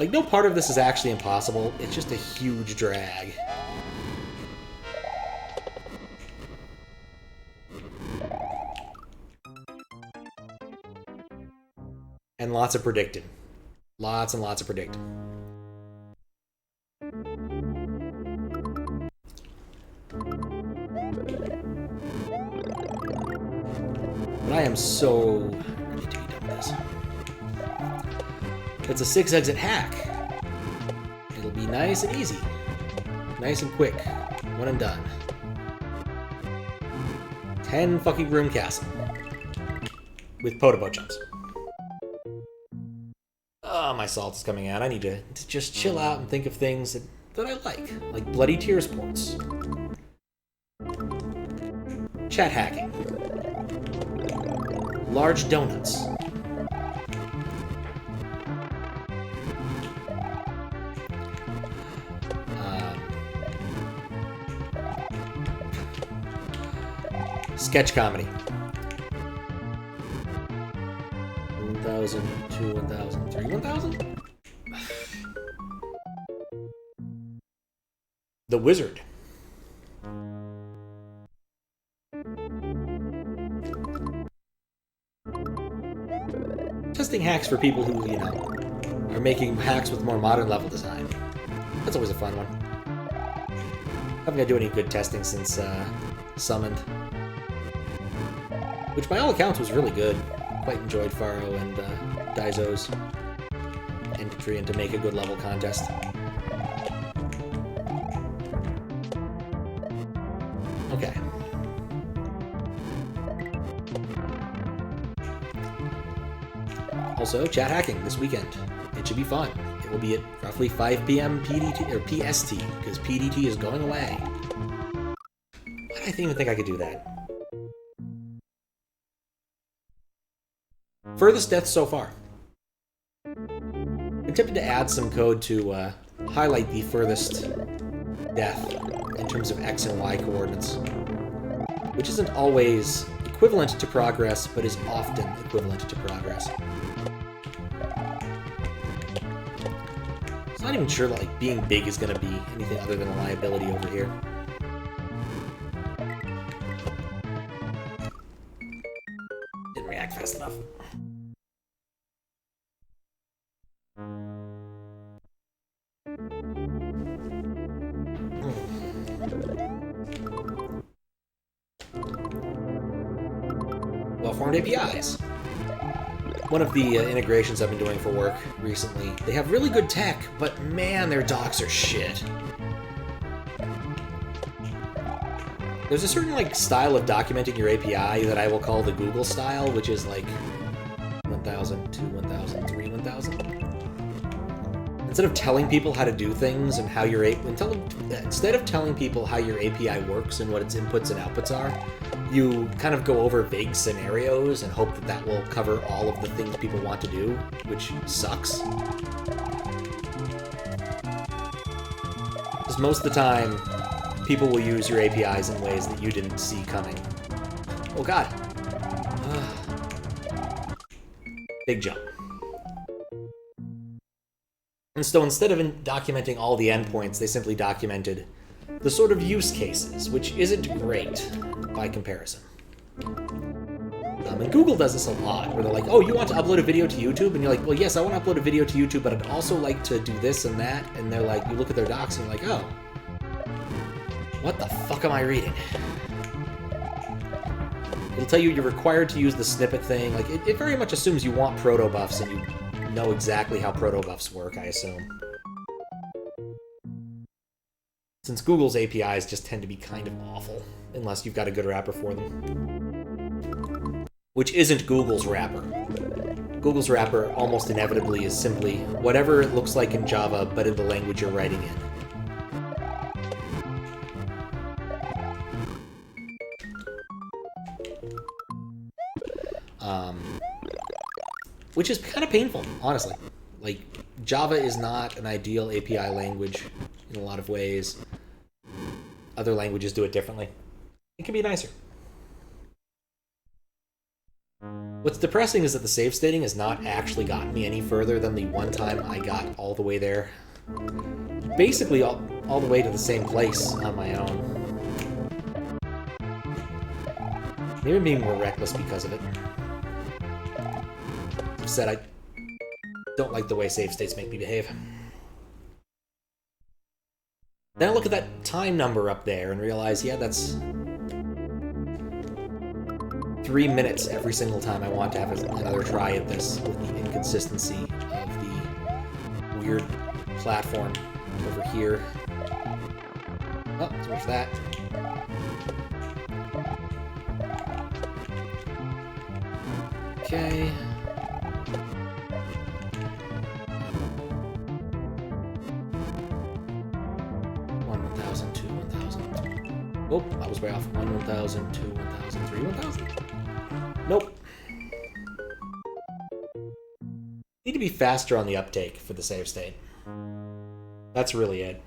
Like, no part of this is actually impossible. It's just a huge drag. And lots of predicting. Lots and lots of predicting. But I am so ready to be done with this. It's a 6-exit hack. It'll be nice and easy. Nice and quick. One and done. 10 fucking room castle. With Podobo jumps. Oh, my salt is coming out. I need to just chill out and think of things that I like Bloody Tears ports. Chat hacking. Large donuts. Sketch comedy. 1,000, 2, 1,000, 3, 1,000? The Wizard. Testing hacks for people who, you know, are making hacks with more modern level design. That's always a fun one. Haven't got to do any good testing since Summoned. Which by all accounts was really good. Quite enjoyed Faro and Daizo's entry into make a good level contest. Okay. Also, chat hacking this weekend. It should be fun. It will be at roughly 5 p.m. PDT or PST because PDT is going away. Why did I even think I could do that? Furthest death so far. I'm tempted to add some code to highlight the furthest death in terms of X and Y coordinates, which isn't always equivalent to progress, but is often equivalent to progress. I'm not even sure that like being big is going to be anything other than a liability over here. Didn't react fast enough. Well-formed APIs. One of the integrations I've been doing for work recently, they have really good tech, but man, their docs are shit. There's a certain like style of documenting your API that I will call the Google style, which is like 1,000, 2, 1,000, 3, 1,000. Instead of telling people how to do things and how your instead of telling people how your API works and what its inputs and outputs are, you kind of go over vague scenarios and hope that that will cover all of the things people want to do, which sucks. Because most of the time, people will use your APIs in ways that you didn't see coming. Oh god. Big jump. And so instead of documenting all the endpoints, they simply documented the sort of use cases, which isn't great by comparison. And Google does this a lot, where they're like, oh, you want to upload a video to YouTube? And you're like, well, yes, I want to upload a video to YouTube, but I'd also like to do this and that. And they're like, you look at their docs and you're like, oh, what the fuck am I reading? It'll tell you you're required to use the snippet thing. Like, it very much assumes you want proto-buffs and you know exactly how proto-buffs work, I assume. Since Google's APIs just tend to be kind of awful, unless you've got a good wrapper for them. Which isn't Google's wrapper. Google's wrapper almost inevitably is simply whatever it looks like in Java, but in the language you're writing in. Which is kind of painful, honestly. Like, Java is not an ideal API language in a lot of ways. Other languages do it differently. It can be nicer. What's depressing is that the save stating has not actually gotten me any further than the one time I got all the way there. Basically, all the way to the same place on my own. Maybe I'm being more reckless because of it. As I said, I don't like the way save states make me behave. Then I look at that time number up there and realize, yeah, that's 3 minutes every single time I want to have another try at this with the inconsistency of the weird platform over here. Oh, too much of that. Okay. Oh, I was way off. 1,000, 2, 1,000, 3, 1,000. Nope. Need to be faster on the uptake for the save state. That's really it.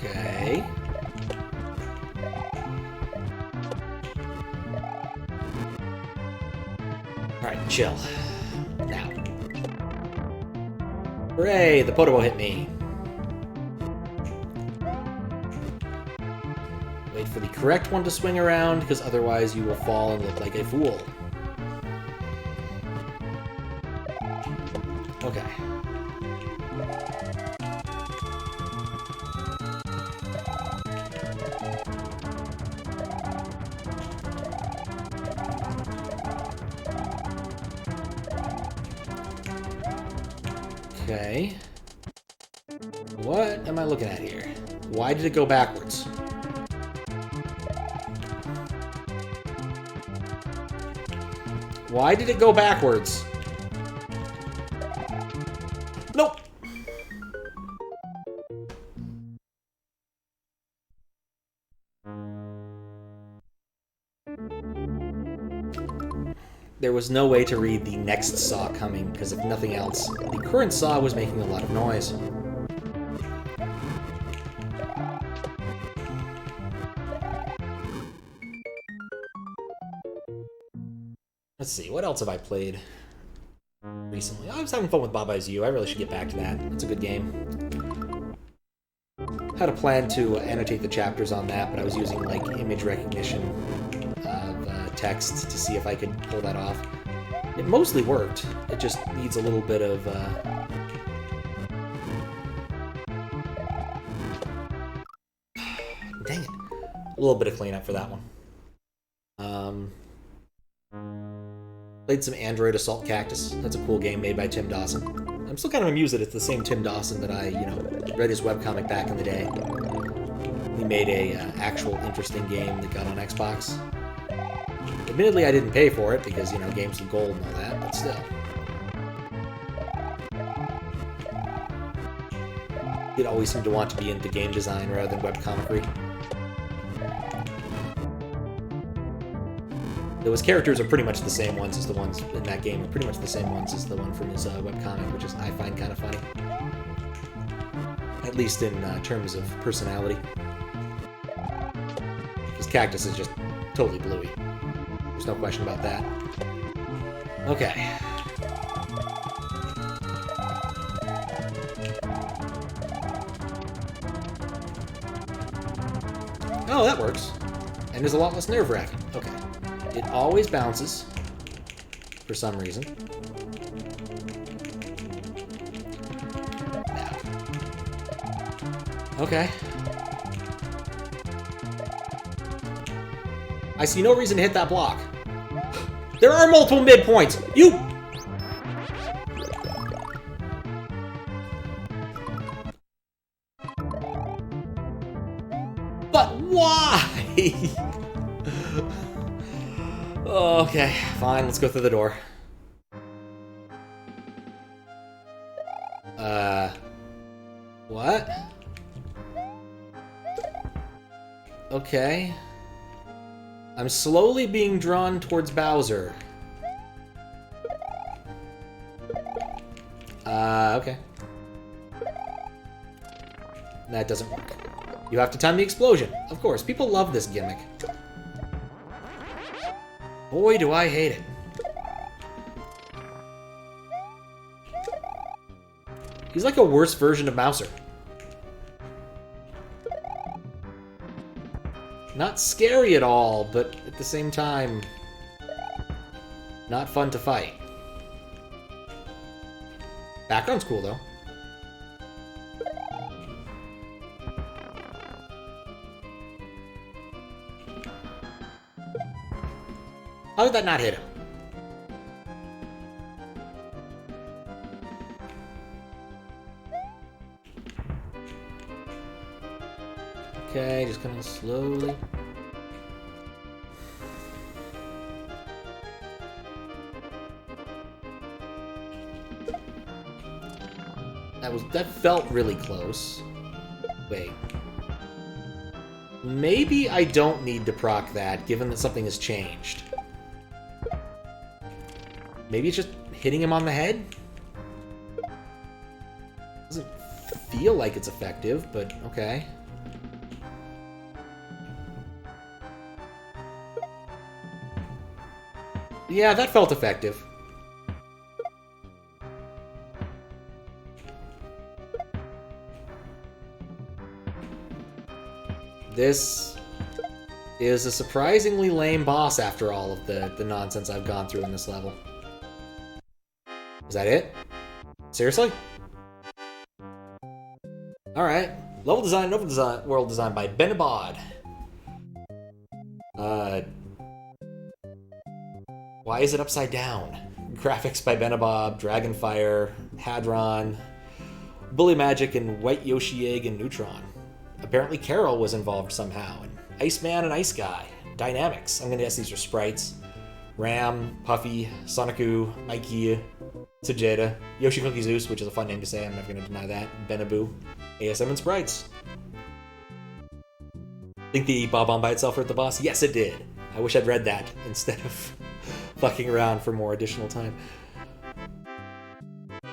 Okay. Alright, chill. Now. Hooray! The Podobo hit me! Wait for the correct one to swing around, because otherwise you will fall and look like a fool. Okay. Okay. What am I looking at here? Why did it go backwards? Why did it go backwards? Nope! There was no way to read the next saw coming, because if nothing else, the current saw was making a lot of noise. Let's see, what else have I played recently? I was having fun with Baba Is You. I really should get back to that. It's a good game. Had a plan to annotate the chapters on that, but I was using like image recognition of text to see if I could pull that off. It mostly worked. It just needs a little bit of dang it. A little bit of cleanup for that one. Played some Android Assault Cactus. That's a cool game made by Tim Dawson. I'm still kind of amused that it's the same Tim Dawson that I, read his webcomic back in the day. He made a actual interesting game that got on Xbox. Admittedly, I didn't pay for it because, games with gold and all that, but still. Did always seem to want to be into game design rather than webcomicery. Those characters are pretty much the same ones as the ones in that game, are pretty much the same ones as the one from his webcomic, which is I find kind of funny. At least in terms of personality. Because Cactus is just totally bluey. There's no question about that. Okay. Oh, that works. And is a lot less nerve-wracking. Okay. It always bounces, for some reason. Now. Okay. I see no reason to hit that block. There are multiple midpoints! You... But why? Okay, fine, let's go through the door. What? Okay. I'm slowly being drawn towards Bowser. Okay. That doesn't work. You have to time the explosion. Of course, people love this gimmick. Boy, do I hate it. He's like a worse version of Mouser. Not scary at all, but at the same time, not fun to fight. Background's cool, though. How did that not hit him? Okay, just kind of slowly. That felt really close. Wait. Maybe I don't need to proc that, given that something has changed. Maybe it's just hitting him on the head? Doesn't feel like it's effective, but okay. Yeah, that felt effective. This is a surprisingly lame boss after all of the nonsense I've gone through in this level. Is that it? Seriously? Alright. Level design and overdesign, world design by Benabod. Why is it upside down? Graphics by Benabod, Dragonfire, Hadron, Bully Magic, and White Yoshi Egg and Neutron. Apparently Carol was involved somehow, and Iceman and Ice Guy. Dynamics. I'm gonna guess these are sprites. Ram, Puffy, Sonicu, Mikey, Sajeda, Yoshi Cookie Zeus, which is a fun name to say, I'm never gonna deny that, Benaboo, ASM and sprites. Think the Bob-omb by itself hurt the boss? Yes, it did. I wish I'd read that instead of fucking around for more additional time.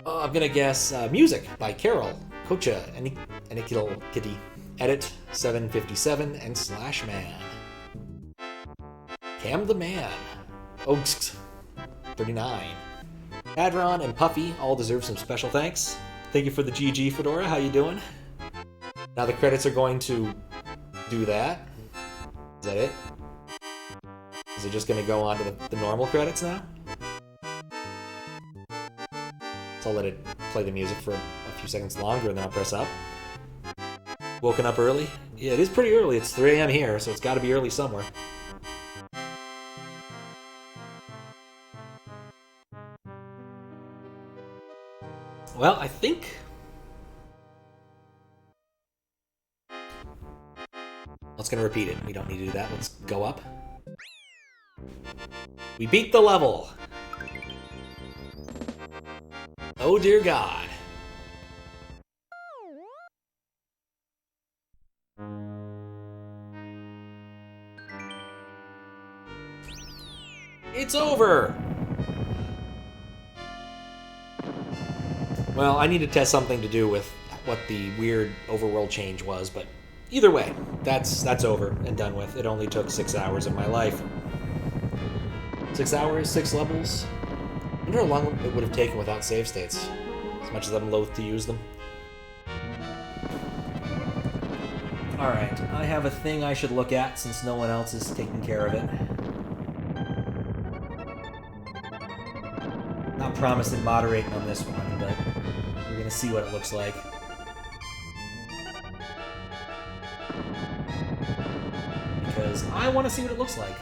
I'm gonna guess music by Carol, Kocha, Enikil Kitty, Edit 757, and Slash Man. Cam the Man, Ogst 39. Hadron and Puffy all deserve some special thanks. Thank you for the GG, Fedora. How you doing? Now the credits are going to do that. Is that it? Is it just going to go on to the normal credits now? So I'll let it play the music for a few seconds longer and then I'll press up. Woken up early? Yeah, it is pretty early. It's 3 AM here, so it's got to be early somewhere. Well, I think... Let's gonna repeat it. We don't need to do that. Let's go up. We beat the level! Oh dear God. It's over! Well, I need to test something to do with what the weird overworld change was, but either way, that's over and done with. It only took 6 hours of my life. 6 hours, 6 levels. I wonder how long it would have taken without save states, as much as I'm loath to use them. Alright, I have a thing I should look at since no one else is taking care of it. Not promising moderating on this one, but we're gonna see what it looks like. Because I want to see what it looks like.